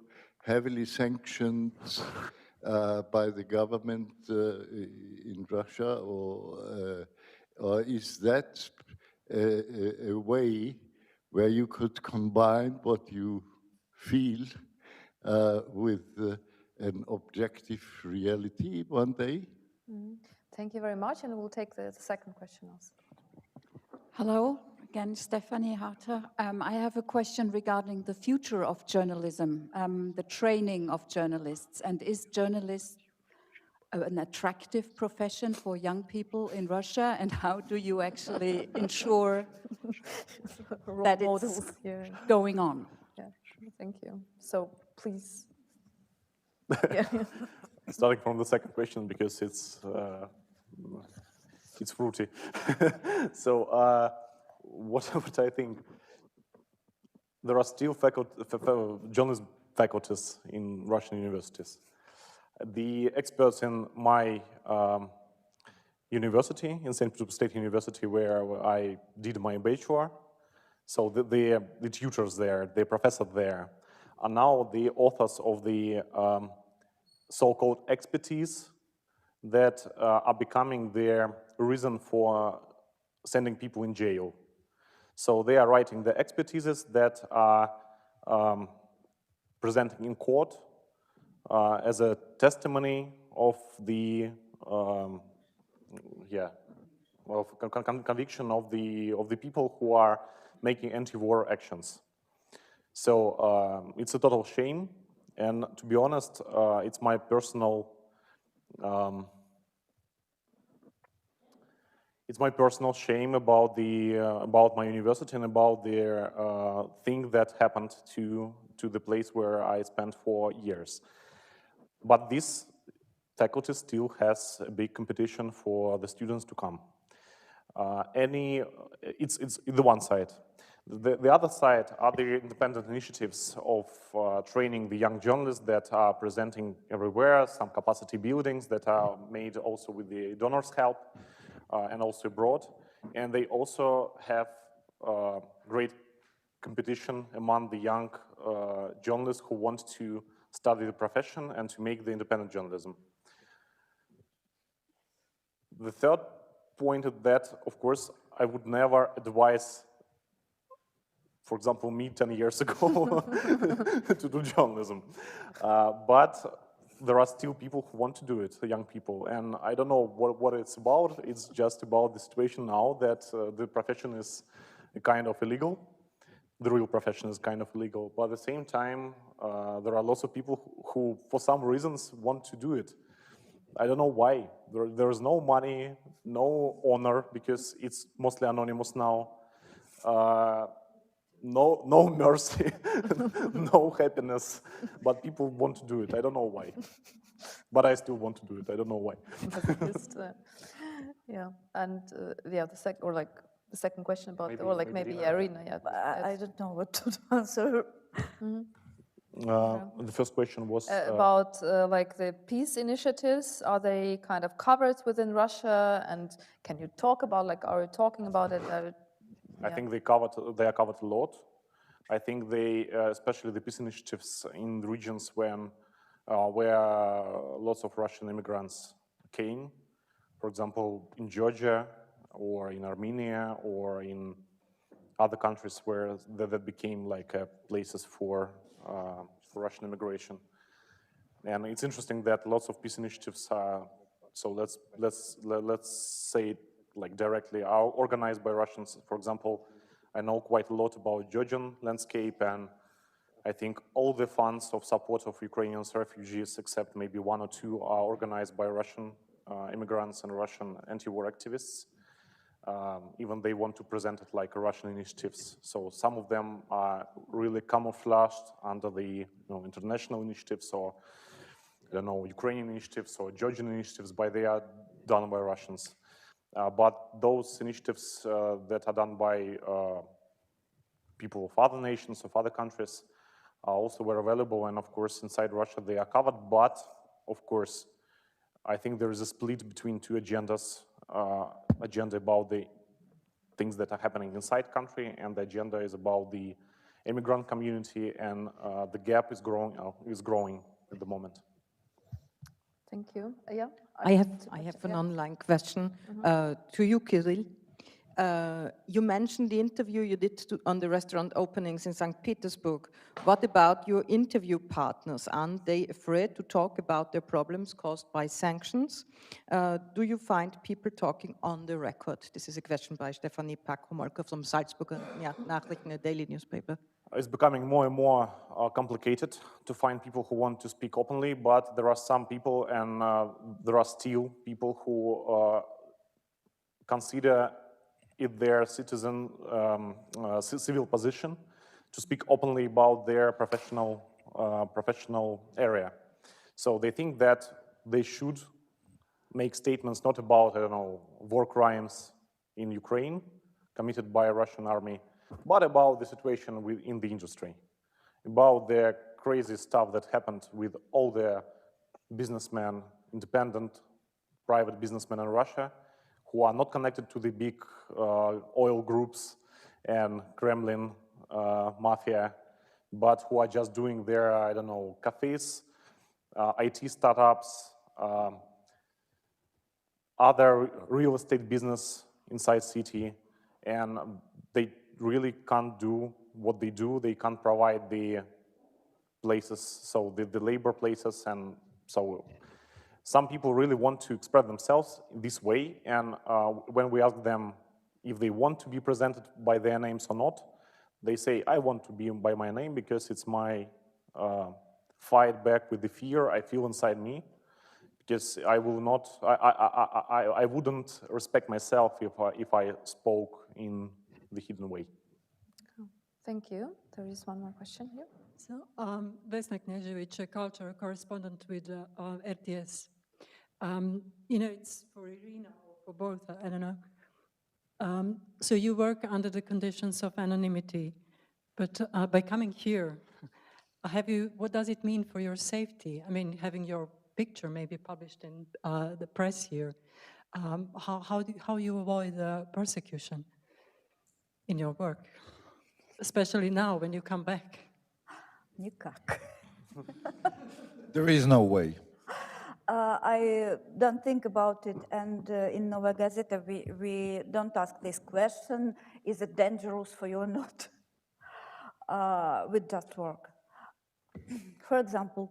Speaker 17: heavily sanctioned by the government in Russia, or is that a way where you could combine what you feel with an objective reality one day?
Speaker 4: Thank you very much, and we'll take the second question also.
Speaker 13: Hello, again, Stephanie Harter. I have a question regarding the future of journalism, the training of journalists, and is journalism an attractive profession for young people in Russia, and how do you actually ensure that it's going on?
Speaker 4: Yeah, thank you. So please.
Speaker 16: Starting from the second question, because it's fruity. So what I think, there are still journalism faculties in Russian universities. The experts in my university, in St. Petersburg State University, where I did my bachelor, so the tutors there, the professors there, are now the authors of the so-called expertise that are becoming their reason for sending people in jail. So they are writing the expertises that are presenting in court as a testimony of the conviction of the people who are making anti-war actions. So it's a total shame. And to be honest, it's my personal shame about my university and about the thing that happened to the place where I spent 4 years. But this faculty still has a big competition for the students to come. It's the one side. The other side are the independent initiatives of training the young journalists that are presenting everywhere, some capacity buildings that are made also with the donors' help and also abroad. And they also have great competition among the young journalists who want to study the profession and to make the independent journalism. The third point is that, of course, I would never advise, for example, me 10 years ago to do journalism. But there are still people who want to do it, young people. And I don't know what it's about. It's just about the situation now that the profession is kind of illegal. the real profession is kind of illegal. But at the same time, there are lots of people who, for some reasons, want to do it. I don't know why. There's no money, no honor, because it's mostly anonymous now. No mercy, no happiness, but people want to do it. I don't know why. But I still want to do it. I don't know why.
Speaker 4: Yeah, and yeah, the second question about, maybe Irina. Yeah,
Speaker 14: I don't know what to answer.
Speaker 16: The first question was
Speaker 4: about like the peace initiatives. Are they kind of covered within Russia? And can you talk about, like, are you talking about it?
Speaker 16: I think they are covered a lot. I think they, especially the peace initiatives in regions where lots of Russian immigrants came, for example, in Georgia or in Armenia or in other countries where that became like places for Russian immigration. And it's interesting that lots of peace initiatives are, so let's say it like directly, are organized by Russians. For example, I know quite a lot about Georgian landscape, and I think all the funds of support of Ukrainian refugees, except maybe one or two, are organized by Russian immigrants and Russian anti-war activists. Even they want to present it like Russian initiatives. So some of them are really camouflaged under the international initiatives, or I don't know, Ukrainian initiatives or Georgian initiatives, but they are done by Russians. But those initiatives that are done by people of other nations, of other countries, also were available, and of course inside Russia they are covered. But of course, I think there is a split between two agendas: agenda about the things that are happening inside country, and the agenda is about the immigrant community, and the gap is growing at the moment.
Speaker 4: Thank you. Yeah.
Speaker 10: I have an online question to you, Kirill. You mentioned the interview you did on the restaurant openings in St. Petersburg. What about your interview partners? Aren't they afraid to talk about their problems caused by sanctions? Do you find people talking on the record? This is a question by Stefanie Pack-Homolka from Salzburger Nachrichten, a daily newspaper.
Speaker 16: It's becoming more and more complicated to find people who want to speak openly, but there are some people, and there are still people who consider it their civil position to speak openly about their professional area. So they think that they should make statements not about, I don't know, war crimes in Ukraine committed by a Russian army, but about the situation in the industry, about the crazy stuff that happened with all the businessmen, independent private businessmen in Russia, who are not connected to the big oil groups and Kremlin mafia, but who are just doing their, I don't know, cafes, IT startups, other real estate business inside city, and they really can't do what they do. They can't provide the places, so the labor places, and so some people really want to express themselves this way, and when we ask them if they want to be presented by their names or not, they say, I want to be by my name because it's my fight back with the fear I feel inside me, because I will not, I wouldn't respect myself if I spoke in the hidden way.
Speaker 4: Thank you. There is one more question here.
Speaker 18: So, Vesna Knežević, a cultural correspondent with RTS. You know, it's for Irina or for both, I don't know. So you work under the conditions of anonymity, but by coming here, what does it mean for your safety? I mean, having your picture maybe published in the press here, how you avoid persecution in your work, especially now when you come back?
Speaker 14: Никак.
Speaker 15: There is no way.
Speaker 14: I don't think about it, and in Novaya Gazeta we don't ask this question, is it dangerous for you or not? We just work. For example,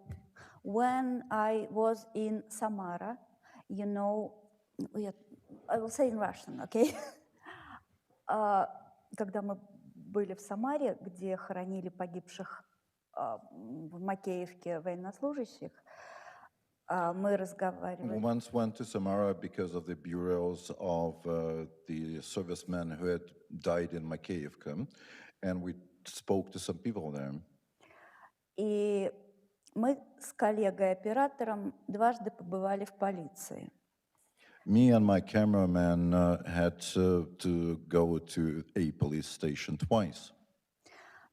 Speaker 14: when I was in Samara, you know, I will say in Russian, okay? Когда мы были в Самаре, где хоронили погибших в Макеевке военнослужащих, мы разговаривали.
Speaker 15: Once went to Samara because of the burials of the servicemen who had died in Makeyevka, and we spoke to some people there.
Speaker 14: И мы с коллегой-оператором дважды побывали в полиции.
Speaker 15: Me and my cameraman had to go to a police station twice.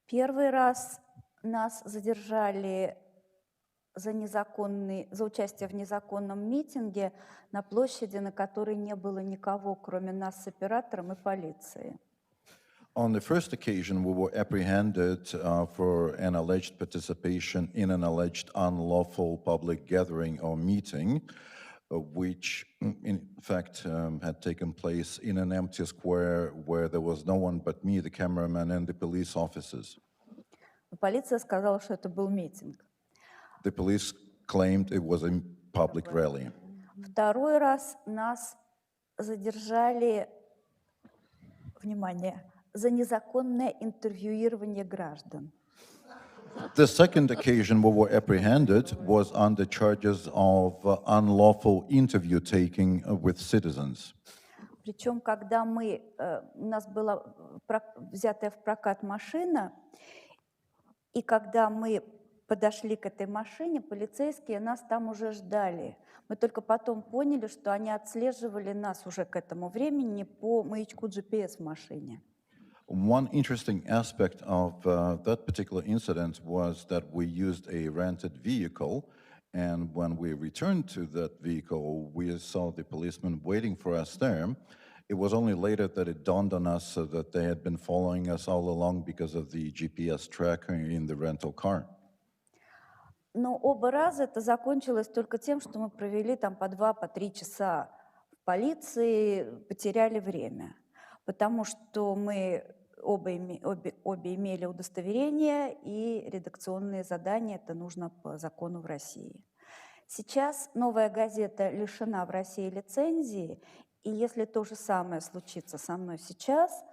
Speaker 14: Первый раз нас задержали за участие в незаконном митинге на площади, на которой не было никого, кроме нас с оператором и полиции.
Speaker 15: On the first occasion, we were apprehended for an alleged participation in an alleged unlawful public gathering or meeting, which in fact had taken place in an empty square where there was no one but me, the cameraman, and the police officers.
Speaker 14: Полиция сказала, что это был митинг.
Speaker 15: The police claimed it was a public rally.
Speaker 14: Второй раз нас задержали, внимание, за незаконное интервьюирование граждан.
Speaker 15: The second occasion we were apprehended was under charges of unlawful interview taking with citizens.
Speaker 14: Причем, когда у нас была взятая в прокат машина, и когда мы подошли к этой машине, полицейские нас там уже ждали. Мы только потом поняли, что они отслеживали нас уже к этому времени по маячку GPS в машине.
Speaker 15: One interesting aspect of that particular incident was that we used a rented vehicle, and when we returned to that vehicle, we saw the policemen waiting for us there. It was only later that it dawned on us that they had been following us all along because of the GPS tracker in the rental car.
Speaker 14: Но оба раза это закончилось только тем, что мы провели там по 2-3 часа в полиции, потеряли время. Потому что мы обе имели удостоверение и редакционные задания, это нужно по закону в России. Сейчас «Новая газета» лишена в России лицензии, и если то же самое случится со мной сейчас,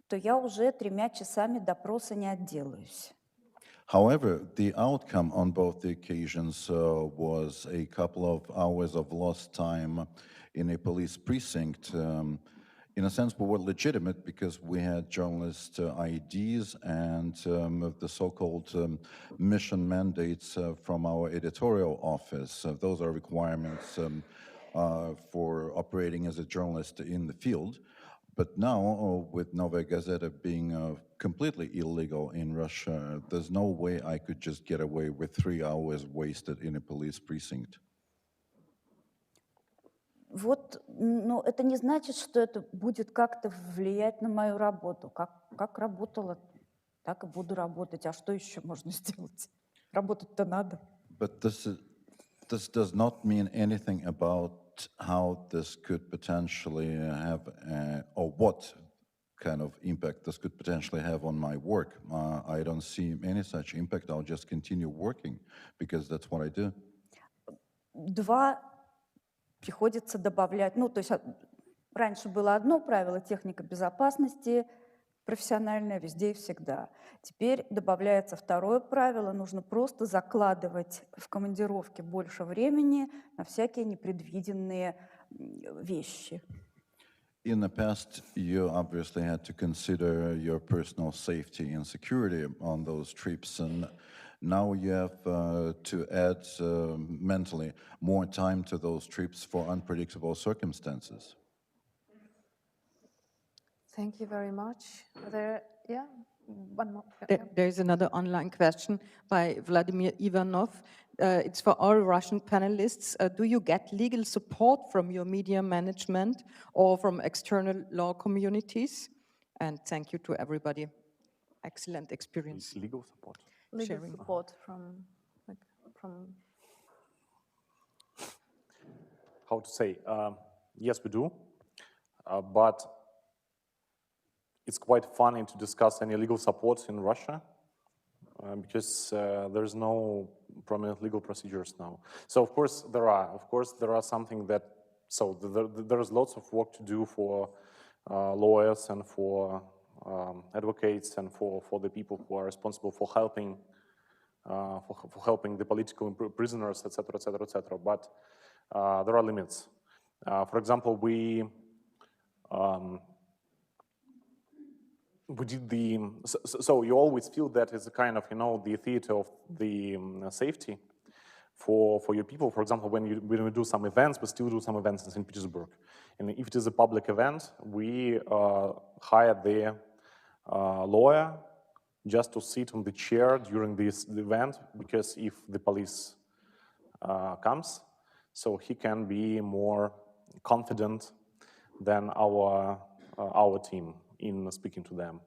Speaker 14: то я уже 3 часами допроса не отделаюсь.
Speaker 15: However, the outcome on both the occasions was a couple of hours of lost time in a police precinct. In a sense, we were legitimate because we had journalist IDs and the so-called mission mandates from our editorial office. Those are requirements for operating as a journalist in the field. But now, with Novaya Gazeta being completely illegal in Russia, there's no way I could just get away with 3 hours wasted in a police precinct.
Speaker 14: Вот, но это не значит, что это будет как-то влиять на мою работу. Как работала, так и буду работать. А что еще можно сделать? Работать-то надо.
Speaker 15: But this does not mean anything about how this could potentially have, or what kind of impact this could potentially have on my work. I don't see any such impact. I'll just continue working because that's what I do.
Speaker 14: 2 приходится добавлять. Ну, то есть раньше было одно правило техника безопасности, профессиональная везде и всегда. Теперь добавляется 2 правило. Нужно просто закладывать в командировке больше времени на всякие непредвиденные вещи.
Speaker 15: In the past, you obviously had to consider your personal safety and security on those trips, and now you have to add mentally more time to those trips for unpredictable circumstances.
Speaker 4: Thank you very much. One more.
Speaker 10: There is another online question by Vladimir Ivanov. It's for all Russian panelists. Do you get legal support from your media management or from external law communities? And thank you to everybody. Excellent experience.
Speaker 16: Legal support.
Speaker 4: Legal support from.
Speaker 16: How to say? Yes, we do, but it's quite funny to discuss any legal support in Russia because there's no prominent legal procedures now. So of course there are something that, so there's lots of work to do for lawyers and for advocates and for the people who are responsible for helping the political prisoners, etc., etc., etc. But there are limits. For example, we did so you always feel that it's a kind of, the theater of the safety for your people. For example, when we do some events, we still do some events in St. Petersburg. And if it is a public event, we hire the lawyer just to sit on the chair during the event, because if the police comes, so he can be more confident than our team in speaking to them.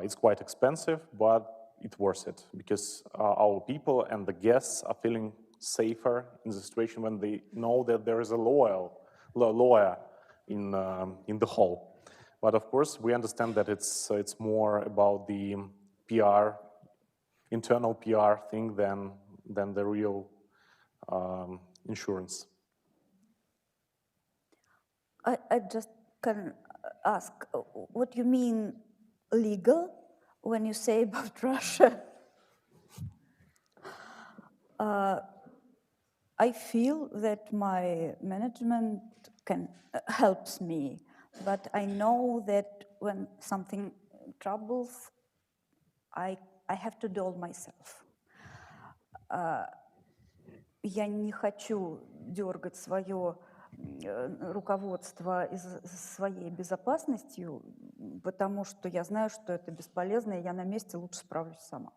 Speaker 16: It's quite expensive, but it's worth it, because our people and the guests are feeling safer in the situation when they know that there is a lawyer in the hall. But of course, we understand that it's more about the PR, internal PR thing than the real insurance.
Speaker 14: I just can ask, what you mean legal when you say about Russia? I feel that my management helps me, but I know that when something troubles, I have to do all myself. Я не хочу дергать свое руководство своей безопасностью, потому что я знаю, что это бесполезно, и я на месте лучше справлюсь сама.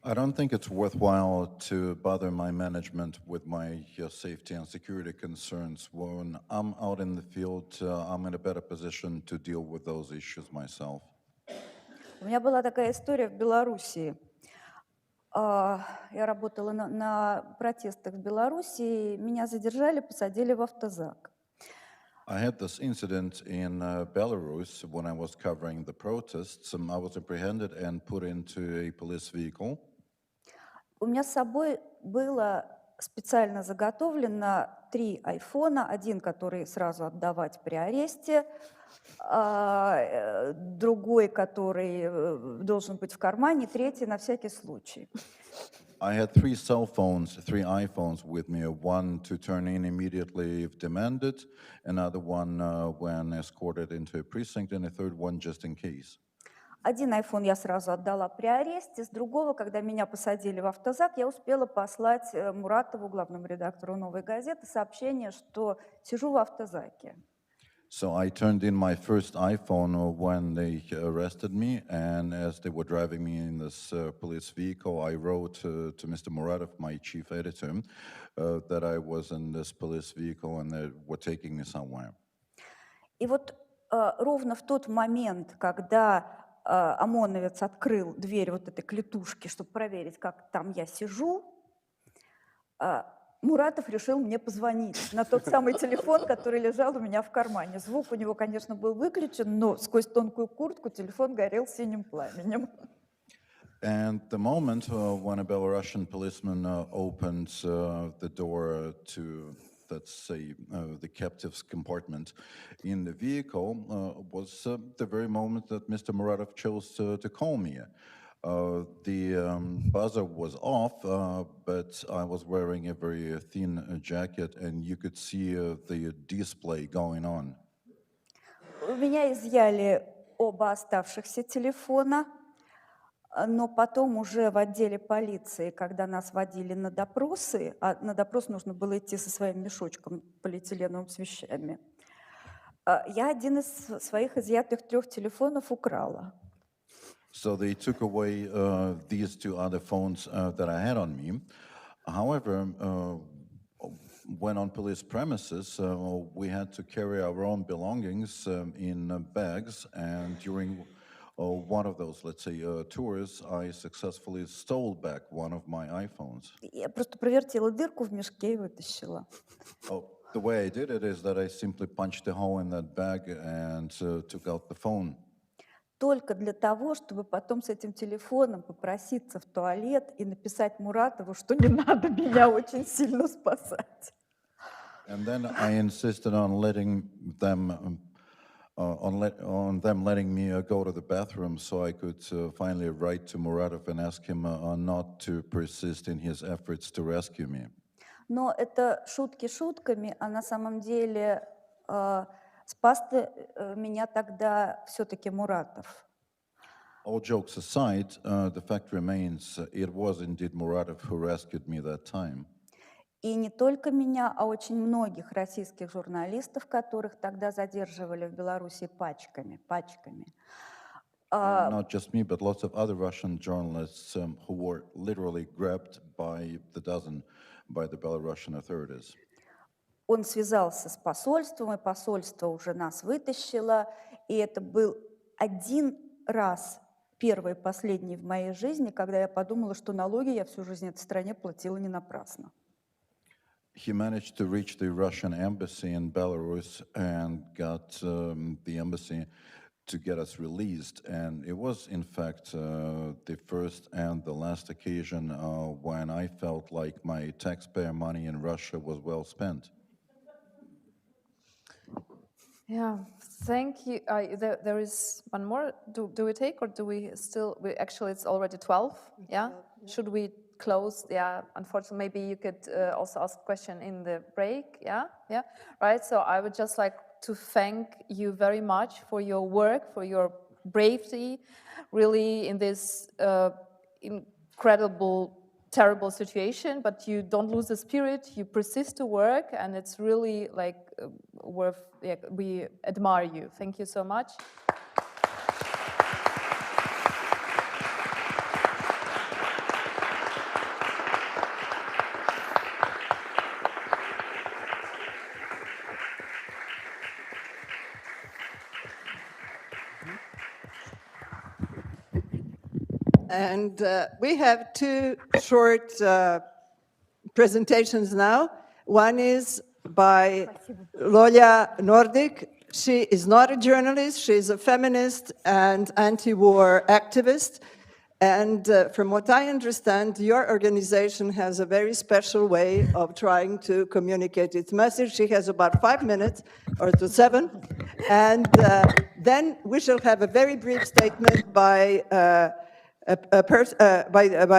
Speaker 15: I don't think it's worthwhile to bother my management with my safety and security concerns. When I'm out in the field, I'm in a better position to deal with those issues myself.
Speaker 14: У меня была такая история в Белоруссии. Я работала на протестах в Белоруссии, меня задержали, посадили в автозак.
Speaker 15: I had this incident in Belarus when I was covering the protests. I was apprehended and put into a police vehicle.
Speaker 14: У меня с собой было специально заготовлено 3 айфона. Один, который сразу отдавать при аресте, другой, который должен быть в кармане, третий на всякий случай.
Speaker 15: I had 3 cell phones, 3 iPhones with me, one to turn in immediately if demanded, another one when escorted into a precinct, and a third one just in case.
Speaker 14: Один iPhone я сразу отдала при аресте, с другого, когда меня посадили в автозак, я успела послать Муратову, главному редактору «Новой газеты», сообщение, что сижу в автозаке.
Speaker 15: So I turned in my first iPhone when they arrested me, and as they were driving me in this police vehicle, I wrote to Mr. Muratov, my chief editor, that I was in this police vehicle and they were taking me somewhere.
Speaker 14: И вот ровно в тот момент, когда ОМОНовец открыл дверь вот этой клетушки, чтобы проверить, как там я сижу, Муратов решил мне позвонить на тот самый телефон, который лежал у меня в кармане. Звук у него, конечно, был выключен, но сквозь тонкую куртку телефон горел синим пламенем.
Speaker 15: And the moment when a Belarusian policeman opened the door to, let's say, the captive's compartment in the vehicle was the very moment that Mr. Muratov chose to call me. The buzzer was off, but I was wearing a very thin jacket, and you could see the display going on.
Speaker 14: У меня изъяли оба оставшихся телефона, но потом уже в отделе полиции, когда нас водили на допросы, а на допрос нужно было идти со своим мешочком полиэтиленовым с вещами, я один из своих изъятых 3 телефонов украла.
Speaker 15: So they took away these 2 other phones that I had on me. However, when on police premises, we had to carry our own belongings in bags, and during one of those, let's say, tours, I successfully stole back one of my iPhones.
Speaker 14: Я просто провертела дырку в мешке и вытащила.
Speaker 15: The way I did it is that I simply punched a hole in that bag and took out the phone.
Speaker 14: Только для того, чтобы потом с этим телефоном попроситься в туалет и написать Муратову, что не надо меня очень сильно спасать.
Speaker 15: And then I insisted on letting them on them letting me go to the bathroom so I could finally write to Muratov and ask him not to persist in his efforts to rescue me.
Speaker 14: Но это шутки шутками, а на самом деле спас меня тогда все-таки Muratov.
Speaker 15: All jokes aside, the fact remains, it was indeed Muratov who rescued me that time.
Speaker 14: И не только меня, а очень многих российских журналистов, которых тогда задерживали в Беларуси пачками.
Speaker 15: And not just me, but lots of other Russian journalists who were literally grabbed by the dozen by the Belarusian authorities.
Speaker 14: Он связался с посольством, и посольство уже нас вытащило. И это был один раз, первый и последний в моей жизни, когда я подумала, что налоги я всю жизнь этой стране платила не напрасно.
Speaker 15: He managed to reach the Russian embassy in Belarus and got the embassy to get us released. And it was, in fact, the first and the last occasion when I felt like my taxpayer money in Russia was well spent.
Speaker 4: Yeah, thank you. There is one more. Do we take, or do we still? Actually, it's already 12. Yeah. Should we close? Yeah. Unfortunately, maybe you could also ask a question in the break. Yeah. Yeah. Right. So I would just like to thank you very much for your work, for your bravery, really in this incredible, terrible situation. But you don't lose the spirit. You persist to work, and it's really like worth. Yeah, we admire you. Thank you so much.
Speaker 2: And we have two short presentations now. One is by Lolja Nordic. She is not a journalist, she is a feminist and anti-war activist. And from what I understand, your organization has a very special way of trying to communicate its message. She has about 5 minutes, or to 7. And then we shall have a very brief statement by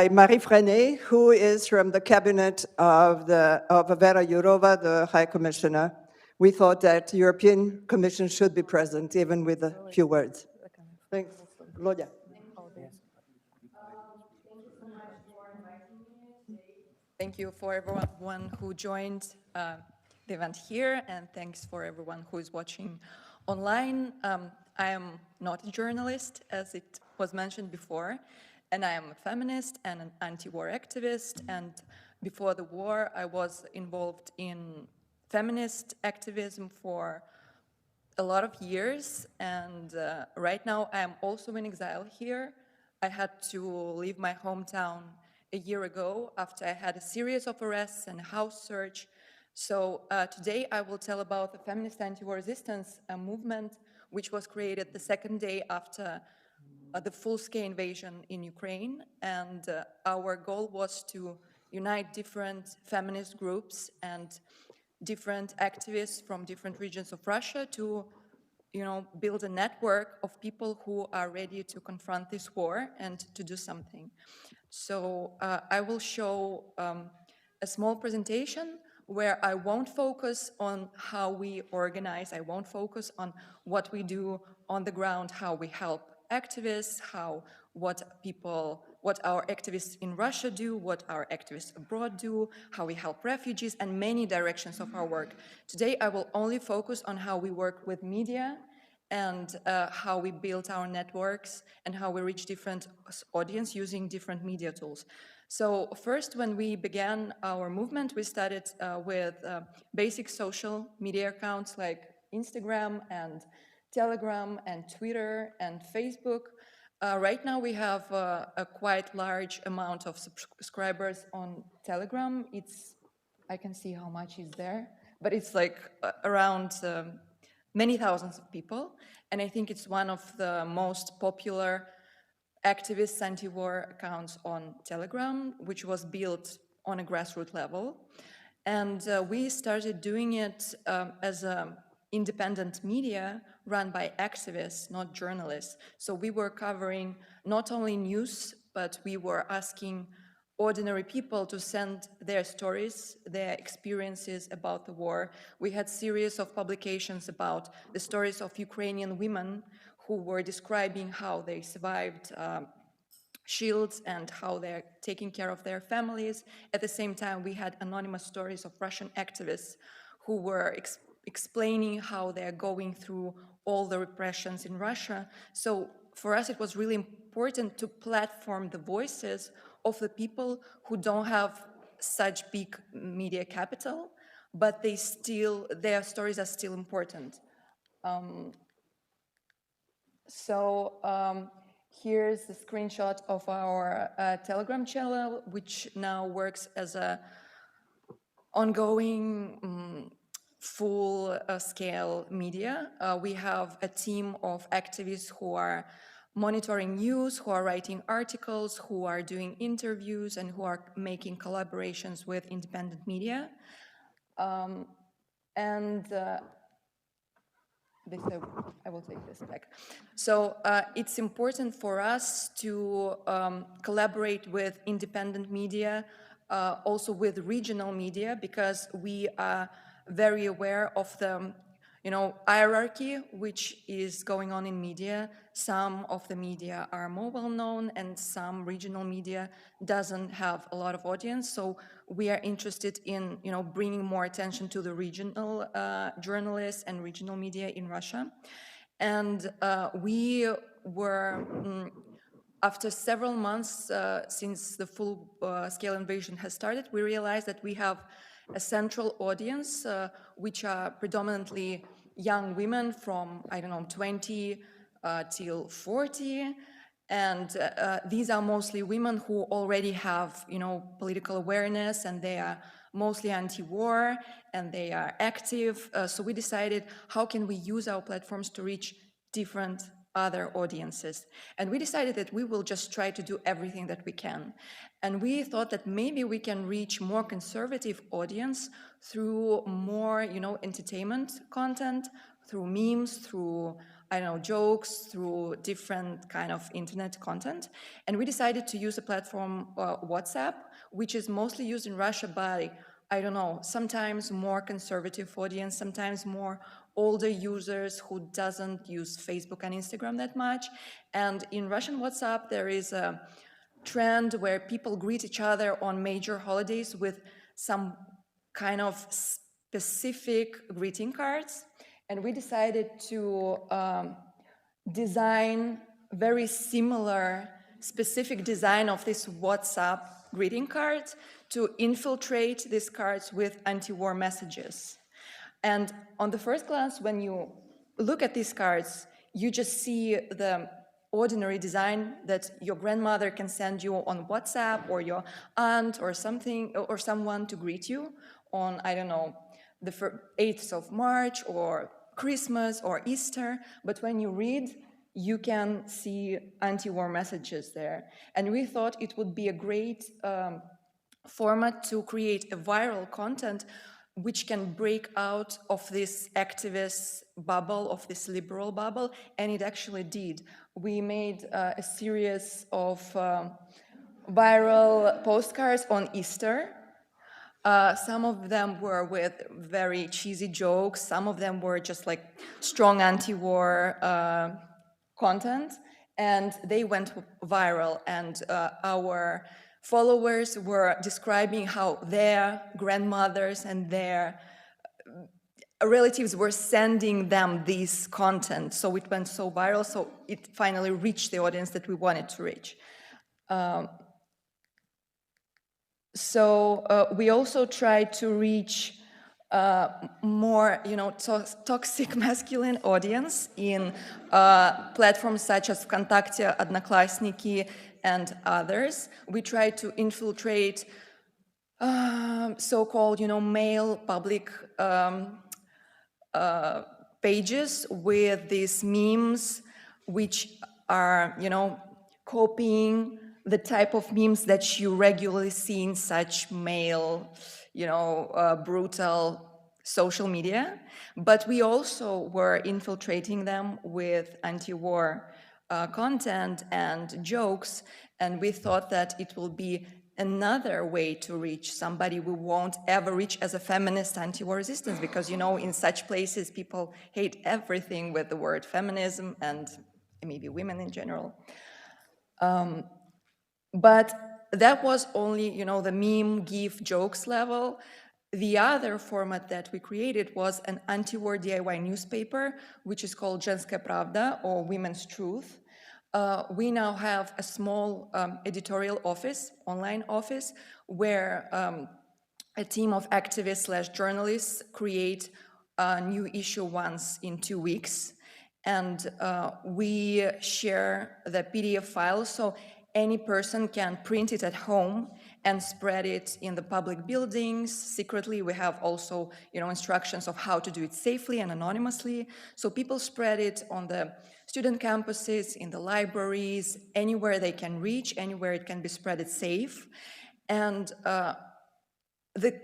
Speaker 2: Marie Frenay, who is from the cabinet of Vera Jourová, the High Commissioner. We thought that the European Commission should be present, even with a few words. Thanks. Lolja.
Speaker 19: Thank you for everyone who joined the event here, and thanks for everyone who is watching online. I am not a journalist, as it was mentioned before, and I am a feminist and an anti-war activist. And before the war, I was involved in feminist activism for a lot of years. And right now, I am also in exile here. I had to leave my hometown a year ago after I had a series of arrests and a house search. So today I will tell about the Feminist Antiwar Resistance movement, which was created the second day after the full-scale invasion in Ukraine. And our goal was to unite different feminist groups and different activists from different regions of Russia to, build a network of people who are ready to confront this war and to do something. So I will show a small presentation where I won't focus on how we organize, I won't focus on what we do on the ground, how we help activists, what our activists in Russia do, what our activists abroad do, how we help refugees, and many directions of our work. Today I will only focus on how we work with media and how we build our networks and how we reach different audience using different media tools. So first, when we began our movement, we started with basic social media accounts like Instagram and Telegram and Twitter and Facebook. Right now we have a quite large amount of subscribers on Telegram. I can see how much is there, but it's like around many thousands of people. And I think it's one of the most popular activist anti-war accounts on Telegram, which was built on a grassroots level. And we started doing it as an independent media run by activists, not journalists. So we were covering not only news, but we were asking ordinary people to send their stories, their experiences about the war. We had series of publications about the stories of Ukrainian women who were describing how they survived shields and how they're taking care of their families. At the same time, we had anonymous stories of Russian activists who were explaining how they're going through all the repressions in Russia. So for us, it was really important to platform the voices of the people who don't have such big media capital, but they still, their stories are still important. Here's the screenshot of our Telegram channel, which now works as a ongoing full-scale media. We have a team of activists who are monitoring news, who are writing articles, who are doing interviews, and who are making collaborations with independent media. I will take this back. So it's important for us to collaborate with independent media, also with regional media, because we are very aware of the hierarchy which is going on in media. Some of the media are more well known and some regional media doesn't have a lot of audience. So we are interested in bringing more attention to the regional journalists and regional media in Russia. And we were, after several months since the full-scale invasion has started, we realized that we have a central audience, which are predominantly young women from, 20 till 40. And these are mostly women who already have, political awareness, and they are mostly anti-war, and they are active. So we decided, how can we use our platforms to reach different other audiences? And we decided that we will just try to do everything that we can. And we thought that maybe we can reach more conservative audience through more, entertainment content, through memes, through, jokes, through different kind of internet content. And we decided to use a platform, WhatsApp, which is mostly used in Russia by, sometimes more conservative audience, sometimes more older users who doesn't use Facebook and Instagram that much. And in Russian WhatsApp, there is a trend where people greet each other on major holidays with some kind of specific greeting cards. And we decided to design very similar, specific design of this WhatsApp greeting cards to infiltrate these cards with anti-war messages. And on the first glance, when you look at these cards, you just see the ordinary design that your grandmother can send you on WhatsApp, or your aunt or something, or someone to greet you on, the 8th of March or Christmas or Easter. But when you read, you can see anti-war messages there. And we thought it would be a great format to create a viral content which can break out of this activist bubble, of this liberal bubble, and it actually did. We made a series of viral postcards on Easter. Some of them were with very cheesy jokes, some of them were just like strong anti-war content, and they went viral, and our followers were describing how their grandmothers and their relatives were sending them this content. So it went so viral, so it finally reached the audience that we wanted to reach. We also tried to reach more, toxic masculine audience in platforms such as ВКонтакте, Одноклассники, and others. We tried to infiltrate so-called, male public pages with these memes, which are, copying the type of memes that you regularly see in such male, brutal social media, but we also were infiltrating them with anti-war content and jokes, and we thought that it will be another way to reach somebody we won't ever reach as a feminist anti-war resistance, because, you know, in such places people hate everything with the word feminism and maybe women in general. But that was only, you know, the meme, GIF, jokes level. The other format that we created was an anti-war DIY newspaper, which is called Женская правда, or Women's Truth. We now have a small editorial office, online office, where a team of activists / journalists create a new issue once in 2 weeks. And we share the PDF file, so any person can print it at home and spread it in the public buildings secretly. We have also, you know, instructions of how to do it safely and anonymously. So people spread it on the student campuses, in the libraries, anywhere they can reach, anywhere it can be spread, it's safe. And the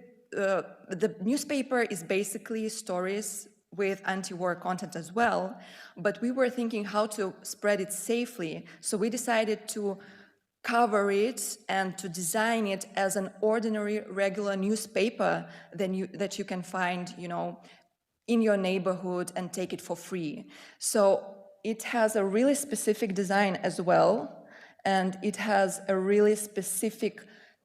Speaker 19: newspaper is basically stories with anti-war content as well, but we were thinking how to spread it safely. So we decided to cover it and to design it as an ordinary, regular newspaper that you can find, you know, in your neighborhood and take it for free. So it has a really specific design as well, and it has a really specific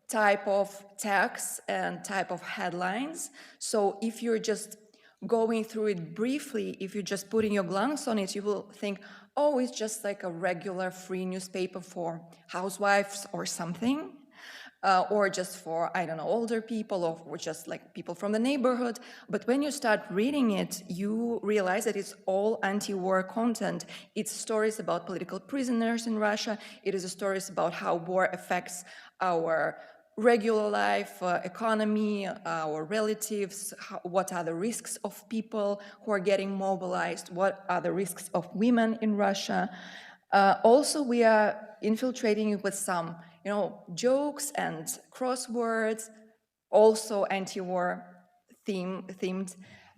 Speaker 19: type of text and type of headlines. So if you're just going through it briefly, if you're just putting your glance on it, you will think, oh, it's just like a regular free newspaper for housewives or something, or just for, I don't know, older people, or just like people from the neighborhood. But when you start reading it, you realize that it's all anti-war content. It's stories about political prisoners in Russia. It is stories about how war affects our regular life, economy, our relatives, what are the risks of people who are getting mobilized, what are the risks of women in Russia. Also, we are infiltrating it with some, you know, jokes and crosswords, also anti-war themed.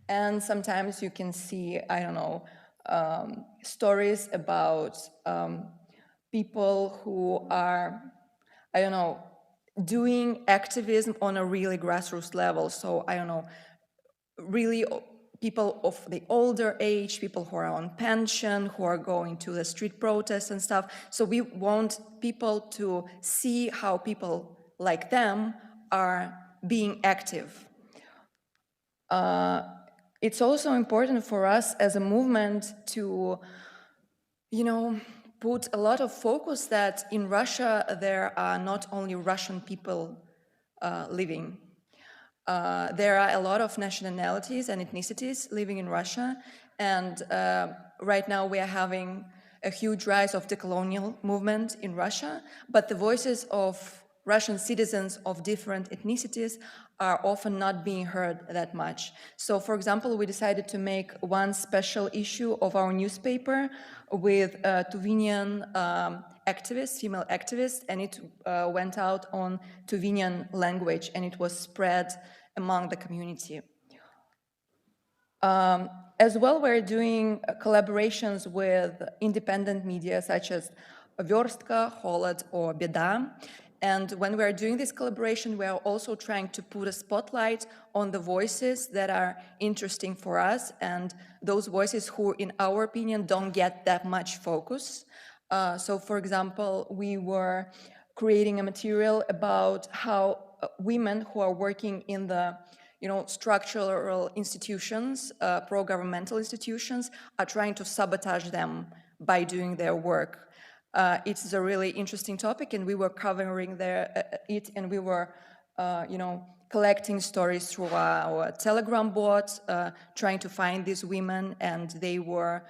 Speaker 19: And sometimes you can see, I don't know, stories about people who are, I don't know, doing activism on a really grassroots level. So, I don't know, really people of the older age, people who are on pension, who are going to the street protests and stuff. So we want people to see how people like them are being active. It's also important for us as a movement to, you know, put a lot of focus that in Russia there are not only Russian people living. There are a lot of nationalities and ethnicities living in Russia, and right now we are having a huge rise of the colonial movement in Russia, but the voices of Russian citizens of different ethnicities are often not being heard that much. So, for example, we decided to make one special issue of our newspaper with Tuvinian activists, female activists, and it went out on Tuvinian language, and it was spread among the community. As well, we're doing collaborations with independent media such as Verstka, Holod, or Beda. And when we're doing this collaboration, we are also trying to put a spotlight on the voices that are interesting for us and those voices who, in our opinion, don't get that much focus. So, for example, we were creating a material about how women who are working in the structural institutions, pro-governmental institutions, are trying to sabotage them by doing their work. It's a really interesting topic, and we were covering it, and we were, collecting stories through our Telegram bot, trying to find these women, and they were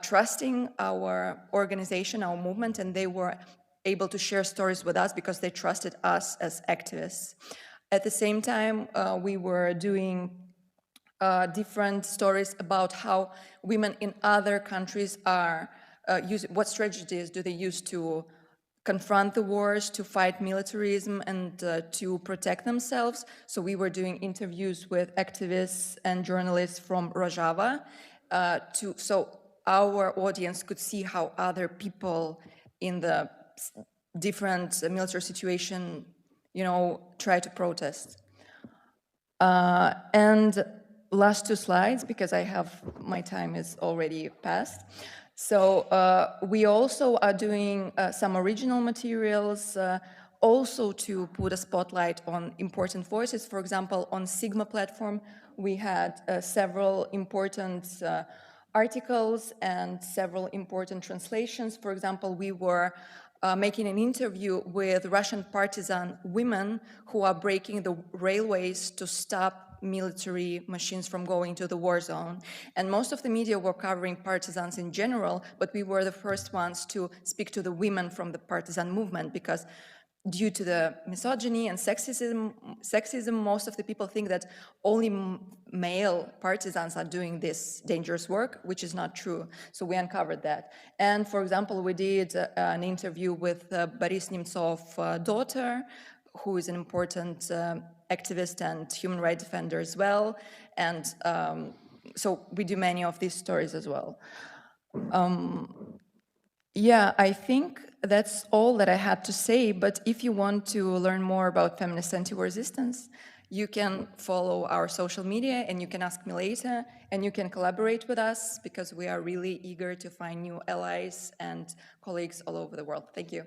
Speaker 19: trusting our organization, our movement, and they were able to share stories with us because they trusted us as activists. At the same time, we were doing different stories about how women in other countries are what strategies do they use to confront the wars, to fight militarism, and to protect themselves. So we were doing interviews with activists and journalists from Rojava, so our audience could see how other people in the different military situation, try to protest. And last two slides, because my time is already passed. So we also are doing some original materials, also to put a spotlight on important voices. For example, on Sigma platform, we had several important articles and several important translations. For example, we were making an interview with Russian partisan women who are breaking the railways to stop military machines from going to the war zone. And most of the media were covering partisans in general, but we were the first ones to speak to the women from the partisan movement, because due to the misogyny and sexism, most of the people think that only male partisans are doing this dangerous work, which is not true. So we uncovered that. And for example, we did an interview with Boris Nemtsov's daughter, who is an important activist and human rights defender as well. And so we do many of these stories as well. Yeah, I think that's all that I had to say, but if you want to learn more about feminist anti-war resistance, you can follow our social media and you can ask me later, and you can collaborate with us, because we are really eager to find new allies and colleagues all over the world. Thank you.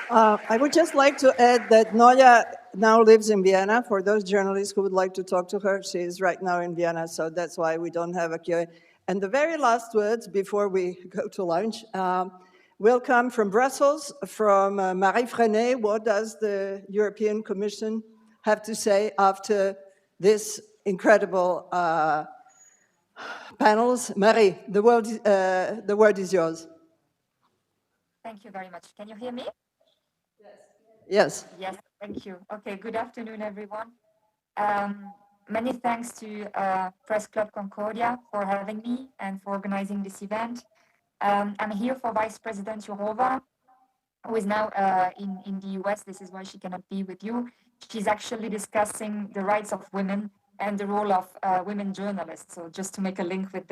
Speaker 2: I would just like to add that Noya now lives in Vienna. For those journalists who would like to talk to her, she is right now in Vienna, so that's why we don't have a Q&A. And the very last words before we go to lunch will come from Brussels, from Marie Frenay. What does the European Commission have to say after this incredible panels? Marie, the word is yours.
Speaker 20: Thank you very much. Can you hear me?
Speaker 2: Yes.
Speaker 20: Yes, thank you. Okay, good afternoon, everyone. Many thanks to Press Club Concordia for having me and for organizing this event. I'm here for Vice President Jourová, who is now in the US. This is why she cannot be with you. She's actually discussing the rights of women and the role of women journalists. So just to make a link with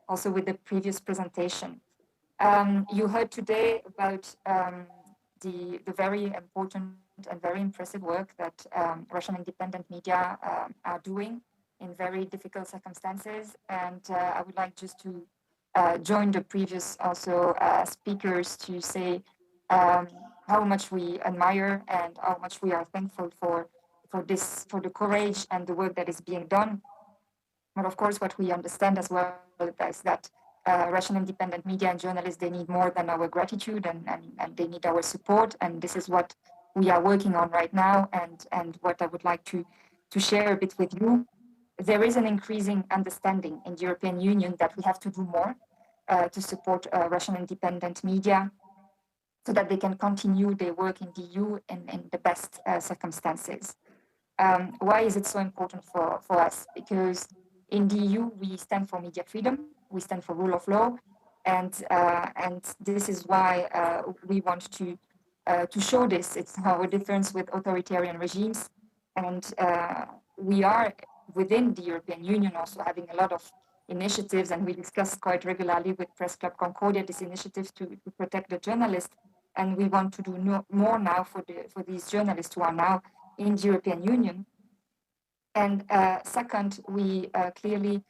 Speaker 20: also with the previous presentation. You heard today about the very important and very impressive work that Russian independent media are doing in very difficult circumstances. And I would like just to join the previous also speakers to say how much we admire and how much we are thankful for the courage and the work that is being done. But of course, what we understand as well is that Russian independent media and journalists, they need more than our gratitude and they need our support. And this is what we are working on right now and what I would like to share a bit with you. There is an increasing understanding in the European Union that we have to do more to support Russian independent media so that they can continue their work in the EU in the best circumstances. Why is it so important for us? Because in the EU, we stand for media freedom, we stand for rule of law, and this is why we want to show this. It's our difference with authoritarian regimes, and we are within the European Union also having a lot of initiatives, and we discuss quite regularly with Press Club Concordia these initiatives to protect the journalists, and we want to do more now for these journalists who are now in the European Union. And second, we clearly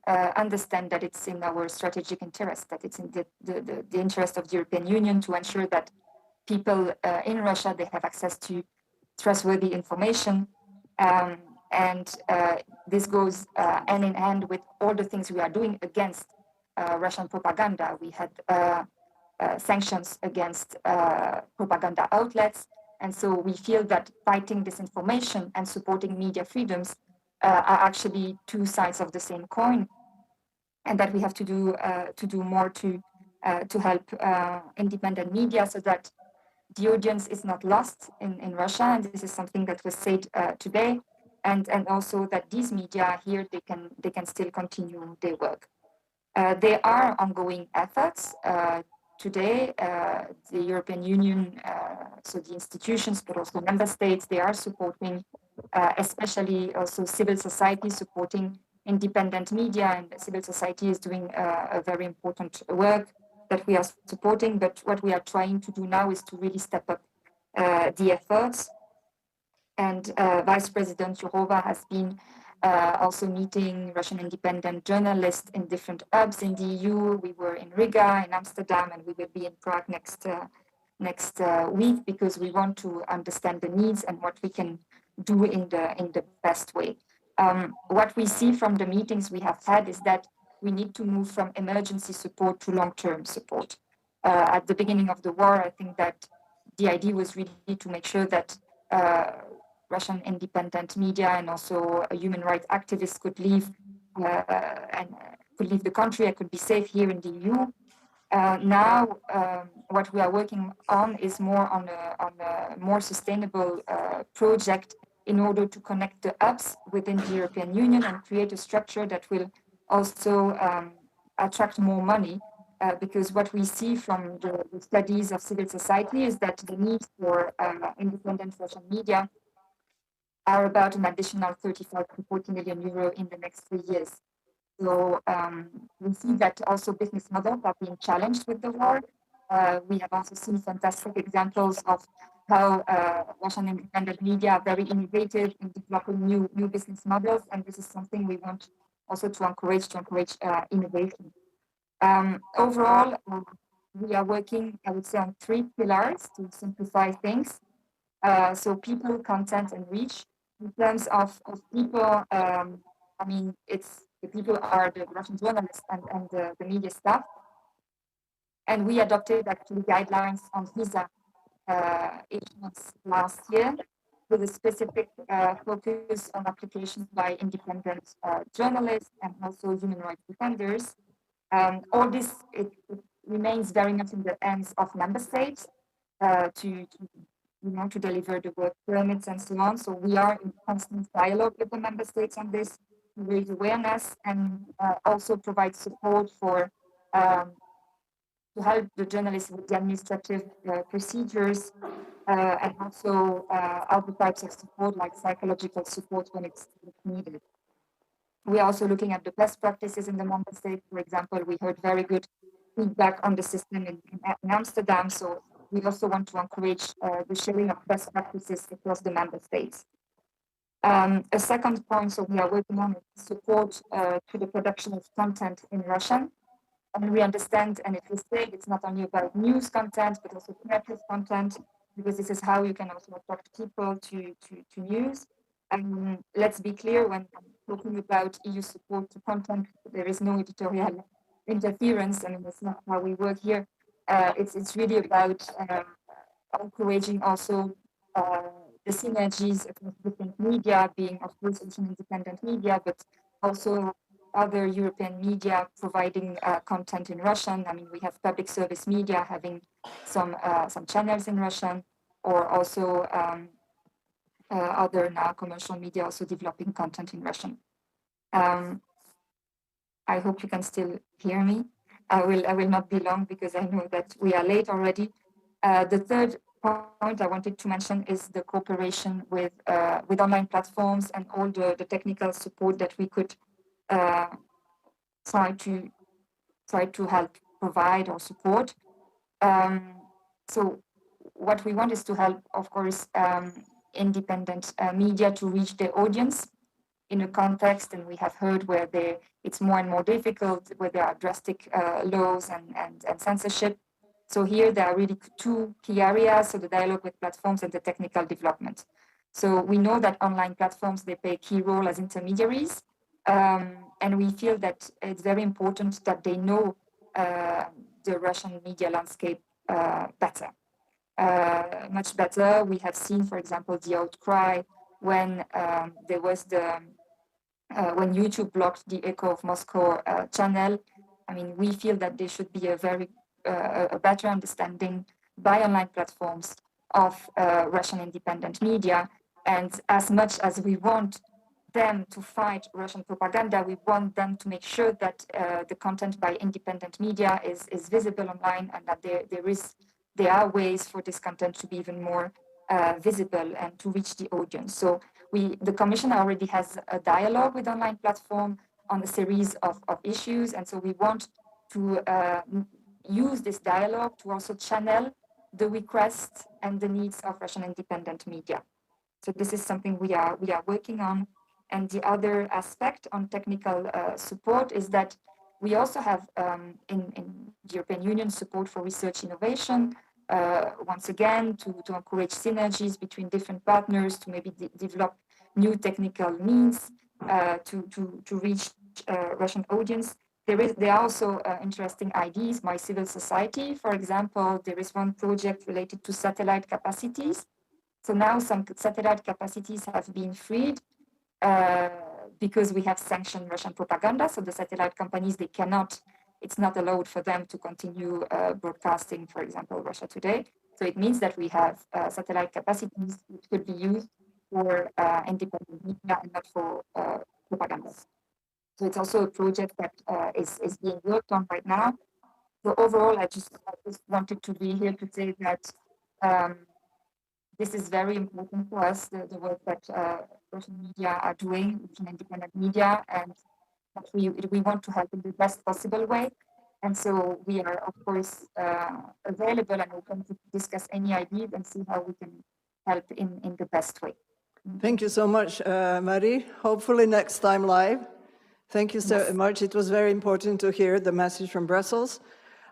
Speaker 20: understand that it's in our strategic interest, that it's in the interest of the European Union to ensure that people in Russia, they have access to trustworthy information. And this goes hand in hand with all the things we are doing against Russian propaganda. We had sanctions against propaganda outlets. And so we feel that fighting disinformation and supporting media freedoms are actually two sides of the same coin, and that we have to do more to help independent media so that the audience is not lost in Russia. And this is something that was said today. and also that these media here, they can still continue their work. There are ongoing efforts. Today, the European Union, so the institutions, but also member states, they are supporting, especially also civil society, supporting independent media, and civil society is doing a very important work that we are supporting. But what we are trying to do now is to really step up the efforts. And Vice President Jourová has been also meeting Russian independent journalists in different hubs in the EU. We were in Riga, in Amsterdam, and we will be in Prague next week, because we want to understand the needs and what we can do in the best way. What we see from the meetings we have had is that we need to move from emergency support to long-term support. At the beginning of the war, I think that the idea was really to make sure that Russian independent media and also human rights activists could leave the country and could be safe here in the EU. Now, what we are working on is more on a more sustainable project in order to connect the hubs within the European Union and create a structure that will also attract more money. Because what we see from the studies of civil society is that the need for independent Russian media are about an additional 35 to 40 million euro in the next 3 years. So we see that also business models are being challenged with the war. We have also seen fantastic examples of how Russian independent media are very innovative in developing new business models, and this is something we want also to encourage innovation. Overall, we are working, I would say, on 3 pillars to simplify things. So people, content, and reach. In terms of people, I mean, the people are the Russian journalists and the media staff. And we adopted actually guidelines on visa issuance last year with a specific focus on applications by independent journalists and also human rights defenders. All this, it remains very much in the hands of member states to deliver the work permits and so on. So we are in constant dialogue with the member states on this to raise awareness and also provide support for to help the journalists with the administrative procedures and also other types of support like psychological support when it's needed. We are also looking at the best practices in the member states. For example, we heard very good feedback on the system in Amsterdam. So we also want to encourage the sharing of best practices across the member states. A second point, so we are working on support to the production of content in Russian. And we understand, and it is said, it's not only about news content, but also creative content, because this is how you can also attract people to news. And let's be clear, when talking about EU support to content, there is no editorial interference. I mean, that's not how we work here. It's really about encouraging also the synergies across different media, being of course independent media, but also other European media providing content in Russian. I mean, we have public service media having some channels in Russian, or also other now commercial media also developing content in Russian. I hope you can still hear me. I will not be long because I know that we are late already. The third point I wanted to mention is the cooperation with online platforms and all the technical support that we could try to help provide or support. So what we want is to help, of course, independent media to reach their audience in a context, and we have heard where it's more and more difficult, where there are drastic laws and censorship. So here there are really 2 key areas, so the dialogue with platforms and the technical development. So we know that online platforms, they play a key role as intermediaries, and we feel that it's very important that they know the Russian media landscape better, much better. We have seen, for example, the outcry when there was when YouTube blocked the Echo of Moscow channel. I mean, we feel that there should be a better understanding by online platforms of Russian independent media. And as much as we want them to fight Russian propaganda. We want them to make sure that the content by independent media is visible online, and that there are ways for this content to be even more visible and to reach the audience. So the Commission already has a dialogue with online platform on a series of issues, and so we want to use this dialogue to also channel the requests and the needs of Russian independent media. So this is something we are working on. And the other aspect on technical support is that we also have in the European Union support for research innovation, once again, to encourage synergies between different partners, to maybe develop new technical means to reach Russian audience. There are also interesting ideas by civil society. For example, there is one project related to satellite capacities. So now some satellite capacities have been freed because we have sanctioned Russian propaganda. So the satellite companies, it's not allowed for them to continue broadcasting, for example, Russia Today. So it means that we have satellite capacities which could be used for independent media and not for propaganda. So it's also a project that is being worked on right now. So overall, I just wanted to be here to say that this is very important for us, the work that Russian media are doing, Russian independent media, and that we want to help in the best possible way. And so we are, of course, available and open to discuss any ideas and see how we can help in the best way.
Speaker 2: Thank you so much, Marie. Hopefully next time live. Thank you so much. It was very important to hear the message from Brussels.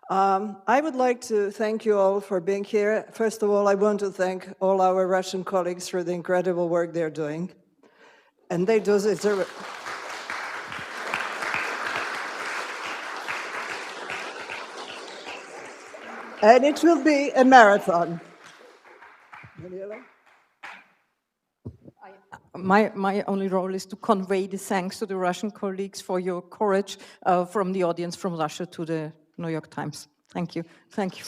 Speaker 2: I would like to thank you all for being here. First of all, I want to thank all our Russian colleagues for the incredible work they're doing. And they do it. And it will be a marathon.
Speaker 10: My only role is to convey the thanks to the Russian colleagues for your courage from the audience from Russia to the New York Times. Thank you. Thank you.